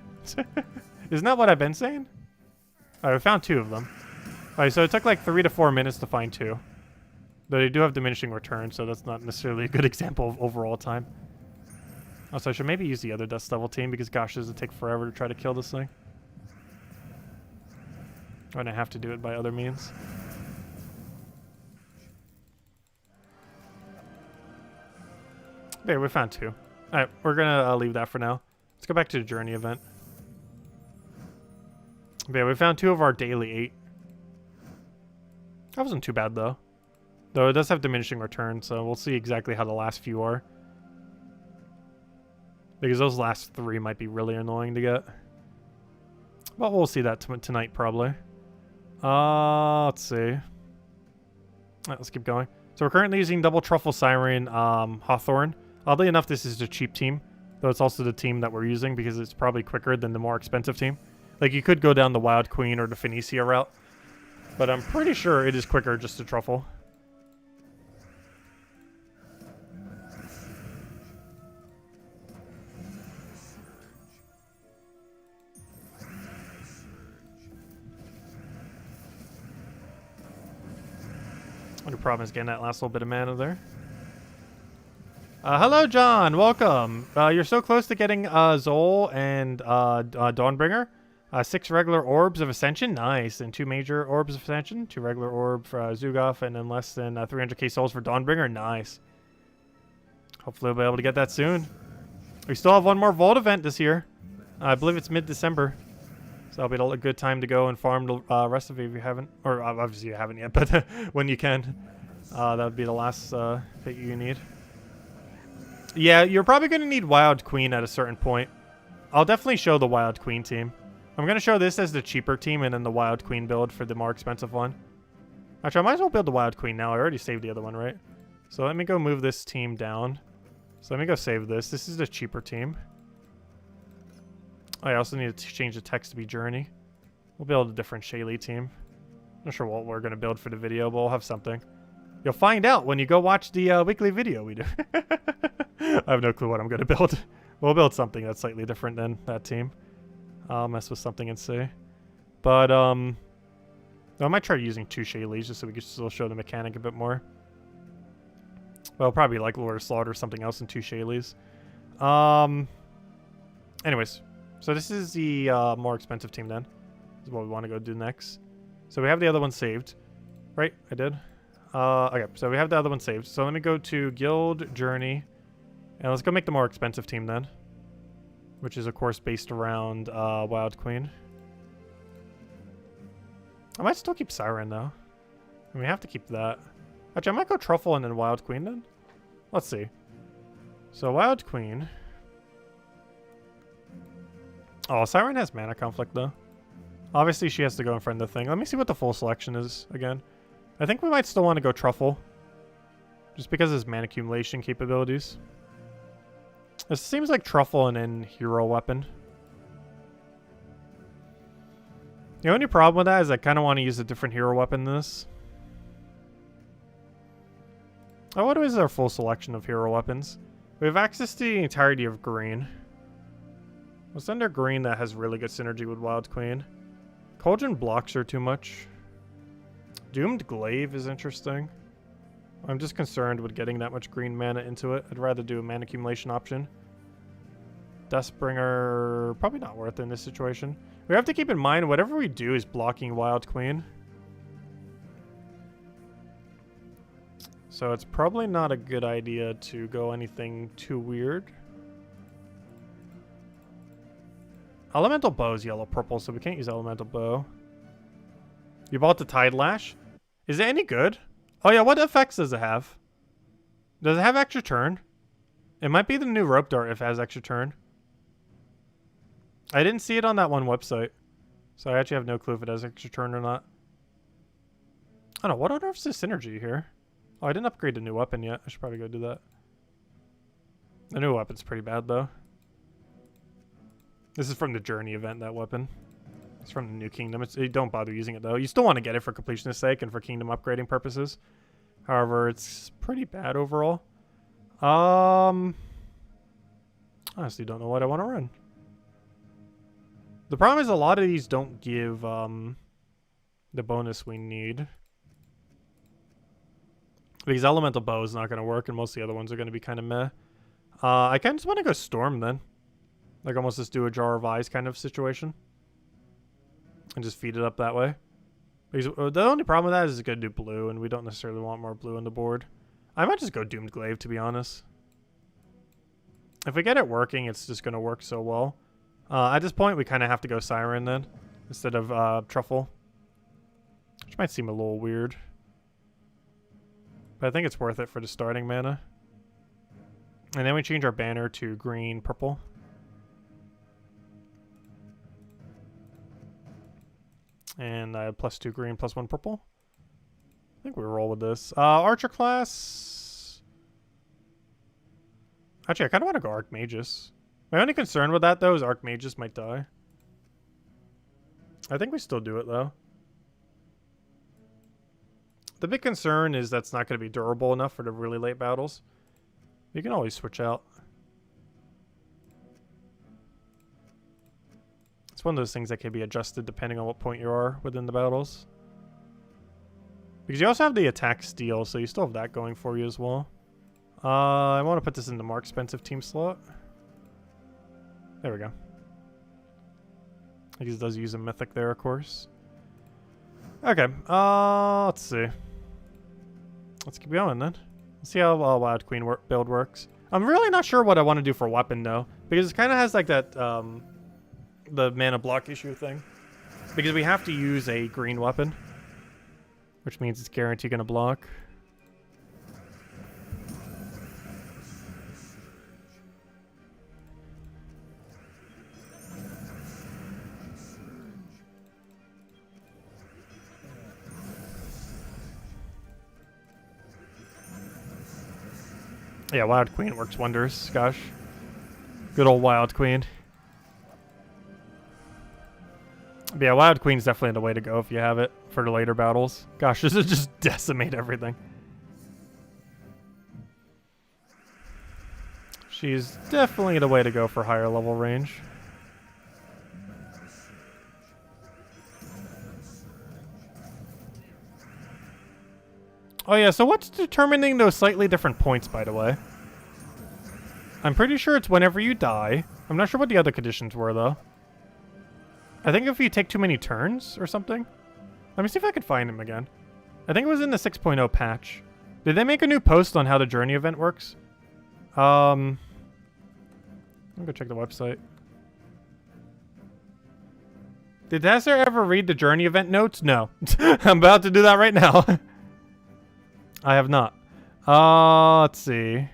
Isn't that what I've been saying? Alright, we found 2 of them. Alright, so it took like 3 to 4 minutes to find 2. Though they do have diminishing returns, so that's not necessarily a good example of overall time. Also, I should maybe use the other Dust Devil team because gosh, does it take forever to try to kill this thing. I'm gonna have to do it by other means. Okay, we found 2. Alright, we're gonna leave that for now. Let's go back to the journey event. Yeah, we found 2 of our daily 8. That wasn't too bad, though. Though it does have diminishing return, so we'll see exactly how the last few are. Because those last 3 might be really annoying to get. But we'll see that tonight, probably. Let's see. Alright, let's keep going. So we're currently using double Truffle Siren Hawthorne. Oddly enough, this is the cheap team, though it's also the team that we're using because it's probably quicker than the more expensive team. Like, you could go down the Wild Queen or the Phoenicia route, but I'm pretty sure it is quicker just to Truffle. Only problem is getting that last little bit of mana there. Hello, John. Welcome. You're so close to getting Zol and Dawnbringer. 6 regular Orbs of Ascension. Nice. And 2 major Orbs of Ascension. 2 regular Orb for Zugov, and then less than 300k souls for Dawnbringer. Nice. Hopefully we'll be able to get that soon. We still have one more Vault event this year. I believe it's mid-December. So that'll be a good time to go and farm the rest of it if you haven't. Or obviously you haven't yet, but when you can. That would be the last pick you need. Yeah, you're probably going to need Wild Queen at a certain point. I'll definitely show the Wild Queen team. I'm going to show this as the cheaper team and then the Wild Queen build for the more expensive one. Actually, I might as well build the Wild Queen now. I already saved the other one, right? So let me go move this team down. So let me go save this. This is the cheaper team. I also need to change the text to be Journey. We'll build a different Shaylee team. Not sure what we're going to build for the video, but we'll have something. You'll find out when you go watch the weekly video we do. I have no clue what I'm going to build. We'll build something that's slightly different than that team. I'll mess with something and see. But, I might try using 2 Shaylees just so we can still show the mechanic a bit more. Well, probably like Lord of Slaughter or something else and 2 Shaylees. Anyways. So this is the more expensive team then. This is what we want to go do next. So we have the other one saved. Right? I did? Okay, so we have the other one saved. So let me go to Guild Journey. And let's go make the more expensive team then. Which is, of course, based around Wild Queen. I might still keep Siren, though. And we have to keep that. Actually, I might go Truffle and then Wild Queen then. Let's see. So Wild Queen. Oh, Siren has mana conflict, though. Obviously, she has to go in front of the thing. Let me see what the full selection is again. I think we might still want to go Truffle. Just because of his mana accumulation capabilities. This seems like Truffle and then Hero Weapon. The only problem with that is I kind of want to use a different Hero Weapon than this. Oh, what is our full selection of Hero Weapons? We have access to the entirety of green. What's under green that has really good synergy with Wild Queen? Cauldron blocks her too much. Doomed Glaive is interesting. I'm just concerned with getting that much green mana into it. I'd rather do a mana accumulation option. Deathbringer, probably not worth it in this situation. We have to keep in mind whatever we do is blocking Wild Queen. So it's probably not a good idea to go anything too weird. Elemental Bow is yellow-purple, so we can't use Elemental Bow. You bought the Tide Lash? Is it any good? Oh yeah, what effects does it have? Does it have extra turn? It might be the new Rope Dart if it has extra turn. I didn't see it on that one website. So I actually have no clue if it has extra turn or not. I don't know, what on earth's the synergy here? Oh, I didn't upgrade the new weapon yet. I should probably go do that. The new weapon's pretty bad, though. This is from the Journey event, that weapon. It's from the New Kingdom. Don't bother using it, though. You still want to get it for completionist sake and for Kingdom upgrading purposes. However, it's pretty bad overall. Honestly, don't know what I want to run. The problem is a lot of these don't give the bonus we need. Because Elemental Bow is not going to work, and most of the other ones are going to be kind of meh. I kind of just want to go Storm, then. Like, almost just do a Jar of Eyes kind of situation. And just feed it up that way. Because the only problem with that is it's going to do blue, and we don't necessarily want more blue on the board. I might just go Doomed Glaive, to be honest. If we get it working, it's just going to work so well. At this point, we kind of have to go Siren, then. Instead of Truffle. Which might seem a little weird. But I think it's worth it for the starting mana. And then we change our banner to green, purple. And I have +2 green, +1 purple. I think we roll with this. Archer class. Actually, I kind of want to go Archmagus. My only concern with that, though, is Archmagus might die. I think we still do it, though. The big concern is that's not going to be durable enough for the really late battles. You can always switch out. It's one of those things that can be adjusted depending on what point you are within the battles. Because you also have the attack steal, so you still have that going for you as well. I want to put this in the more expensive team slot. There we go. I guess it does use a mythic there, of course. Okay, let's see. Let's keep going then. Let's see how Wild Queen build works. I'm really not sure what I want to do for weapon though, because it kind of has like that the mana block issue thing. Because we have to use a green weapon, which means it's guaranteed gonna block. Yeah, Wild Queen works wonders, gosh. Good old Wild Queen. But yeah, Wild Queen's definitely the way to go if you have it for the later battles. Gosh, this is just decimate everything. She's definitely the way to go for higher level range. Oh yeah, so what's determining those slightly different points, by the way? I'm pretty sure it's whenever you die. I'm not sure what the other conditions were, though. I think if you take too many turns or something. Let me see if I can find him again. I think it was in the 6.0 patch. Did they make a new post on how the journey event works? I'll go check the website. Did Tasser ever read the journey event notes? No. I'm about to do that right now. I have not. Let's see.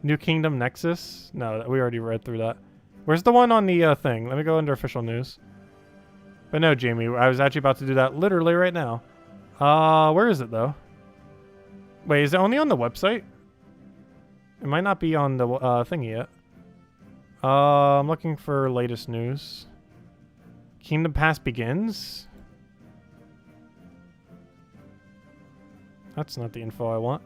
New Kingdom Nexus? No, we already read through that. Where's the one on the thing? Let me go under official news. But no, Jamie, I was actually about to do that literally right now. Where is it, though? Wait, is it only on the website? It might not be on the thing yet. I'm looking for latest news. Kingdom Pass begins? That's not the info I want.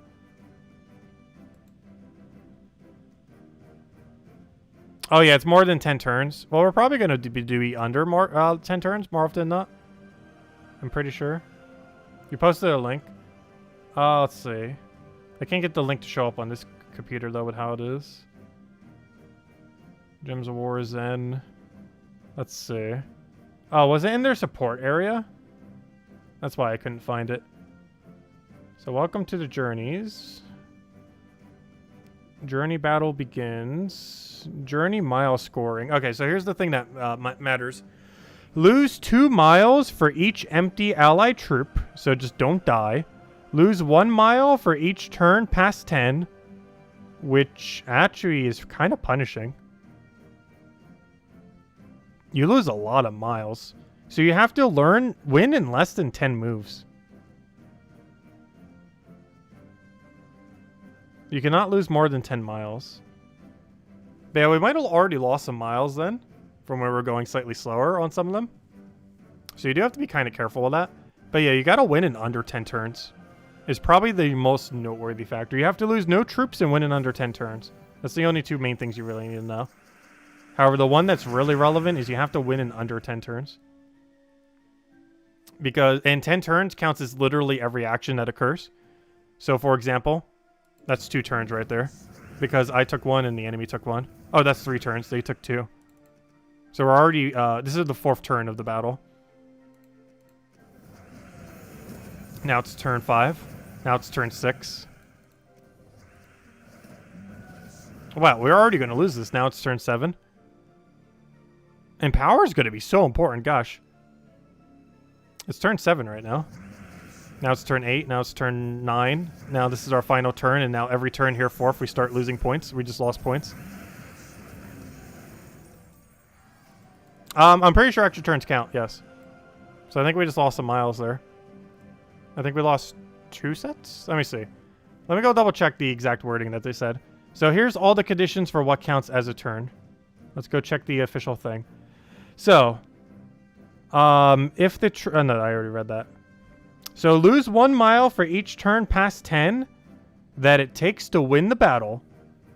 Oh yeah, it's more than 10 turns. Well, we're probably going to be doing under more 10 turns more often than not. I'm pretty sure. You posted a link. Let's see. I can't get the link to show up on this computer though with how it is. Gems of War is in. Let's see. Oh, was it in their support area? That's why I couldn't find it. So welcome to the journeys. Journey battle begins. Journey mile scoring. Okay, so here's the thing that matters. Lose 2 miles for each empty ally troop, so just don't die. Lose 1 mile for each turn past 10, which actually is kind of punishing. You lose a lot of miles. So you have to win in less than 10 moves. You cannot lose more than 10 miles. But yeah, we might have already lost some miles then, from where we're going slightly slower on some of them. So you do have to be kind of careful with that. But yeah, you gotta win in under 10 turns. Is probably the most noteworthy factor. You have to lose no troops and win in under 10 turns. That's the only two main things you really need to know. However, the one that's really relevant is you have to win in under 10 turns. Because, and 10 turns counts as literally every action that occurs. So for example, that's 2 turns right there. Because I took 1 and the enemy took 1. Oh, that's 3 turns. They took 2. So we're already, this is the 4th turn of the battle. Now it's turn 5. Now it's turn 6. Wow, we're already going to lose this. Now it's turn 7. And power is going to be so important, gosh. It's turn 7 right now. Now it's turn 8. Now it's turn 9. Now this is our final turn, and now every turn here forth we start losing points. We just lost points. I'm pretty sure extra turns count, yes. So I think we just lost some miles there. I think we lost 2 sets? Let me see. Let me go double check the exact wording that they said. So here's all the conditions for what counts as a turn. Let's go check the official thing. So, if the... oh, no, I already read that. So lose 1 mile for each turn past 10 that it takes to win the battle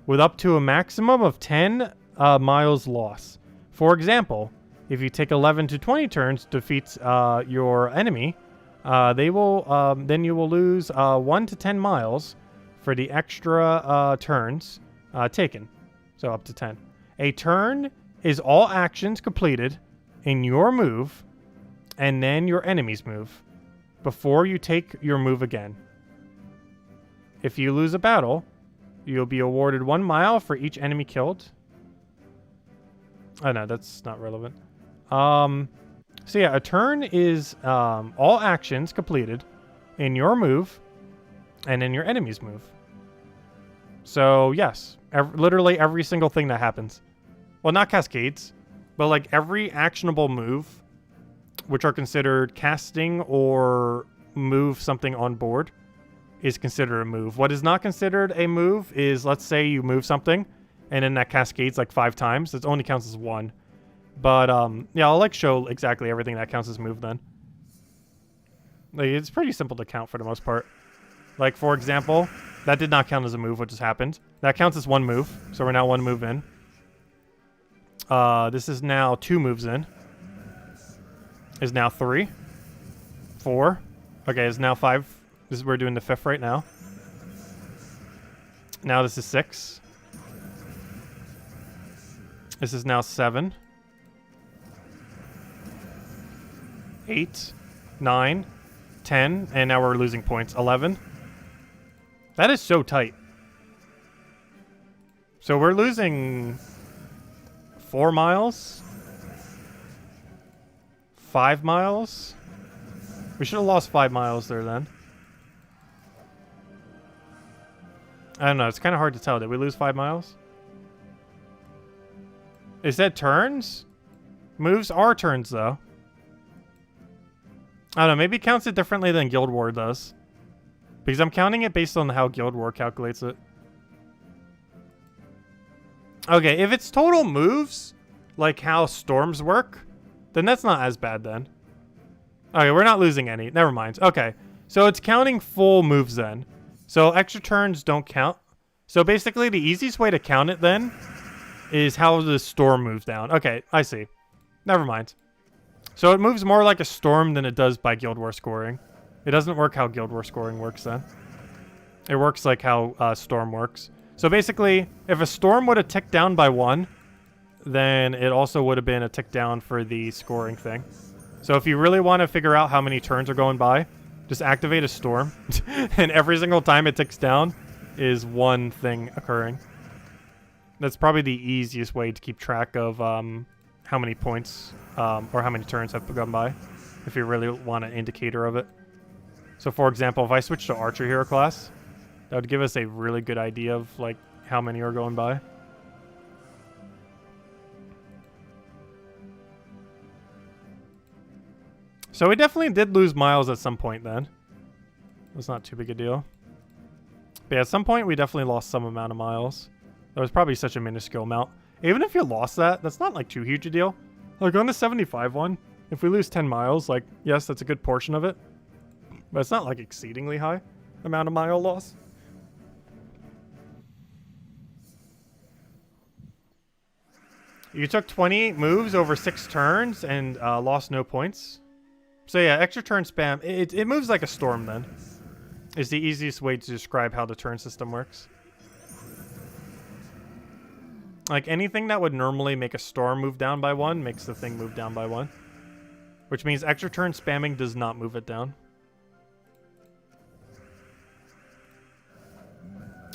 with up to a maximum of 10 miles loss. For example, if you take 11 to 20 turns to defeat your enemy, they will then you will lose 1 to 10 miles for the extra turns taken. So up to 10. A turn is all actions completed in your move and then your enemy's move before you take your move again. If you lose a battle, you'll be awarded 1 mile for each enemy killed. Oh no, that's not relevant. So yeah, a turn is all actions completed in your move and in your enemy's move. So yes, literally every single thing that happens. Well, not cascades, but like every actionable move, which are considered casting or move something on board, is considered a move. What is not considered a move is, let's say you move something and then that cascades like 5 times. It only counts as 1. But yeah, I'll like show exactly everything that counts as move then. Like, it's pretty simple to count for the most part. Like, for example, that did not count as a move, what just happened. That counts as 1 move, so we're now 1 move in. This is now 2 moves in. Is now 3. 4. Okay, is now 5. We're doing the 5th right now. Now this is 6. This is now 7. 8. 9. 10. And now we're losing points. 11. That is so tight. So we're losing 4 miles. 5 miles. We should have lost 5 miles there then. I don't know. It's kind of hard to tell. Did we lose 5 miles? Is that turns? Moves are turns, though. I don't know. Maybe it counts it differently than Guild War does. Because I'm counting it based on how Guild War calculates it. Okay, if it's total moves, like how storms work, then that's not as bad then. Okay, we're not losing any. Never mind. Okay, so it's counting full moves then. So extra turns don't count. So basically the easiest way to count it then is how the storm moves down. Okay, I see. Never mind. So it moves more like a storm than it does by Guild War scoring. It doesn't work how Guild War scoring works then. It works like how storm works. So basically, if a storm would have ticked down by 1, then it also would have been a tick down for the scoring thing. So if you really want to figure out how many turns are going by, just activate a storm. And every single time it ticks down is 1 thing occurring. That's probably the easiest way to keep track of how many points or how many turns have gone by, if you really want an indicator of it. So for example, if I switch to Archer Hero class, that would give us a really good idea of like how many are going by. So we definitely did lose miles at some point then. That's not too big a deal. But yeah, at some point we definitely lost some amount of miles. That was probably such a minuscule amount. Even if you lost that, that's not like too huge a deal. Like on the 75 one, if we lose 10 miles, like yes, that's a good portion of it. But it's not like exceedingly high amount of mile loss. You took 20 moves over 6 turns and lost no points. So yeah, extra turn spam, it moves like a storm then. Is the easiest way to describe how the turn system works. Like anything that would normally make a storm move down by 1 makes the thing move down by 1. Which means extra turn spamming does not move it down.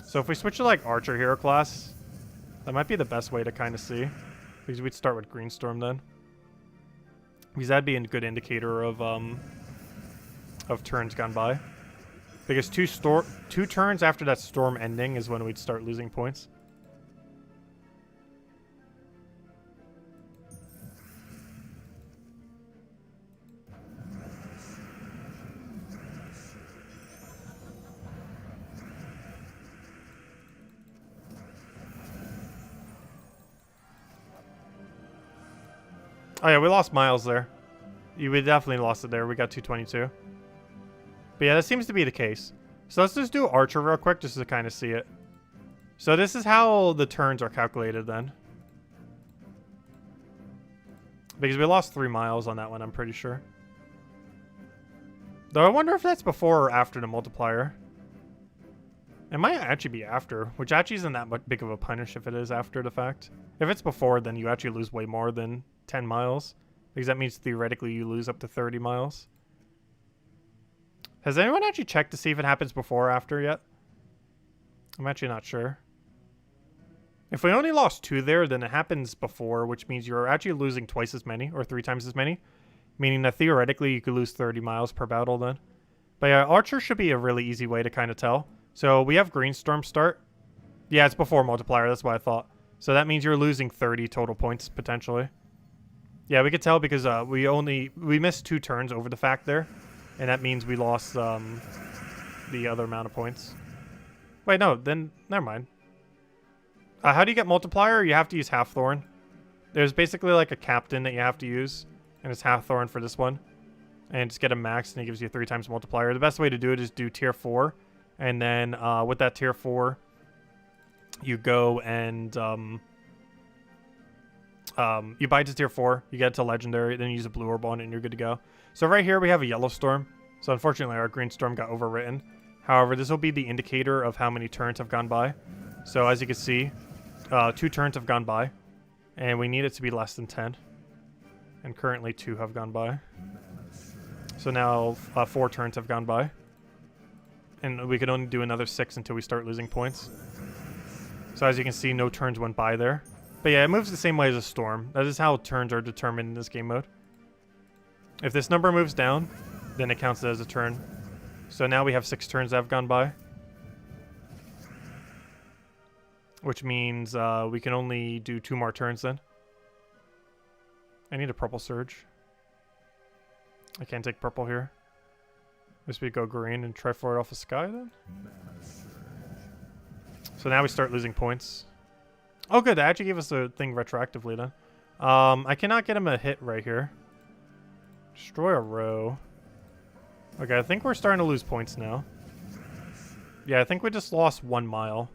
So if we switch to like Archer Hero class, that might be the best way to kind of see. Because we'd start with Greenstorm then. Because that'd be a good indicator of turns gone by. Because 2 turns after that storm ending is when we'd start losing points. Oh yeah, we lost miles there. We definitely lost it there. We got 222. But yeah, that seems to be the case. So let's just do Archer real quick just to kind of see it. So this is how the turns are calculated then. Because we lost 3 miles on that one, I'm pretty sure. Though I wonder if that's before or after the multiplier. It might actually be after, which actually isn't that much big of a punish if it is after the fact. If it's before, then you actually lose way more than 10 miles. Because that means theoretically you lose up to 30 miles. Has anyone actually checked to see if it happens before or after yet? I'm actually not sure. If we only lost 2 there, then it happens before, which means you're actually losing twice as many, or 3 times as many. Meaning that theoretically you could lose 30 miles per battle then. But yeah, Archer should be a really easy way to kind of tell. So we have Greenstorm start. Yeah, it's before multiplier, that's what I thought. So that means you're losing 30 total points, potentially. Yeah, we could tell because we missed 2 turns over the fact there. And that means we lost the other amount of points. Wait, no, then never mind. How do you get multiplier? You have to use Half-Thorn. There's basically like a captain that you have to use. And it's Half-Thorn for this one. And just get a max and it gives you 3 times multiplier. The best way to do it is do tier 4. And then with that tier 4, you go and you buy it to tier 4, you get it to legendary, then you use a blue orb on it and you're good to go. So right here we have a yellow storm. So unfortunately our green storm got overwritten. However, this will be the indicator of how many turns have gone by. So as you can see, 2 turns have gone by. And we need it to be less than 10. And currently 2 have gone by. So now 4 turns have gone by. And we can only do another 6 until we start losing points. So as you can see, no turns went by there. But yeah, it moves the same way as a storm. That is how turns are determined in this game mode. If this number moves down, then it counts as a turn. So now we have 6 turns that have gone by. Which means we can only do 2 more turns then. I need a purple surge. I can't take purple here. Guess we go green and try for it off the sky then. So now we start losing points. Oh good, they actually gave us a thing retroactively then. I cannot get him a hit right here. Destroy a row. Okay, I think we're starting to lose points now. Yeah, I think we just lost 1 mile.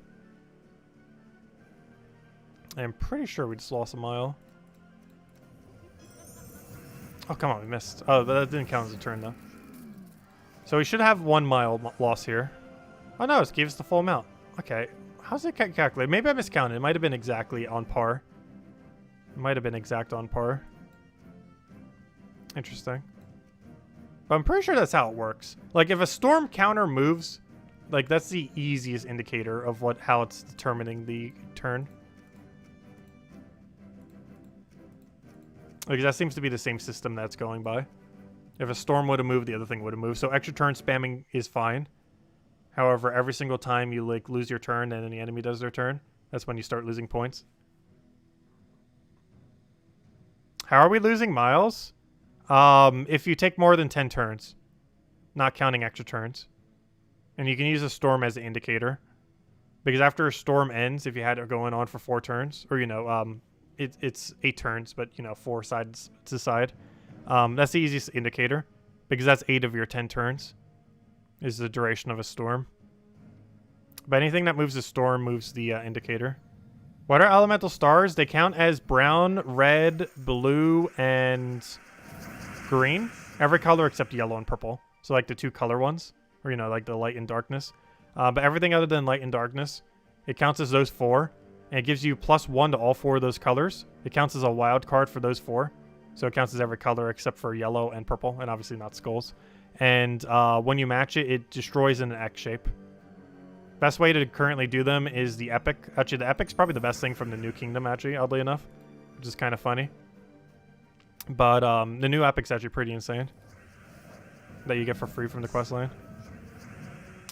I'm pretty sure we just lost a mile. Oh, come on, we missed. Oh, that didn't count as a turn, though. So we should have 1 mile loss here. Oh, no, it gave us the full amount. Okay, how's it calculated? Maybe I miscounted. It might have been exactly on par. It might have been exact on par. Interesting. But I'm pretty sure that's how it works. Like, if a storm counter moves, like, that's the easiest indicator of how it's determining the turn. Because that seems to be the same system that's going by. If a storm would have moved, the other thing would have moved. So extra turn spamming is fine. However, every single time you like lose your turn and any enemy does their turn, that's when you start losing points. How are we losing miles? If you take more than 10 turns, not counting extra turns. And you can use a storm as an indicator. Because after a storm ends, if you had it going on for 4 turns, or, you know, it's 8 turns, but, you know, 4 sides to side. That's the easiest indicator, because that's 8 of your 10 turns is the duration of a storm. But anything that moves a storm moves the indicator. What are elemental stars? They count as brown, red, blue, and green. Every color except yellow and purple. So like the 2 color ones, or, you know, like the light and darkness. But everything other than light and darkness, it counts as those 4. And it gives you +1 to all 4 of those colors. It counts as a wild card for those 4. So it counts as every color except for yellow and purple, and obviously not skulls. And when you match it, it destroys in an X shape. Best way to currently do them is the epic. Actually, the epic's probably the best thing from the new kingdom, actually, oddly enough. Which is kind of funny. But the new epic's actually pretty insane. That you get for free from the questline.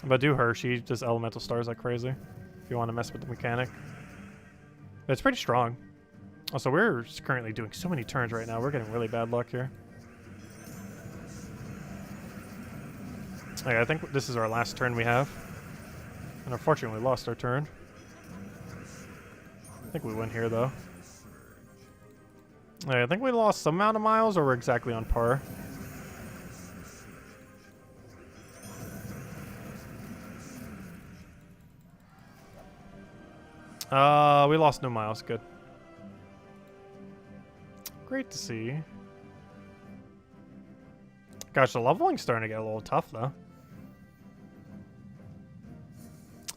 But do her, she does elemental stars like crazy. If you want to mess with the mechanic. But it's pretty strong. Also, we're currently doing so many turns right now. We're getting really bad luck here. Okay, I think this is our last turn we have. And unfortunately, we lost our turn. I think we win here, though. I think we lost some amount of miles, or we're exactly on par. We lost no miles. Good. Great to see. Gosh, the leveling's starting to get a little tough, though.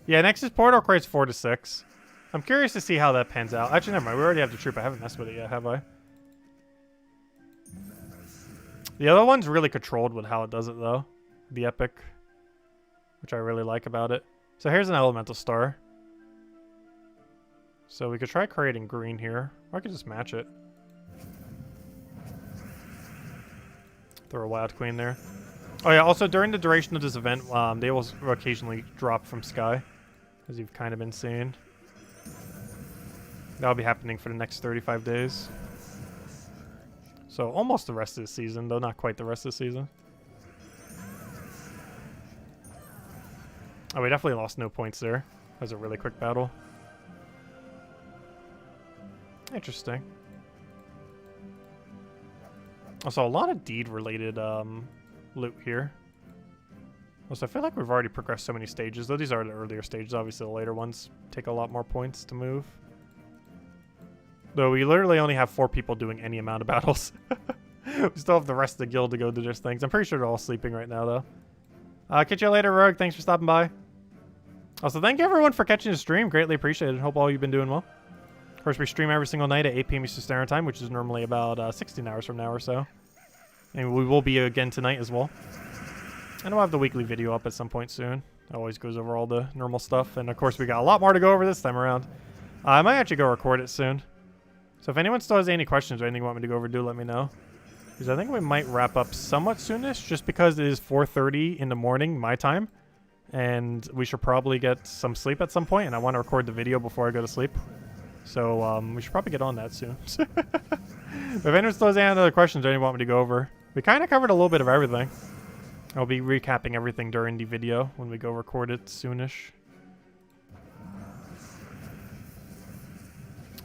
Yeah, Nexus portal creates 4 to 6. I'm curious to see how that pans out. Actually, never mind. We already have the troop. I haven't messed with it yet, have I? The other one's really controlled with how it does it, though. The epic. Which I really like about it. So here's an elemental star. So we could try creating green here. Or I could just match it. Throw a Wild Queen there. Oh yeah, also during the duration of this event, they will occasionally drop from sky. As you've kind of been seeing. That'll be happening for the next 35 days. So almost the rest of the season, though not quite the rest of the season. Oh, we definitely lost no points there. That was a really quick battle. Interesting. Also, a lot of deed-related loot here. Also, I feel like we've already progressed so many stages, though these are the earlier stages. Obviously, the later ones take a lot more points to move. Though we literally only have 4 people doing any amount of battles. We still have the rest of the guild to go do their things. I'm pretty sure they're all sleeping right now, though. Catch you later, Rogue. Thanks for stopping by. Also, thank you everyone for catching the stream. Greatly appreciated. Hope all you've been doing well. Of course, we stream every single night at 8 p.m. Eastern Standard Time, which is normally about 16 hours from now or so. And we will be again tonight as well. And we'll have the weekly video up at some point soon. It always goes over all the normal stuff. And of course, we got a lot more to go over this time around. I might actually go record it soon. So if anyone still has any questions or anything you want me to go over, do let me know. Because I think we might wrap up somewhat soonish, just because it is 4:30 in the morning, my time. And we should probably get some sleep at some point, and I want to record the video before I go to sleep. So we should probably get on that soon. If anyone still has any other questions or anything you want me to go over, we kind of covered a little bit of everything. I'll be recapping everything during the video when we go record it soonish.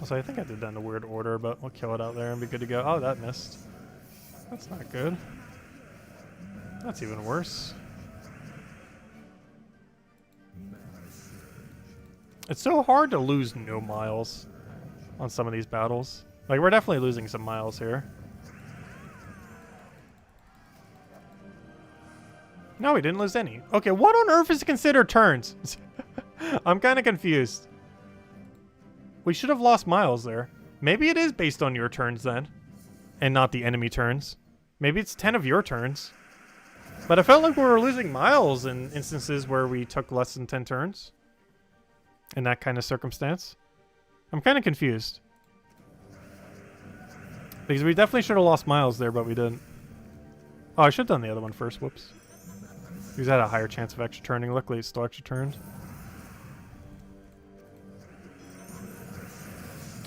Also, I think I did that in a weird order, but we'll kill it out there and be good to go. Oh, that missed. That's not good. That's even worse. It's so hard to lose no miles on some of these battles. Like, we're definitely losing some miles here. No, we didn't lose any. Okay, what on earth is considered turns? I'm kind of confused. We should have lost miles there. Maybe it is based on your turns then, and not the enemy turns. Maybe it's 10 of your turns. But I felt like we were losing miles in instances where we took less than 10 turns. In that kind of circumstance. I'm kind of confused. Because we definitely should have lost miles there, but we didn't. Oh, I should have done the other one first. Whoops. Because I had a higher chance of extra turning. Luckily, it's still extra turned.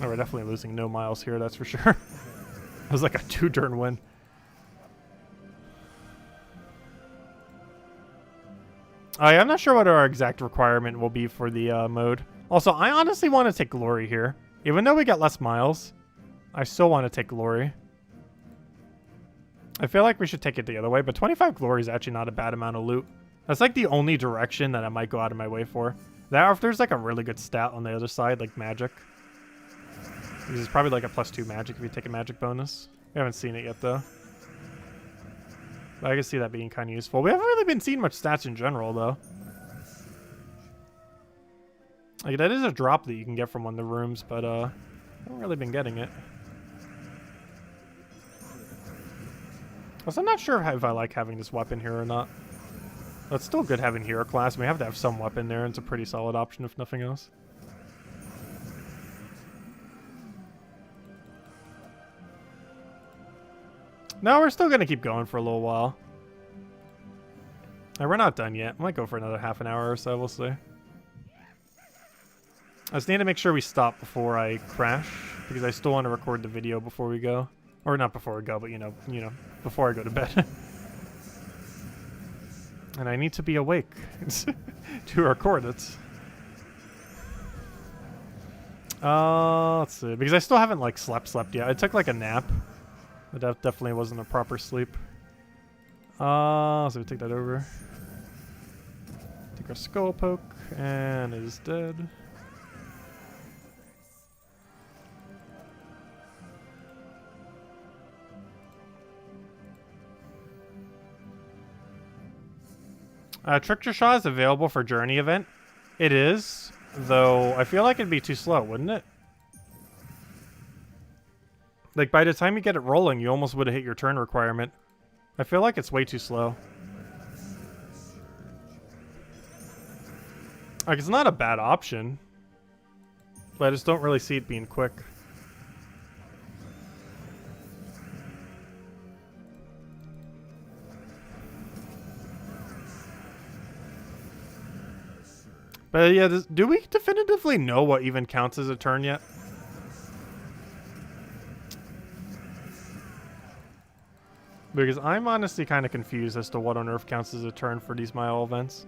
Oh, we're definitely losing no miles here, that's for sure. It was like a 2-turn win. I'm not sure what our exact requirement will be for the mode. Also, I honestly want to take Glory here. Even though we got less miles, I still want to take Glory. I feel like we should take it the other way, but 25 Glory is actually not a bad amount of loot. That's like the only direction that I might go out of my way for. That, or if there's like a really good stat on the other side, like magic. This is probably like a +2 magic if you take a magic bonus. We haven't seen it yet though. But I can see that being kind of useful. We haven't really been seeing much stats in general though. Like, that is a drop that you can get from one of the rooms, but I haven't really been getting it. Also, I'm not sure if I like having this weapon here or not. But it's still good having hero class. We have to have some weapon there, and it's a pretty solid option if nothing else. No, we're still going to keep going for a little while. We're not done yet. I might go for another half an hour or so. We'll see. I just need to make sure we stop before I crash, because I still want to record the video before we go. Or not before we go, but you know, before I go to bed. And I need to be awake to record it. Let's see. Because I still haven't, like, slept yet. I took, like, a nap. But that definitely wasn't a proper sleep. So we take that over. Take our skull poke, and it is dead. Trickster Shot is available for Journey event. It is, though I feel like it'd be too slow, wouldn't it? Like, by the time you get it rolling, you almost would have hit your turn requirement. I feel like it's way too slow. Like, it's not a bad option, but I just don't really see it being quick. But yeah, do we definitively know what even counts as a turn yet? Because I'm honestly kind of confused as to what on earth counts as a turn for these mile events.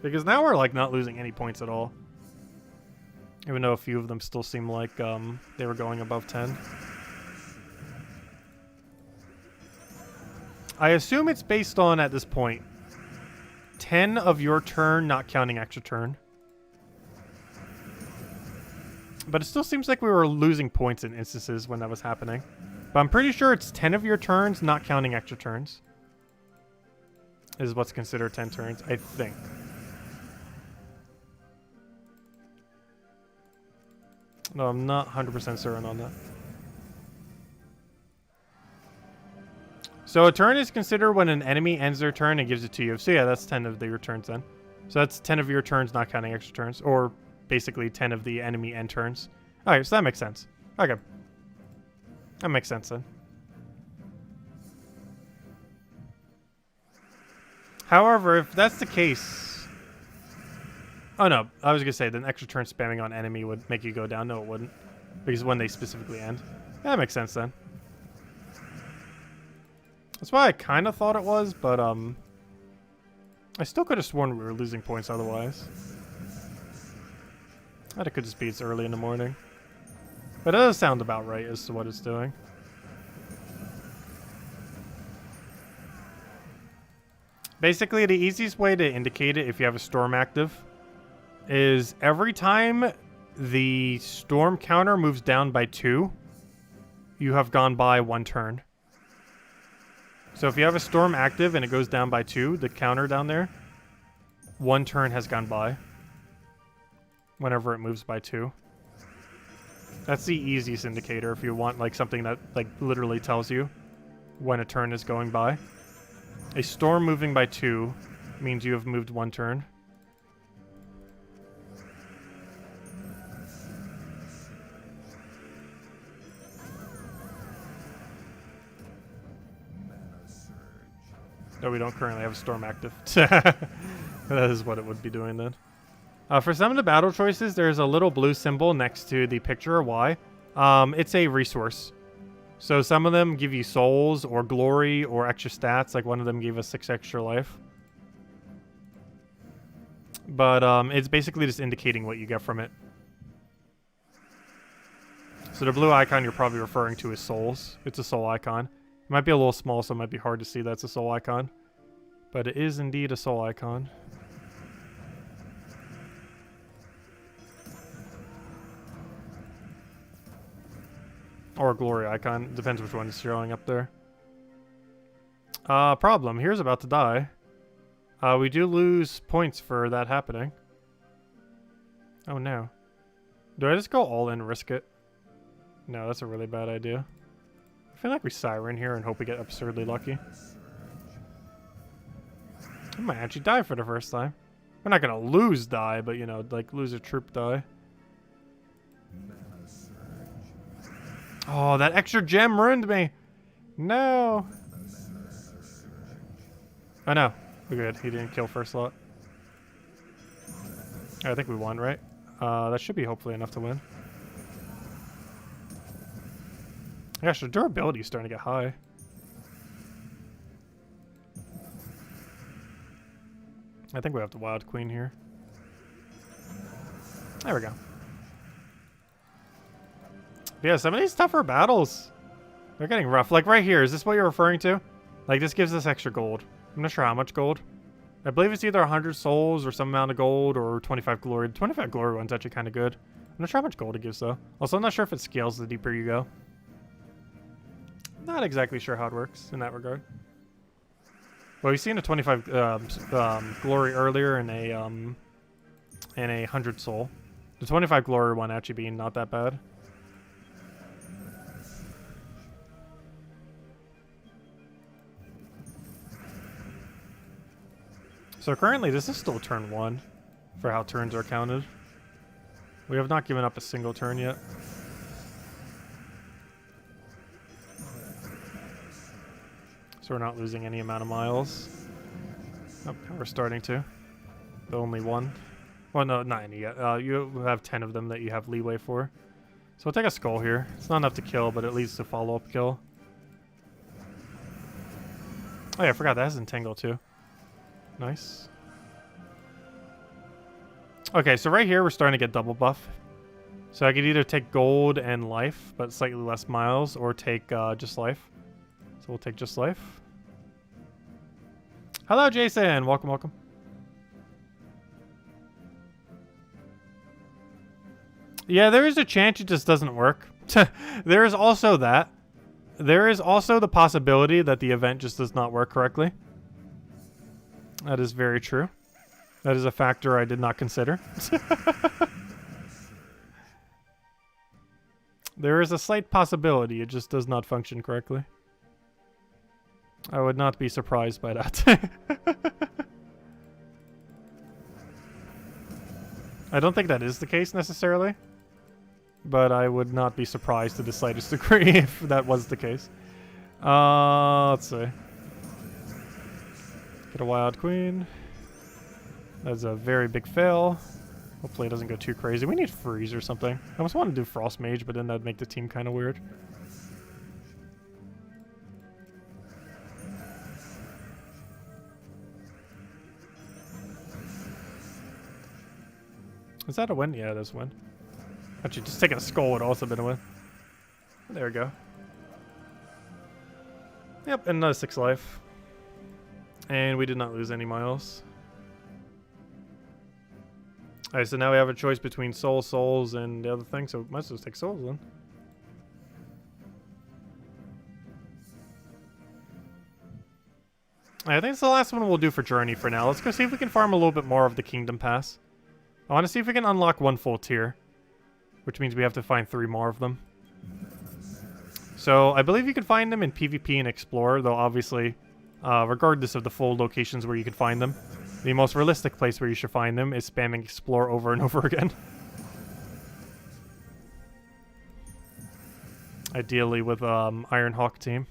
Because now we're like not losing any points at all. Even though a few of them still seem like they were going above 10. I assume it's based on, at this point, 10 of your turn, not counting extra turn. But it still seems like we were losing points in instances when that was happening. But I'm pretty sure it's 10 of your turns, not counting extra turns. Is what's considered 10 turns, I think. No, I'm not 100% certain on that. So a turn is considered when an enemy ends their turn and gives it to you. So yeah, that's 10 of your turns then. So that's 10 of your turns, not counting extra turns. Or basically 10 of the enemy end turns. Alright, so that makes sense. Okay. That makes sense then. However, if that's the case... Oh no, I was going to say that an extra turn spamming on enemy would make you go down. No, it wouldn't. Because when they specifically end. Yeah, that makes sense then. That's why I kind of thought it was, but I still could have sworn we were losing points otherwise. That could just be it's early in the morning. But it does sound about right as to what it's doing. Basically, the easiest way to indicate it if you have a storm active is every time the storm counter moves down by 2, you have gone by 1 turn. So if you have a storm active and it goes down by 2, the counter down there, 1 turn has gone by. Whenever it moves by 2. That's the easiest indicator if you want like something that like literally tells you when a turn is going by. A storm moving by 2 means you have moved 1 turn. No, we don't currently have a storm active. That is what it would be doing then. For some of the battle choices, there's a little blue symbol next to the picture. Why? It's a resource. So some of them give you souls or glory or extra stats. Like one of them gave us 6 extra life. But it's basically just indicating what you get from it. So the blue icon you're probably referring to is souls. It's a soul icon. It might be a little small, so it might be hard to see that's a soul icon. But it is indeed a soul icon. Or a glory icon. Depends which one is showing up there. Problem. Here's about to die. We do lose points for that happening. Oh no. Do I just go all in and risk it? No, that's a really bad idea. I feel like we siren here and hope we get absurdly lucky. I might actually die for the first time. We're not gonna lose die, but you know, like lose a troop die. Oh, that extra gem ruined me. No. Oh no, we're good. He didn't kill first slot. I think we won, right? That should be hopefully enough to win. Gosh, the durability is starting to get high. I think we have the Wild Queen here. There we go. Yeah, some of these tougher battles, they're getting rough. Like right here, is this what you're referring to? Like this gives us extra gold. I'm not sure how much gold. I believe it's either 100 souls or some amount of gold or 25 glory. The 25 glory one's actually kind of good. I'm not sure how much gold it gives though. Also, I'm not sure if it scales the deeper you go. Not exactly sure how it works in that regard. Well, we've seen a 25 glory earlier and a 100 soul. The 25 glory one actually being not that bad. So currently, this is still turn 1 for how turns are counted. We have not given up a single turn yet. So we're not losing any amount of miles. Oh, we're starting to. The only one. Well, no, not any yet. You have 10 of them that you have leeway for. So we'll take a skull here. It's not enough to kill, but it leads to follow-up kill. Oh yeah, I forgot that has Entangle too. Nice. Okay, so right here we're starting to get double buff. So I could either take gold and life, but slightly less miles, or take just life. So we'll take just life. Hello, Jason. Welcome, welcome. Yeah, there is a chance it just doesn't work. There is also that. There is also the possibility that the event just does not work correctly. That is very true. That is a factor I did not consider. There is a slight possibility it just does not function correctly. I would not be surprised by that. I don't think that is the case necessarily, but I would not be surprised to the slightest degree if that was the case. Let's see. Get a wild queen. That's a very big fail. Hopefully it doesn't go too crazy. We need freeze or something. I almost want to do frost mage, but then that'd make the team kind of weird. Is that a win? Yeah, that's a win. Actually, just taking a skull would also been a win. There we go. Yep, and another 6 life. And we did not lose any miles. Alright, so now we have a choice between souls, and the other thing, so might as well take souls then. I think it's the last one we'll do for Journey for now. Let's go see if we can farm a little bit more of the Kingdom Pass. I want to see if we can unlock 1 full tier, which means we have to find 3 more of them. So I believe you can find them in PvP and Explore, though obviously, regardless of the full locations where you can find them, the most realistic place where you should find them is spamming Explore over and over again. Ideally with Ironhawk team.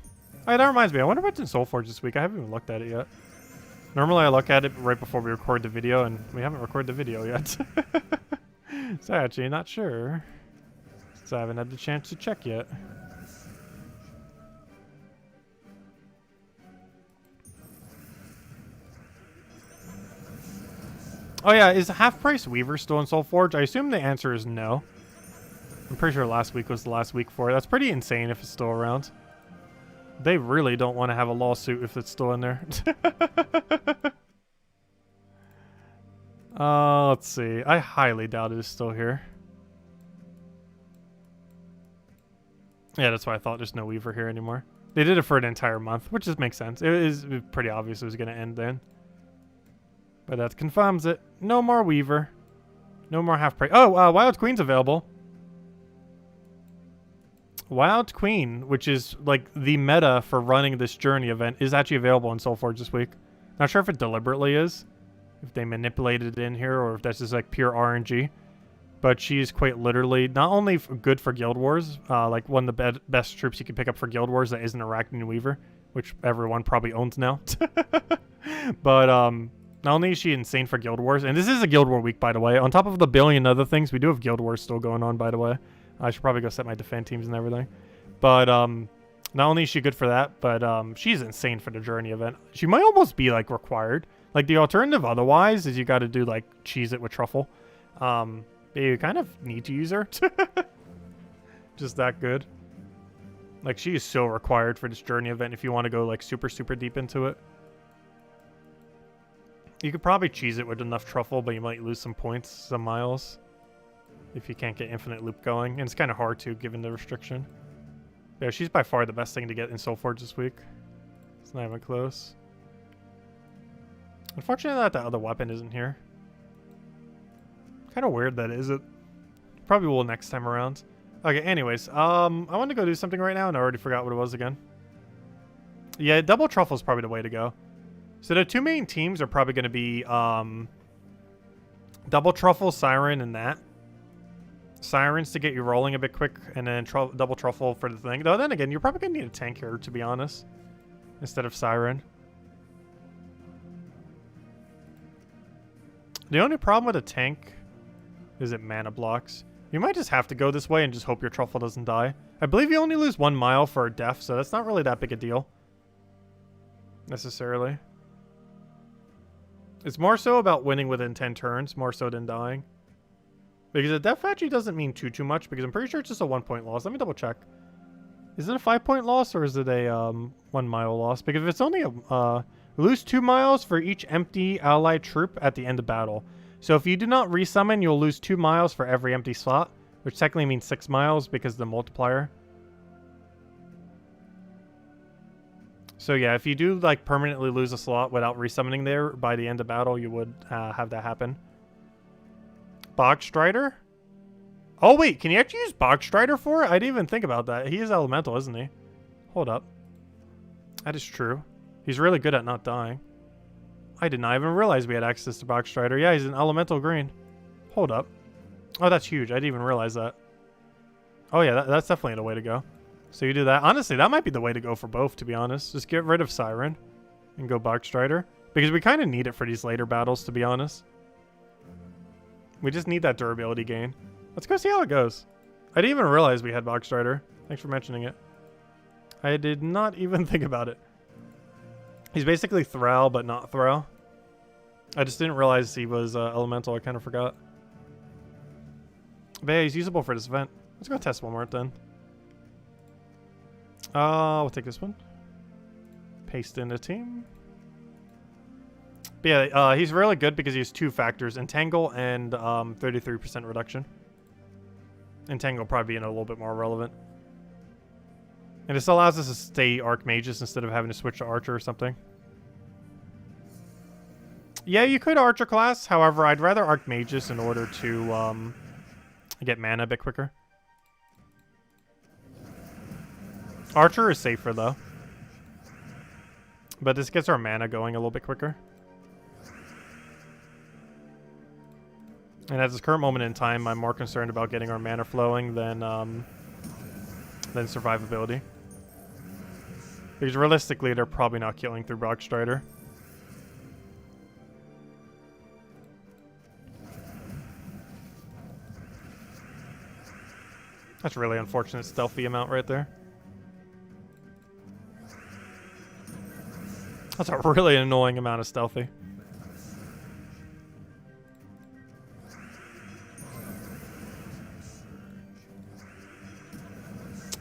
Oh, that reminds me, I wonder what's in Soulforge this week. I haven't even looked at it yet. Normally I look at it right before we record the video, and we haven't recorded the video yet. So actually not sure. So I haven't had the chance to check yet. Oh yeah, is half-price Weaver still in Soulforge? I assume the answer is no. I'm pretty sure last week was the last week for it. That's pretty insane if it's still around. They really don't want to have a lawsuit if it's still in there. Let's see. I highly doubt it is still here. Yeah, that's why I thought there's no Weaver here anymore. They did it for an entire month, which just makes sense. It is pretty obvious it was going to end then. But that confirms it. No more Weaver. No more half-price. Oh, Wild Queen's available. Wild Queen, which is like the meta for running this Journey event, is actually available in Soulforge this week. Not sure if it deliberately is, if they manipulated it in here, or if that's just like pure RNG. But she's quite literally not only good for Guild Wars, like one of the best troops you can pick up for Guild Wars that isn't Arachnian Weaver, which everyone probably owns now. But not only is she insane for Guild Wars, and this is a Guild War week, by the way. On top of the billion other things, we do have Guild Wars still going on, by the way. I should probably go set my defend teams and everything. But not only is she good for that, but she's insane for the Journey event. She might almost be like required. Like the alternative otherwise is you got to do like cheese it with truffle. You kind of need to use her. just that good. Like, she is so required for this journey event if you want to go, like, super, super deep into it. You could probably cheese it with enough truffle, but you might lose some points, some miles, if you can't get infinite loop going. And it's kind of hard, too, given the restriction. Yeah, she's by far the best thing to get in Soulforge this week. It's not even close. Unfortunately, that other weapon isn't here. Kind of weird that is it. Probably will next time around. Okay, anyways, I want to go do something right now, and I already forgot what it was again. Yeah, double truffle is probably the way to go. So the two main teams are probably going to be double truffle, siren, and that. Sirens to get you rolling a bit quick, and then double truffle for the thing. Though then again, you're probably going to need a tank here, to be honest, instead of siren. The only problem with a tank is it mana blocks. You might just have to go this way and just hope your truffle doesn't die. I believe you only lose 1 mile for a death, so that's not really that big a deal. Necessarily. It's more so about winning within 10 turns, more so than dying. Because a death actually doesn't mean too much, because I'm pretty sure it's just a 1-point loss. Let me double check. Is it a 5-point loss, or is it a 1 mile loss? Because if it's only a... lose 2 miles for each empty allied troop at the end of battle. So if you do not resummon, you'll lose 2 miles for every empty slot, which technically means 6 miles because of the multiplier. So yeah, if you do like permanently lose a slot without resummoning there by the end of battle, you would have that happen. Bogstrider? Oh wait, can you actually use Bogstrider for it? I didn't even think about that. He is elemental, isn't he? Hold up. That is true. He's really good at not dying. I did not even realize we had access to Bogstrider. Yeah, he's an elemental green. Hold up. Oh, that's huge. I didn't even realize that. Oh yeah, that's definitely the way to go. So you do that. Honestly, that might be the way to go for both, to be honest. Just get rid of Siren and go Bogstrider. Because we kind of need it for these later battles, to be honest. We just need that durability gain. Let's go see how it goes. I didn't even realize we had Bogstrider. Thanks for mentioning it. I did not even think about it. He's basically Thrall, but not Thrall. I just didn't realize he was elemental. I kind of forgot. But yeah, he's usable for this event. Let's go test one more then. We'll take this one. Paste in the team. But yeah, he's really good because he has 2 factors. Entangle and 33% reduction. Entangle probably being a little bit more relevant. And this allows us to stay Archmagus instead of having to switch to Archer or something. Yeah, you could Archer class. However, I'd rather Archmagus in order to get mana a bit quicker. Archer is safer, though. But this gets our mana going a little bit quicker. And at this current moment in time, I'm more concerned about getting our mana flowing than survivability. Because realistically, they're probably not killing through Bogstrider. That's really unfortunate stealthy amount right there. That's a really annoying amount of stealthy.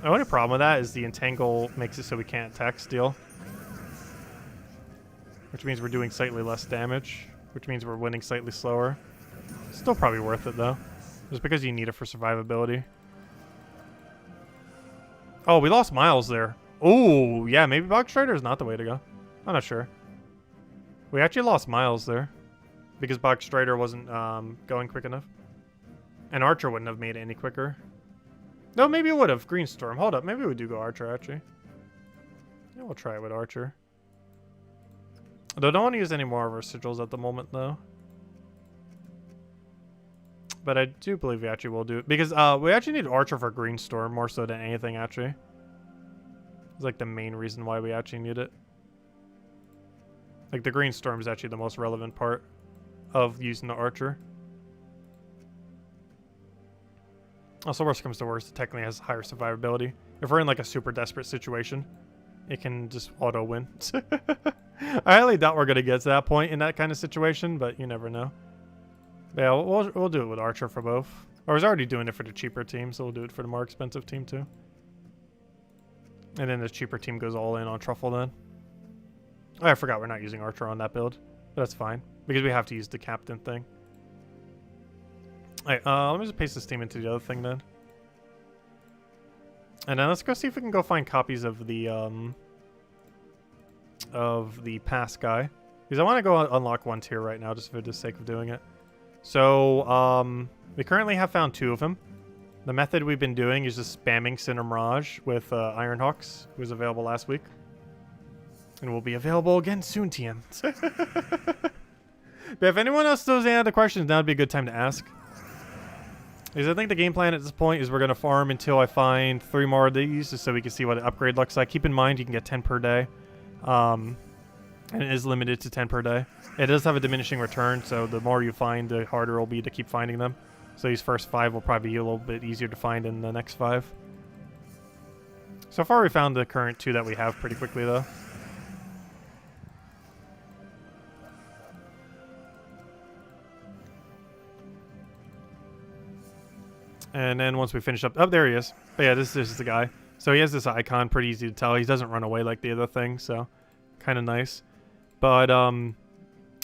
The only problem with that is the Entangle makes it so we can't attack Steel. Which means we're doing slightly less damage. Which means we're winning slightly slower. Still probably worth it though. Just because you need it for survivability. Oh, we lost miles there. Oh, yeah, maybe Bogstrider is not the way to go. I'm not sure. We actually lost miles there. Because Bogstrider wasn't going quick enough. And Archer wouldn't have made it any quicker. No, maybe it would have. Greenstorm. Hold up. Maybe we do go Archer, actually. Yeah, we'll try it with Archer. Though I don't want to use any more of our sigils at the moment, though. But I do believe we actually will do it. Because we actually need Archer for Greenstorm more so than anything, actually. It's like the main reason why we actually need it. Like, the Greenstorm is actually the most relevant part of using the Archer. Also, worst comes to worst, it technically has higher survivability. If we're in like a super desperate situation, it can just auto-win. I highly doubt we're going to get to that point in that kind of situation, but you never know. Yeah, we'll do it with Archer for both. Or I was already doing it for the cheaper team, so we'll do it for the more expensive team too. And then the cheaper team goes all in on Truffle then. Oh, I forgot we're not using Archer on that build. But that's fine, because we have to use the captain thing. Alright, let me just paste this team into the other thing then. And then let's go see if we can go find copies of the pass guy. Because I want to go unlock one tier right now, just for the sake of doing it. So, we currently have found 2 of them. The method we've been doing is just spamming Cinder Mirage with Ironhawks, who was available last week. And will be available again soon, TM. But if anyone else knows any other questions, now would be a good time to ask. Because I think the game plan at this point is we're going to farm until I find 3 more of these, just so we can see what an upgrade looks like. Keep in mind, you can get 10 per day. And it is limited to 10 per day. It does have a diminishing return, so the more you find, the harder it will be to keep finding them. So these first 5 will probably be a little bit easier to find than the next 5. So far, we found the current 2 that we have pretty quickly, though. And then once we finish up... Oh, there he is. But yeah, this is the guy. So he has this icon, pretty easy to tell. He doesn't run away like the other thing, so kind of nice. But,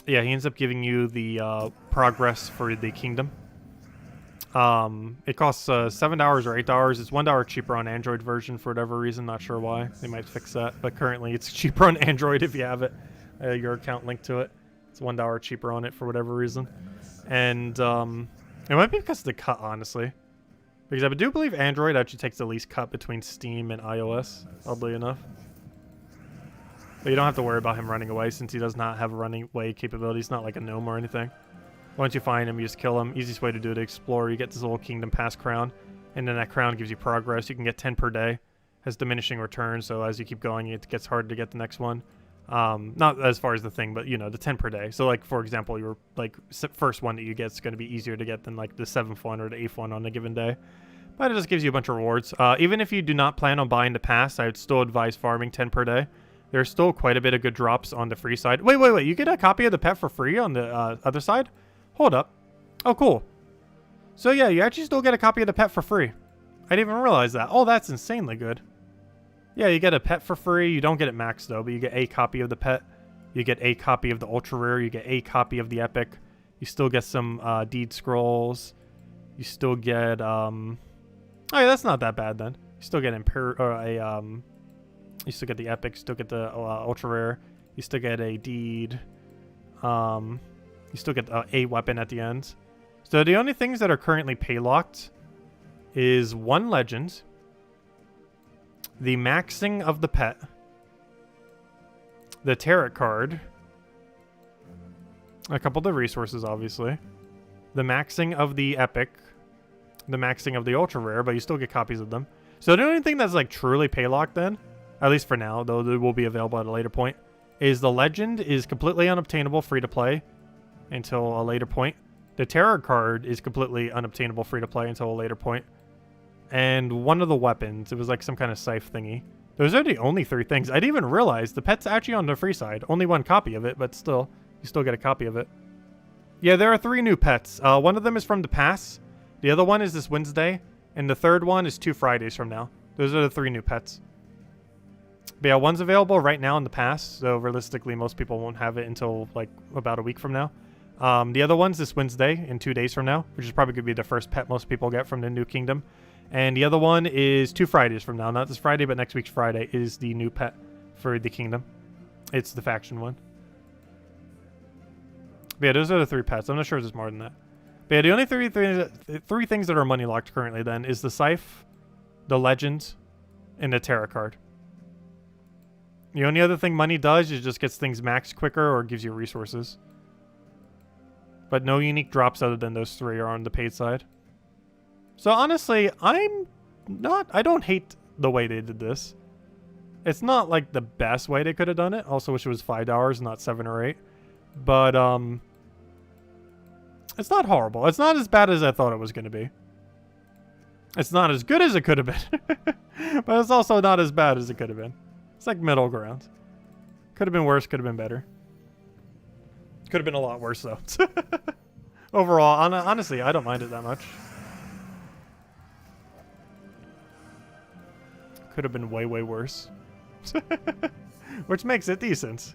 yeah, he ends up giving you the progress for the kingdom. It costs $7 or $8. It's $1 cheaper on Android version for whatever reason. Not sure why. They might fix that. But currently it's cheaper on Android if you have it. Your account linked to it. It's $1 cheaper on it for whatever reason. And it might be because of the cut, honestly. Because I do believe Android actually takes the least cut between Steam and iOS, oddly enough. But you don't have to worry about him running away since he does not have a running away capability. He's not like a gnome or anything. Once you find him, you just kill him. Easiest way to do it, explore. You get this little Kingdom Pass crown, and then that crown gives you progress. You can get 10 per day. Has diminishing returns, so as you keep going, it gets harder to get the next one. Not as far as the thing, but, you know, the 10 per day. So, like, for example, your, like, first one that you get is going to be easier to get than, like, the 7th one or the 8th one on a given day. But it just gives you a bunch of rewards. Even if you do not plan on buying the pass, I would still advise farming 10 per day. There's still quite a bit of good drops on the free side. Wait. You get a copy of the pet for free on the other side? Hold up. Oh, cool. So, yeah, you actually still get a copy of the pet for free. I didn't even realize that. Oh, that's insanely good. Yeah, you get a pet for free. You don't get it maxed, though, but you get a copy of the pet. You get a copy of the ultra rare. You get a copy of the epic. You still get some deed scrolls. You still get... Oh, yeah, that's not that bad, then. You still get you still get the epic. Still get the ultra rare. You still get a deed. You still get a weapon at the end. So the only things that are currently pay locked is 1 legend, the maxing of the pet, the tarot card, a couple of the resources, obviously, the maxing of the epic, the maxing of the ultra rare, but you still get copies of them. So the only thing that's like truly pay locked then, at least for now, though it will be available at a later point, is the legend is completely unobtainable, free to play until a later point. The tarot card is completely unobtainable, free to play until a later point. And one of the weapons, it was like some kind of scythe thingy. Those are the only 3 things. I didn't even realize the pet's actually on the free side. Only 1 copy of it, but still, you still get a copy of it. Yeah, there are 3 new pets. One of them is from the pass. The other one is this Wednesday. And the third one is 2 Fridays from now. Those are the 3 new pets. But yeah, one's available right now in the pass. So realistically, most people won't have it until like about a week from now. The other one's this Wednesday in 2 days from now, which is probably going to be the first pet most people get from the new kingdom. And the other one is 2 Fridays from now. Not this Friday, but next week's Friday is the new pet for the kingdom. It's the faction one. But yeah, those are the 3 pets. I'm not sure if there's more than that. But yeah, the only 3 things that are money locked currently then is the scythe, the legend, and the tarot card. The only other thing money does is just gets things maxed quicker or gives you resources. But no unique drops other than those 3 are on the paid side. So honestly, I don't hate the way they did this. It's not like the best way they could have done it. Also wish it was $5, not 7 or 8. But it's not horrible. It's not as bad as I thought it was going to be. It's not as good as it could have been. But it's also not as bad as it could have been. It's like middle ground. Could have been worse, could have been better. Could have been a lot worse, though. Overall, honestly, I don't mind it that much. could have been way, way worse. Which makes it decent.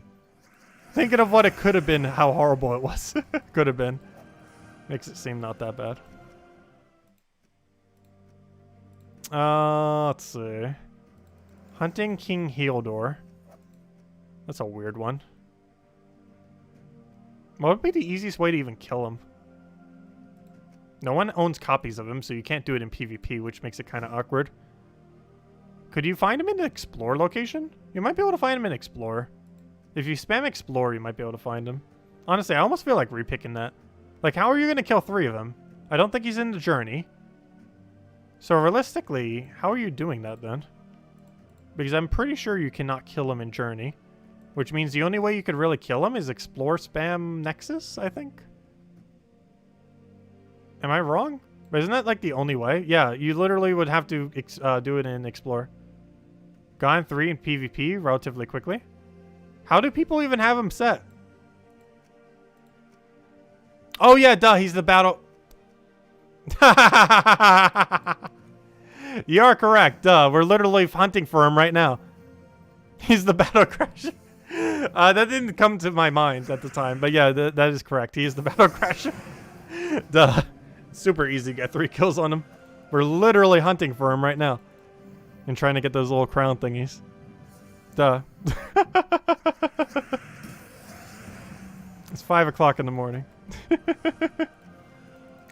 Thinking of what it could have been, how horrible it was. Could have been. Makes it seem not that bad. Let's see. Hunting King Healdor. That's a weird one. What would be the easiest way to even kill him? No one owns copies of him, so you can't do it in PvP, which makes it kind of awkward. Could you find him in the Explore location? You might be able to find him in Explore. If you spam Explore, you might be able to find him. Honestly, I almost feel like repicking that. Like, how are you going to kill 3 of them? I don't think he's in the journey. So realistically, how are you doing that then? Because I'm pretty sure you cannot kill him in journey. Which means the only way you could really kill him is Explore spam Nexus, I think? Am I wrong? But isn't that like the only way? Yeah, you literally would have to do it in Explore. Gone 3 in PvP relatively quickly. How do people even have him set? Oh yeah, duh, he's the battle... You are correct, duh. We're literally hunting for him right now. He's the battle crasher. That didn't come to my mind at the time, but yeah, that is correct. He is the battle crasher. Duh. Super easy to get 3 kills on him. We're literally hunting for him right now. And trying to get those little crown thingies. Duh. It's 5 o'clock in the morning.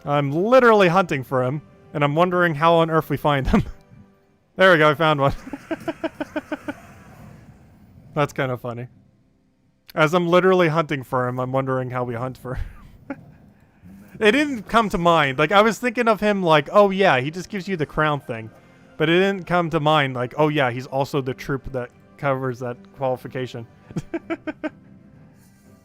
I'm literally hunting for him, and I'm wondering how on earth we find him. There we go, I found one. That's kind of funny. As I'm literally hunting for him, I'm wondering how we hunt for him. It didn't come to mind. Like, I was thinking of him like, oh yeah, he just gives you the crown thing. But it didn't come to mind like, oh yeah, he's also the troop that covers that qualification.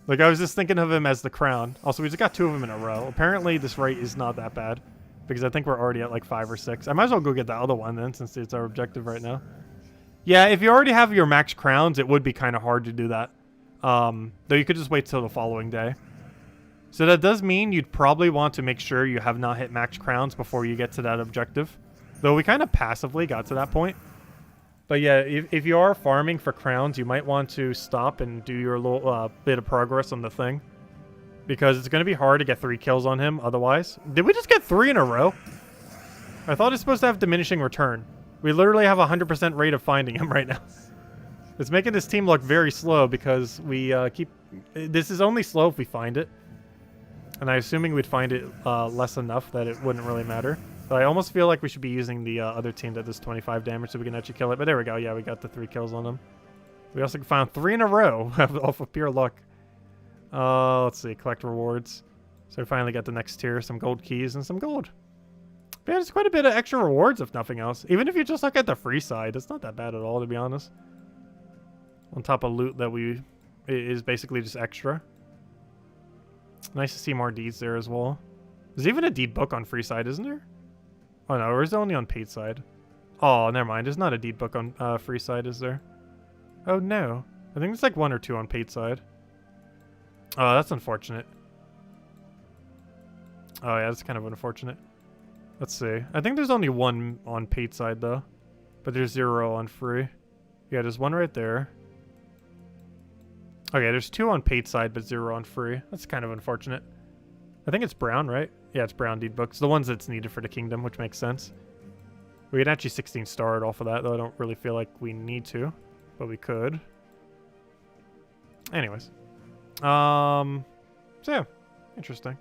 Like, I was just thinking of him as the crown. Also, we just got 2 of them in a row. Apparently, this rate is not that bad. Because I think we're already at like 5 or 6. I might as well go get the other one then, since it's our objective right now. Yeah, if you already have your max crowns, it would be kind of hard to do that. Though you could just wait till the following day. So that does mean you'd probably want to make sure you have not hit max crowns before you get to that objective. Though we kind of passively got to that point. But yeah, if you are farming for crowns, you might want to stop and do your little bit of progress on the thing. Because it's going to be hard to get 3 kills on him otherwise. Did we just get 3 in a row? I thought it's supposed to have diminishing return. We literally have a 100% rate of finding him right now. It's making this team look very slow because we keep... This is only slow if we find it. And I'm assuming we'd find it less enough that it wouldn't really matter. But I almost feel like we should be using the other team that does 25 damage so we can actually kill it. But there we go. Yeah, we got the 3 kills on him. We also found 3 in a row off of pure luck. Let's see. Collect rewards. So we finally got the next tier. Some gold keys and some gold. But yeah, there's quite a bit of extra rewards if nothing else. Even if you just look at the free side, it's not that bad at all, to be honest. On top of loot that is basically just extra. Nice to see more deeds there as well. There's even a deed book on free side, isn't there? Oh no, or is it only on paid side? Oh, never mind. There's not a deed book on free side, is there? Oh no. I think there's like 1 or 2 on paid side. Oh, that's unfortunate. Oh yeah, that's kind of unfortunate. Let's see. I think there's only 1 on paid side though. But there's 0 on free. Yeah, there's 1 right there. Okay, there's 2 on paid side, but 0 on free. That's kind of unfortunate. I think it's brown, right? Yeah, it's brown deed books. The ones that's needed for the kingdom, which makes sense. We could actually 16 star it off of that, though I don't really feel like we need to. But we could. Anyways. So yeah. Interesting.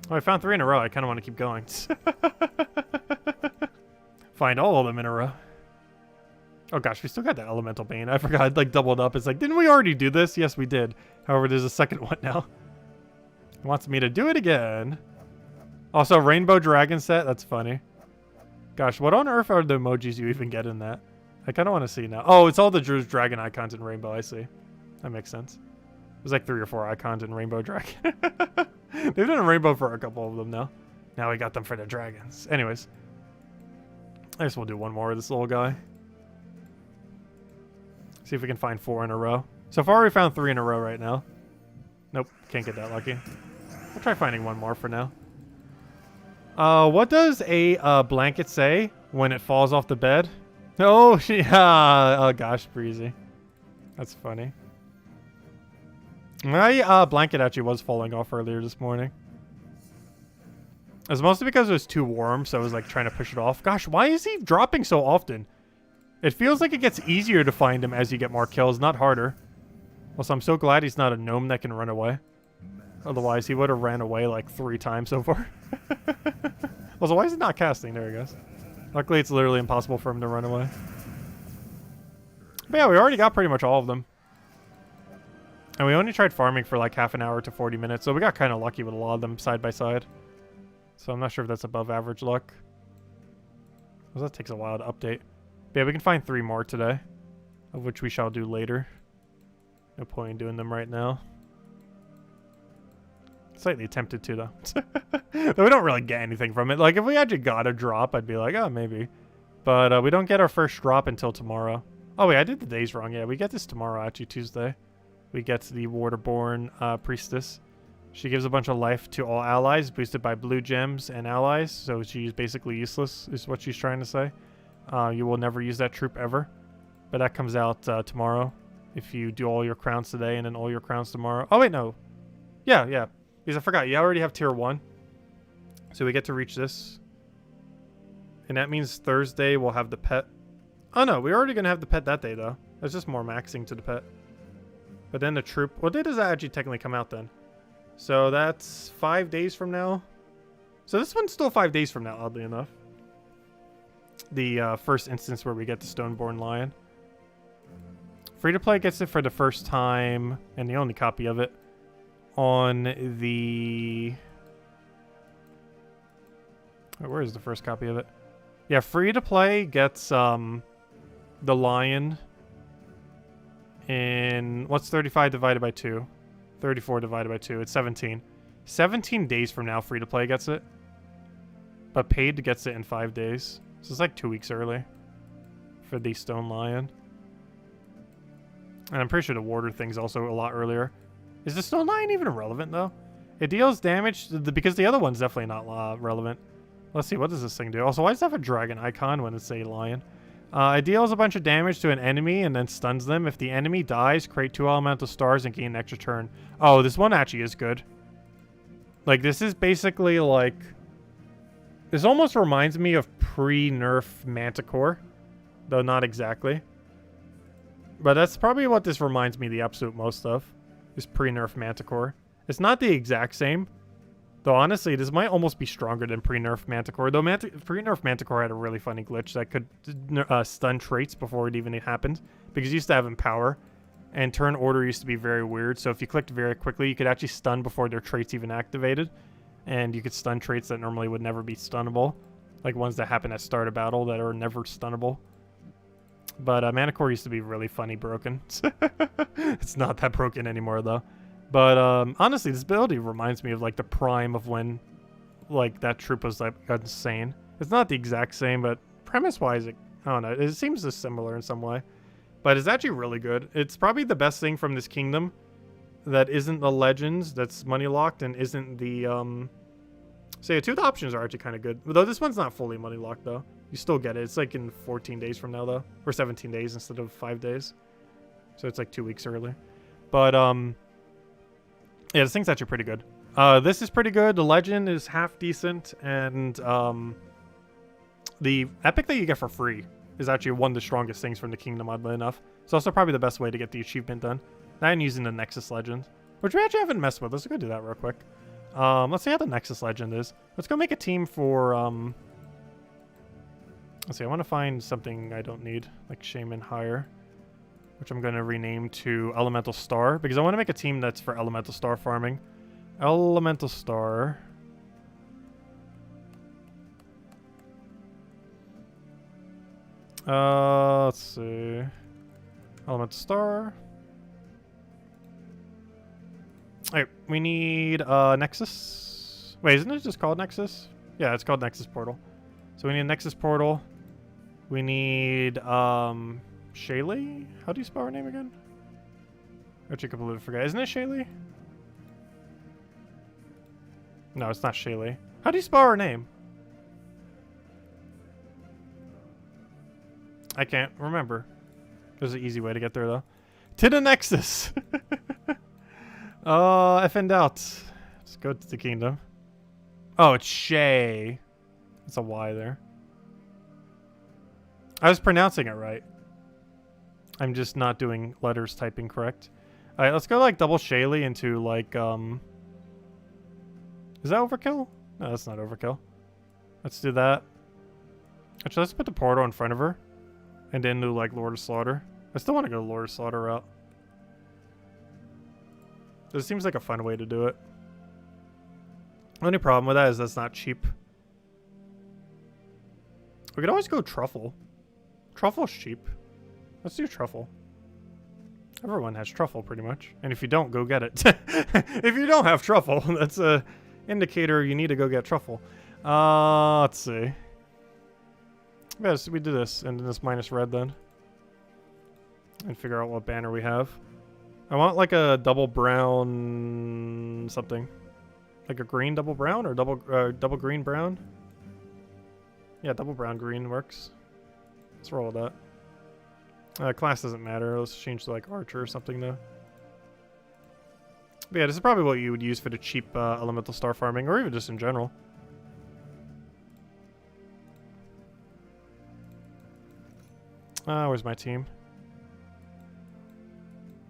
Oh, I found 3 in a row. I kind of want to keep going. Find all of them in a row. Oh gosh, we still got that Elemental Bane. I forgot, I'd like doubled up. It's like, didn't we already do this? Yes, we did. However, there's a second one now. It wants me to do it again. Also, Rainbow Dragon set. That's funny. Gosh, what on earth are the emojis you even get in that? I kind of want to see now. Oh, it's all the Drew's Dragon icons in Rainbow. I see. That makes sense. There's like 3 or 4 icons in Rainbow Dragon. They've done a Rainbow for a couple of them now. Now we got them for the dragons. Anyways. I guess we'll do one more of this little guy. See if we can find 4 in a row. So far we found 3 in a row right now. Nope, can't get that lucky. We'll try finding 1 more for now. What does a blanket say when it falls off the bed? Oh, oh gosh, Breezy. That's funny. My blanket actually was falling off earlier this morning. It was mostly because it was too warm, so I was like trying to push it off. Gosh, why is he dropping so often? It feels like it gets easier to find him as you get more kills, not harder. Also, I'm so glad he's not a gnome that can run away. Otherwise, he would have ran away like 3 times so far. Also, why is it not casting? There he goes. Luckily, it's literally impossible for him to run away. But yeah, we already got pretty much all of them. And we only tried farming for like half an hour to 40 minutes, so we got kind of lucky with a lot of them side by side. So I'm not sure if that's above average luck. Well, that takes a while to update. But yeah, we can find 3 more today, of which we shall do later. No point in doing them right now. Slightly tempted to, though. But we don't really get anything from it. Like, if we actually got a drop, I'd be like, oh, maybe. But we don't get our first drop until tomorrow. Oh, wait, I did the days wrong. Yeah, we get this tomorrow, actually, Tuesday. We get the Waterborn Priestess. She gives a bunch of life to all allies, boosted by blue gems and allies. So she's basically useless, is what she's trying to say. You will never use that troop ever. But that comes out tomorrow. If you do all your crowns today and then all your crowns tomorrow. Oh, wait, no. Yeah. Because I forgot, you already have tier 1. So we get to reach this. And that means Thursday we'll have the pet. Oh, no, we're already going to have the pet that day, though. There's just more maxing to the pet. But then the troop... What day does that actually technically come out, then? So that's 5 days from now. So this one's still 5 days from now, oddly enough. The first instance where we get the Stoneborn Lion. Free-to-play gets it for the first time, and the only copy of it, on the... Where is the first copy of it? Yeah, free-to-play gets the lion in... What's 35 divided by 2? 34 divided by 2. It's 17. 17 days from now, free-to-play gets it. But paid gets it in 5 days. So it's like 2 weeks early for the Stone Lion. And I'm pretty sure the Warder thing's also a lot earlier. Is the Stone Lion even relevant, though? It deals damage, because the other one's definitely not relevant. Let's see, what does this thing do? Also, why does it have a dragon icon when it's a lion? It deals a bunch of damage to an enemy and then stuns them. If the enemy dies, create 2 elemental stars and gain an extra turn. Oh, this one actually is good. Like, this is basically like... This almost reminds me of pre-nerf Manticore. Though not exactly. But that's probably what this reminds me the absolute most of. Is pre-nerf Manticore. It's not the exact same. Though honestly, this might almost be stronger than pre-nerf Manticore. Though pre-nerf Manticore had a really funny glitch that could stun traits before it even happened. Because you used to have Empower. And turn order used to be very weird. So if you clicked very quickly, you could actually stun before their traits even activated. And you could stun traits that normally would never be stunnable. Like ones that happen at start of battle that are never stunnable. But Manticore used to be really funny broken. It's not that broken anymore, though. But honestly, this ability reminds me of like the prime of when like that troop was like insane. It's not the exact same, but premise-wise, I don't know. It seems similar in some way. But it's actually really good. It's probably the best thing from this kingdom that isn't the Legends, that's money locked, and isn't the... So yeah, 2 of the options are actually kind of good. Though this one's not fully money locked, though. You still get it. It's like in 14 days from now, though. Or 17 days instead of 5 days. So it's like 2 weeks early. But, yeah, this thing's actually pretty good. This is pretty good. The Legend is half decent. And, the Epic that you get for free is actually one of the strongest things from the kingdom, oddly enough. It's also probably the best way to get the achievement done. And using the Nexus Legend, which we actually haven't messed with. Let's go do that real quick. Let's see how the Nexus Legend is. Let's go make a team for, let's see, I want to find something I don't need, like Shaman Hire, which I'm going to rename to Elemental Star, because I want to make a team that's for Elemental Star farming. Elemental Star. Let's see. Elemental Star. Alright, we need Nexus. Wait, isn't it just called Nexus? Yeah, it's called Nexus Portal. So we need a Nexus Portal. We need Shaylee? How do you spell her name again? Actually, completely forgot. Isn't it Shaylee? No, it's not Shaylee. How do you spell her name? I can't remember. There's an easy way to get there, though. To the Nexus! Effing out. Let's go to the kingdom. Oh, it's Shay. It's a Y there. I was pronouncing it right. I'm just not doing letters typing correct. Alright, let's go like double Shaylee into like, is that overkill? No, that's not overkill. Let's do that. Actually, let's put the portal in front of her. And then do like Lord of Slaughter. I still want to go Lord of Slaughter route. This seems like a fun way to do it. Only problem with that is that's not cheap. We could always go Truffle. Truffle's cheap. Let's do Truffle. Everyone has Truffle pretty much. And if you don't, go get it. If you don't have Truffle, that's a indicator you need to go get Truffle. Let's see. Yes, we do this and then this minus red then. And figure out what banner we have. I want like a double brown something. Like a green double brown or double green brown? Yeah, double brown green works. Let's roll with that. Class doesn't matter. Let's change to like Archer or something though. But yeah, this is probably what you would use for the cheap elemental star farming or even just in general. Where's my team?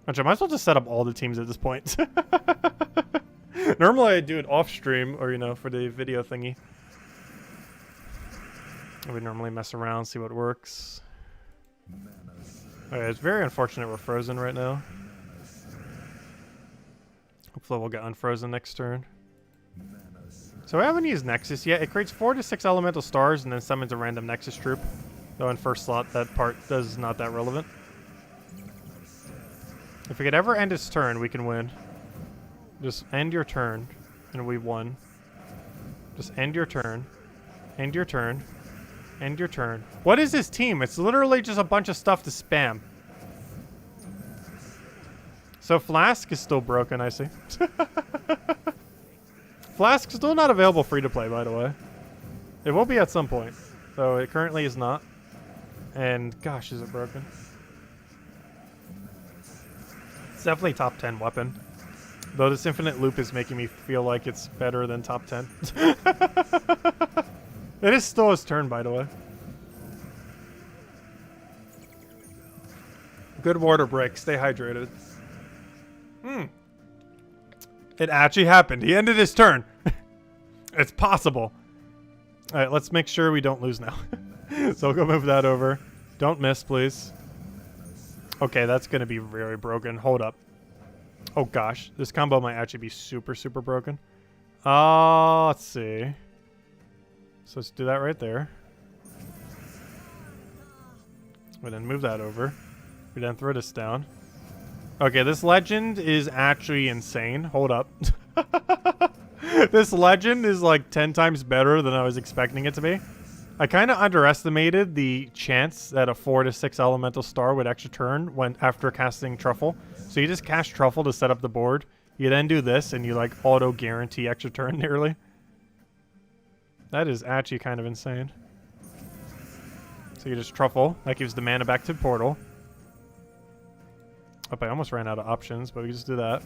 Actually, I might as well just set up all the teams at this point. Normally I do it off stream or, you know, for the video thingy. I would normally mess around, see what works. Okay, it's very unfortunate we're frozen right now. Hopefully we'll get unfrozen next turn. So I haven't used Nexus yet. It creates 4 to 6 elemental stars and then summons a random Nexus troop. Though in first slot, that part is not that relevant. If we could ever end its turn, we can win. Just end your turn, and we won. Just end your turn. End your turn. End your turn. What is this team? It's literally just a bunch of stuff to spam. So Flask is still broken, I see. Flask's still not available free to play, by the way. It will be at some point. So it currently is not. And gosh, is it broken? It's definitely top 10 weapon. Though this infinite loop is making me feel like it's better than top 10. It is still his turn, by the way. Good water break. Stay hydrated. It actually happened. He ended his turn. It's possible. Alright, let's make sure we don't lose now. So we'll go move that over. Don't miss, please. Okay, that's going to be very broken. Hold up. Oh gosh, this combo might actually be super, super broken. Let's see. So let's do that right there. We then move that over. We then throw this down. Okay, this legend is actually insane. Hold up. This legend is like 10 times better than I was expecting it to be. I kind of underestimated the chance that a 4 to 6 elemental star would actually turn when after casting Truffle. So you just cast Truffle to set up the board. You then do this and you like auto guarantee extra turn nearly. That is actually kind of insane. So you just Truffle. That gives the mana back to the portal. Oh, I almost ran out of options, but we can just do that.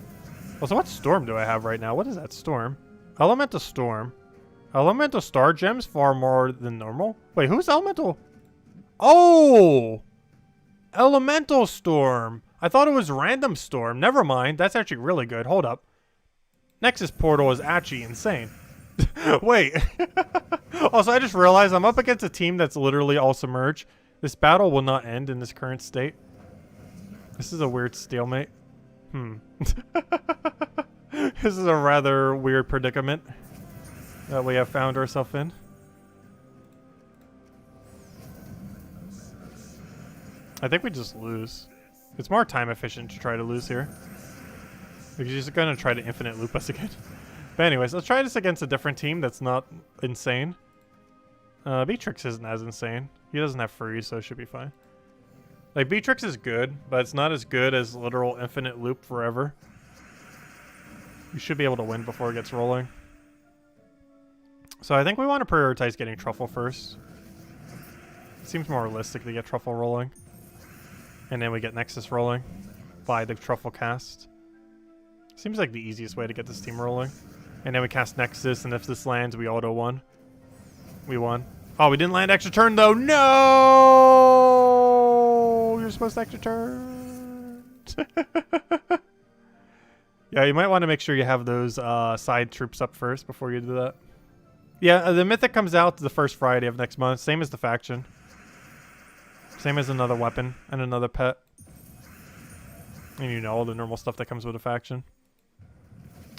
Also, what storm do I have right now? What is that storm? Elemental Storm. Elemental Star Gems far more than normal. Wait, who's Elemental? Oh! Elemental Storm. I thought it was Random Storm. Never mind. That's actually really good. Hold up. Nexus Portal is actually insane. Wait. Also, I just realized I'm up against a team that's literally all submerged. This battle will not end in this current state. This is a weird stalemate. This is a rather weird predicament that we have found ourselves in. I think we just lose. It's more time efficient to try to lose here. Because he's going to try to infinite loop us again. But anyways, let's try this against a different team that's not insane. Beatrix isn't as insane. He doesn't have freeze, so it should be fine. Like, Beatrix is good, but it's not as good as literal infinite loop forever. You should be able to win before it gets rolling. So I think we want to prioritize getting Truffle first. Seems more realistic to get truffle rolling. And then we get Nexus rolling by the truffle cast. Seems like the easiest way to get this team rolling. And then we cast Nexus, and if this lands, we auto won. We won. Oh, we didn't land extra turn though. No! You're supposed to extra turn. Yeah, you might want to make sure you have those side troops up first before you do that. Yeah, the Mythic comes out the first Friday of next month. Same as the faction. Same as another weapon and another pet. And you know all the normal stuff that comes with a faction.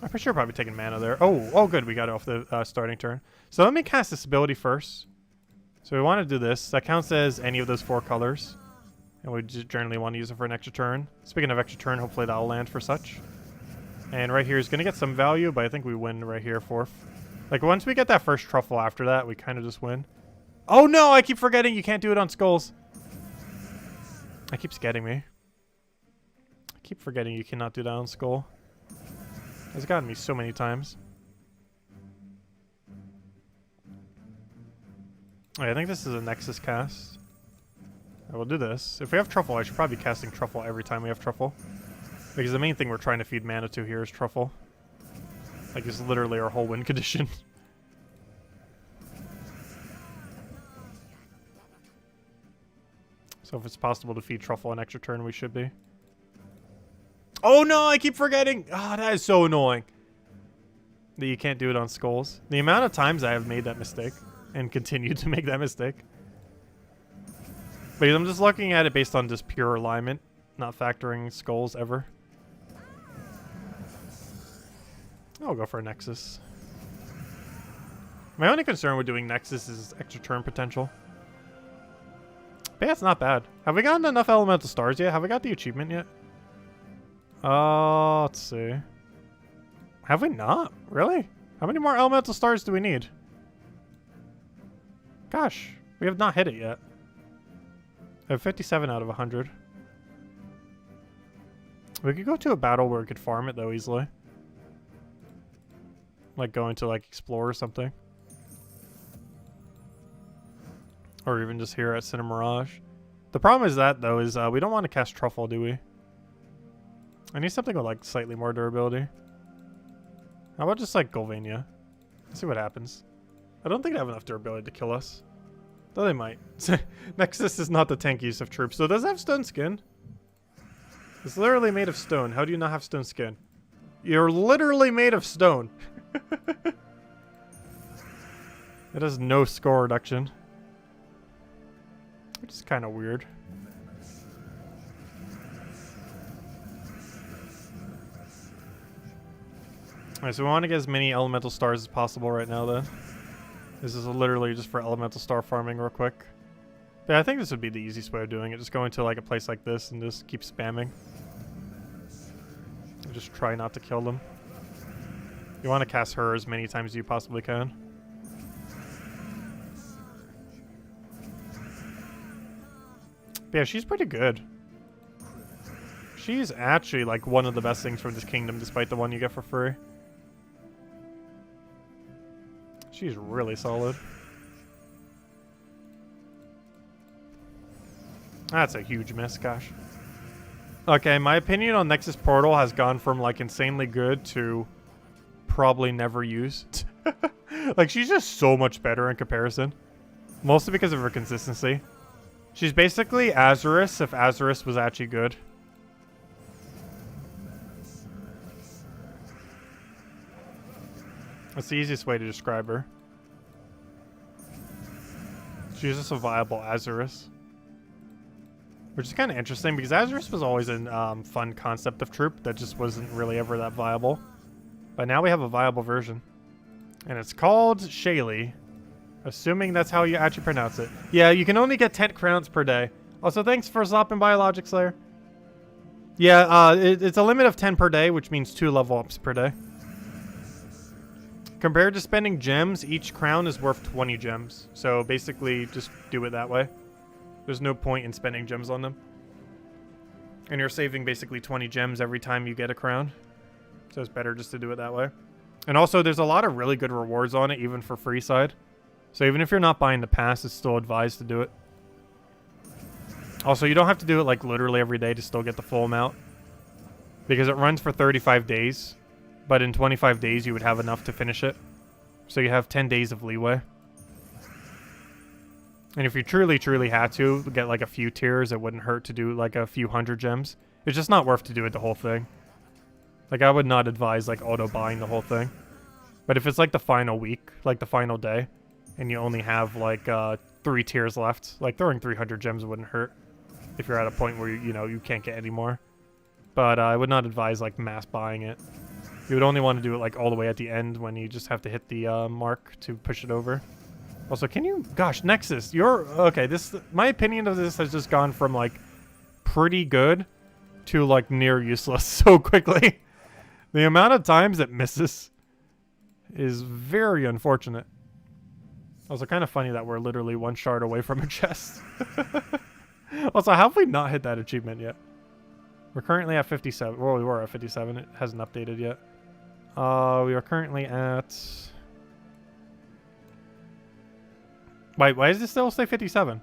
I'm pretty sure probably taking mana there. Oh, good. We got it off the starting turn. So let me cast this ability first. So we want to do this. That counts as any of those 4 colors. And we just generally want to use it for an extra turn. Speaking of extra turn, hopefully that'll land for such. And right here is going to get some value, but I think we win right here, 4th. Like, once we get that first truffle after that, we kind of just win. Oh, no! I keep forgetting you can't do it on skulls. That keeps getting me. I keep forgetting you cannot do that on skull. It's gotten me so many times. Alright, I think this is a Nexus cast. I will do this. If we have truffle, I should probably be casting truffle every time we have truffle. Because the main thing we're trying to feed mana to here is truffle. Like, it's literally our whole win condition. So if it's possible to feed truffle an extra turn, we should be. Oh no, I keep forgetting. Ah, that is so annoying. That you can't do it on skulls. The amount of times I have made that mistake and continue to make that mistake. But I'm just looking at it based on just pure alignment, not factoring skulls ever. I'll go for a Nexus. My only concern with doing Nexus is extra turn potential. But yeah, it's not bad. Have we gotten enough elemental stars yet? Have we got the achievement yet? Let's see. Have we not? Really? How many more elemental stars do we need? Gosh, we have not hit it yet. I have 57 out of 100. We could go to a battle where we could farm it though easily. Like going to like explore or something. Or even just here at Cine Mirage. The problem is that though is we don't want to cast Truffle, do we? I need something with like slightly more durability. How about just like Golvania? Let's see what happens. I don't think they have enough durability to kill us. Though they might. Nexus is not the tankiest of troops. So it does have stone skin. It's literally made of stone. How do you not have stone skin? You're literally made of stone. It has no score reduction. Which is kind of weird. Alright, so we want to get as many elemental stars as possible right now then. This is literally just for elemental star farming real quick. But yeah, I think this would be the easiest way of doing it. Just go into like a place like this and just keep spamming. And just try not to kill them. You want to cast her as many times as you possibly can. But yeah, she's pretty good. She's actually like one of the best things from this kingdom, despite the one you get for free. She's really solid. That's a huge miss, gosh. Okay, my opinion on Nexus Portal has gone from like insanely good to probably never used. Like, she's just so much better in comparison. Mostly because of her consistency. She's basically Azurus if Azurus was actually good. That's the easiest way to describe her. She's just a viable Azurus. Which is kind of interesting because Azurus was always a fun concept of troop that just wasn't really ever that viable. But now we have a viable version. And it's called Shaylee. Assuming that's how you actually pronounce it. Yeah, you can only get 10 crowns per day. Also, thanks for stopping by, Logic Slayer. Yeah, it's a limit of 10 per day, which means 2 level ups per day. Compared to spending gems, each crown is worth 20 gems. So basically, just do it that way. There's no point in spending gems on them. And you're saving basically 20 gems every time you get a crown. So it's better just to do it that way. And also, there's a lot of really good rewards on it, even for free side. So even if you're not buying the pass, it's still advised to do it. Also, you don't have to do it like literally every day to still get the full amount. Because it runs for 35 days. But in 25 days, you would have enough to finish it. So you have 10 days of leeway. And if you truly, truly had to get like a few tiers, it wouldn't hurt to do like a few hundred gems. It's just not worth to do it the whole thing. Like, I would not advise like auto-buying the whole thing. But if it's like the final week, like the final day, and you only have like 3 tiers left, like throwing 300 gems wouldn't hurt. If you're at a point where, you know, you can't get any more. But I would not advise like mass buying it. You would only want to do it like all the way at the end when you just have to hit the mark to push it over. Also, can you... Gosh, Nexus, you're... Okay, this... My opinion of this has just gone from, like, pretty good to, like, near useless so quickly. The amount of times it misses is very unfortunate. Also, kind of funny that we're literally 1 shard away from a chest. Also, how have we not hit that achievement yet? We're currently at 57. Well, we were at 57. It hasn't updated yet. We are currently at... Wait, why does it still say 57?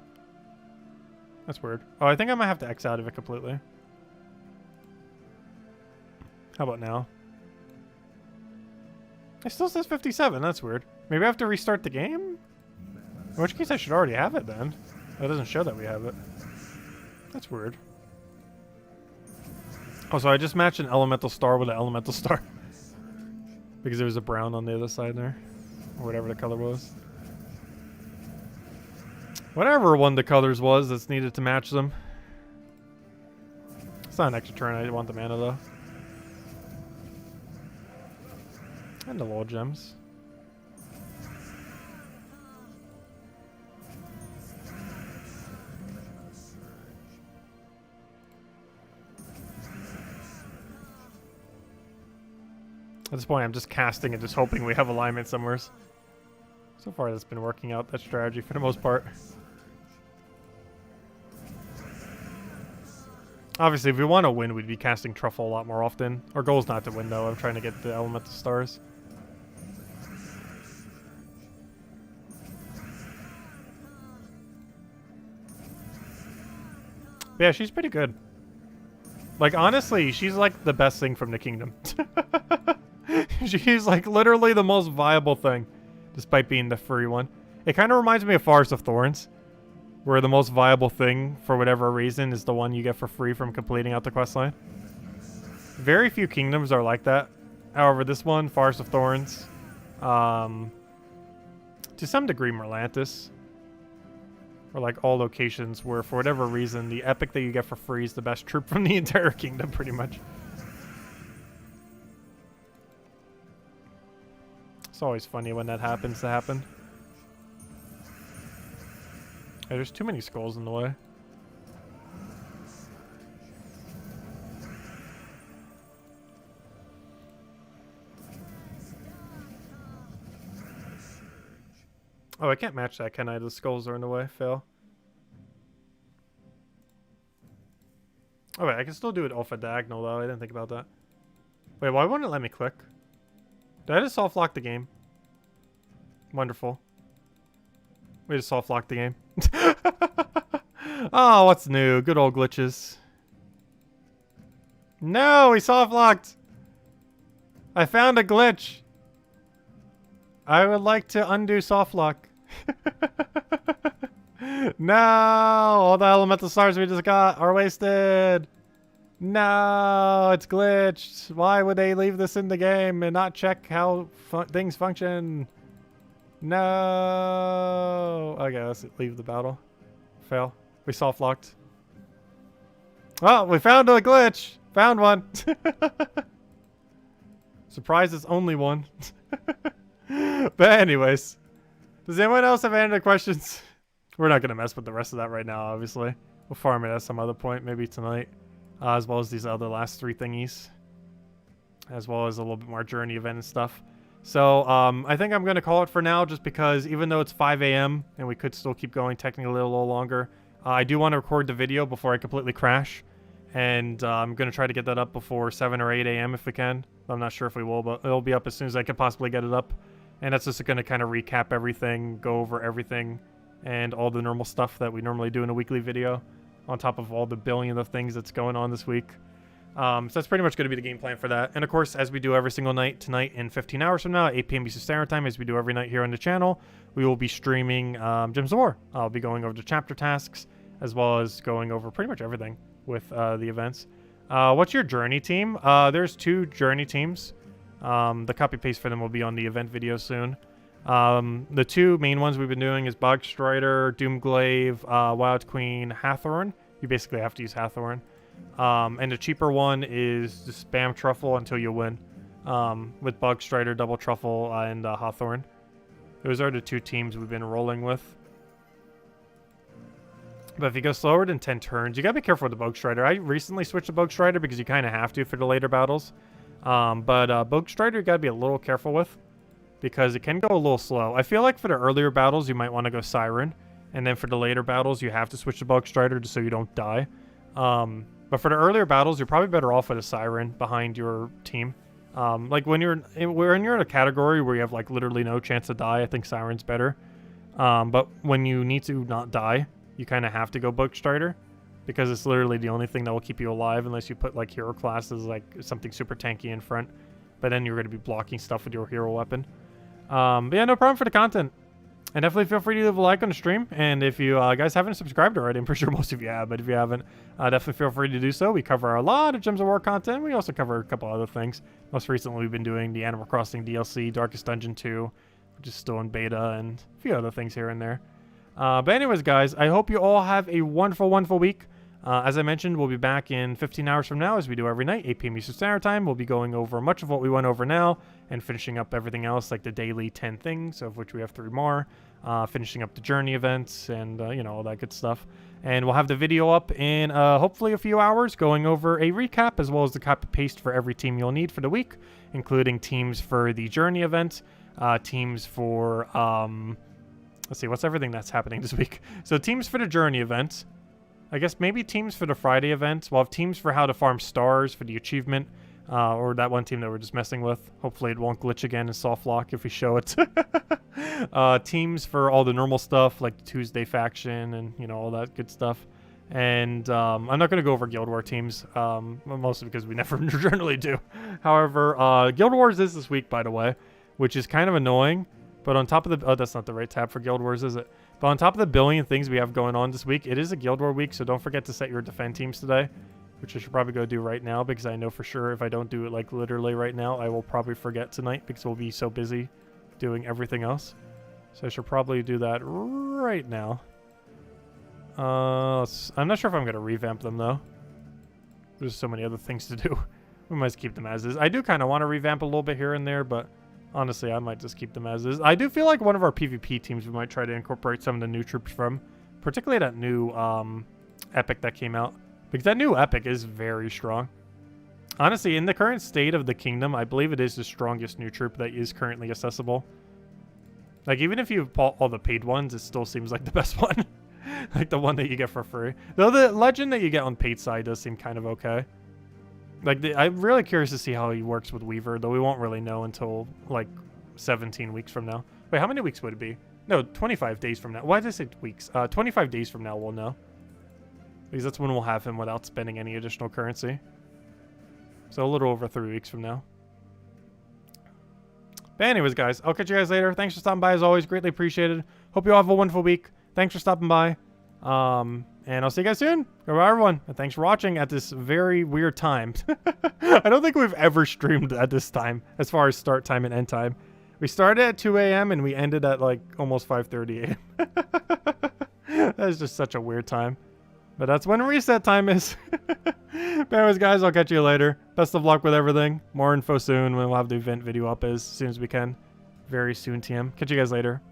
That's weird. Oh, I think I might have to X out of it completely. How about now? It still says 57. That's weird. Maybe I have to restart the game? In which case I should already have it then. That doesn't show that we have it. That's weird. Oh, so I just matched an elemental star with an elemental star. Because there was a brown on the other side there. Or whatever the color was. Whatever one of the colors was that's needed to match them. It's not an extra turn, I want the mana though. And the little gems. At this point I'm just casting and just hoping we have alignment somewhere. So far that's been working out, that strategy for the most part. Obviously, if we want to win, we'd be casting Truffle a lot more often. Our goal is not to win, though. I'm trying to get the elemental stars. But yeah, she's pretty good. Like, honestly, she's like the best thing from the kingdom. She's like literally the most viable thing, despite being the free one. It kind of reminds me of Forest of Thorns, where the most viable thing, for whatever reason, is the one you get for free from completing out the questline. Very few kingdoms are like that. However, this one, Forest of Thorns, to some degree, Merlantis, or like all locations where, for whatever reason, the epic that you get for free is the best troop from the entire kingdom, pretty much. It's always funny when that happens to happen. Hey, there's too many skulls in the way. Oh, I can't match that, can I? The skulls are in the way. Fail. Oh, wait, I can still do it off a diagonal, though. I didn't think about that. Wait, why wouldn't it let me click? Did I just soft lock the game? Wonderful. We just soft locked the game. Oh, what's new? Good old glitches. No, we soft locked. I found a glitch. I would like to undo soft lock. No, all the elemental stars we just got are wasted. No, it's glitched. Why would they leave this in the game and not check how things function? No. Okay, let's leave the battle. Fail. We soft locked. Oh, we found a glitch. Found one. Surprise, it's only one. But anyways, does anyone else have any other questions? We're not going to mess with the rest of that right now, obviously. We'll farm it at some other point, maybe tonight. As well as these other last 3 thingies. As well as a little bit more journey event and stuff. So, I think I'm going to call it for now, just because even though it's 5 a.m. and we could still keep going technically a little longer, I do want to record the video before I completely crash. And I'm going to try to get that up before 7 or 8 a.m. if we can. I'm not sure if we will, but it'll be up as soon as I can possibly get it up. And that's just going to kind of recap everything, go over everything, and all the normal stuff that we normally do in a weekly video. on top of all the billion of things that's going on this week. So that's pretty much going to be the game plan for that. And of course, as we do every single night, tonight in 15 hours from now, 8 p.m. Eastern Standard Time, as we do every night here on the channel, we will be streaming Gems of War. I'll be going over the chapter tasks, as well as going over pretty much everything with the events. What's your journey team? There's 2 journey teams. The copy-paste for them will be on the event video soon. The 2 main ones we've been doing is Bog Strider, Doomglaive, Wild Queen, Hathorn. You basically have to use Hathorn. And the cheaper one is the spam truffle until you win, with Bug Strider, Double Truffle, and Hawthorne. Those are the 2 teams we've been rolling with. But if you go slower than 10 turns, you gotta be careful with the Bug Strider. I recently switched to Bug Strider because you kind of have to for the later battles. But Bug Strider you gotta be a little careful with because it can go a little slow. I feel like for the earlier battles, you might want to go Siren. And then for the later battles, you have to switch to Bug Strider just so you don't die. But for the earlier battles, you're probably better off with a Siren behind your team. Like when you're in a category where you have like literally no chance to die, I think Siren's better. But when you need to not die, you kind of have to go Bug Strider because it's literally the only thing that will keep you alive unless you put like hero classes, like something super tanky in front. But then you're going to be blocking stuff with your hero weapon. But yeah, no problem for the content. And definitely feel free to leave a like on the stream. And if you guys haven't subscribed already, I'm pretty sure most of you have, but if you haven't, definitely feel free to do so. We cover a lot of Gems of War content. We also cover a couple other things. Most recently, we've been doing the Animal Crossing DLC, Darkest Dungeon 2, which is still in beta, and a few other things here and there. But anyways, guys, I hope you all have a wonderful, wonderful week. As I mentioned, we'll be back in 15 hours from now, as we do every night, 8 p.m. Eastern Standard Time. We'll be going over much of what we went over now and finishing up everything else, like the daily 10 things, of which we have 3 more. Finishing up the journey events and, you know, all that good stuff. And we'll have the video up in hopefully a few hours going over a recap as well as the copy-paste for every team you'll need for the week, including teams for the journey event, teams for, let's see, what's everything that's happening this week? So teams for the journey event. I guess maybe teams for the Friday event. We'll have teams for how to farm stars for the achievement. Or that one team that we're just messing with. Hopefully it won't glitch again in soft lock if we show it. Teams for all the normal stuff like the Tuesday faction and, you know, all that good stuff. And I'm not going to go over Guild War teams, mostly because we never generally do. However, Guild Wars is this week, by the way, which is kind of annoying. But on top of the... Oh, that's not the right tab for Guild Wars, is it? But on top of the billion things we have going on this week, it is a Guild War week, so don't forget to set your defend teams today, which I should probably go do right now because I know for sure if I don't do it like literally right now, I will probably forget tonight because we'll be so busy doing everything else. So I should probably do that right now. I'm not sure if I'm going to revamp them though. There's so many other things to do. We might keep them as is. I do kind of want to revamp a little bit here and there, but honestly, I might just keep them as is. I do feel like one of our PvP teams we might try to incorporate some of the new troops from, particularly that new epic that came out. Because that new epic is very strong. Honestly, in the current state of the kingdom, I believe it is the strongest new troop that is currently accessible. Like, even if you bought all the paid ones, it still seems like the best one. Like, the one that you get for free. Though the legend that you get on paid side does seem kind of okay. Like, I'm really curious to see how he works with Weaver, though we won't really know until, like, 17 weeks from now. Wait, how many weeks would it be? No, 25 days from now. Why did I say weeks? 25 days from now we'll know. Because that's when we'll have him without spending any additional currency. So a little over 3 weeks from now. But anyways, guys, I'll catch you guys later. Thanks for stopping by as always. Greatly appreciated. Hope you all have a wonderful week. Thanks for stopping by. And I'll see you guys soon. Goodbye, everyone. And thanks for watching at this very weird time. I don't think we've ever streamed at this time as far as start time and end time. We started at 2 a.m. and we ended at like almost 5:30 a.m. That is just such a weird time. But that's when reset time is. But anyways, guys, I'll catch you later. Best of luck with everything. More info soon when we'll have the event video up as soon as we can. Very soon, TM. Catch you guys later.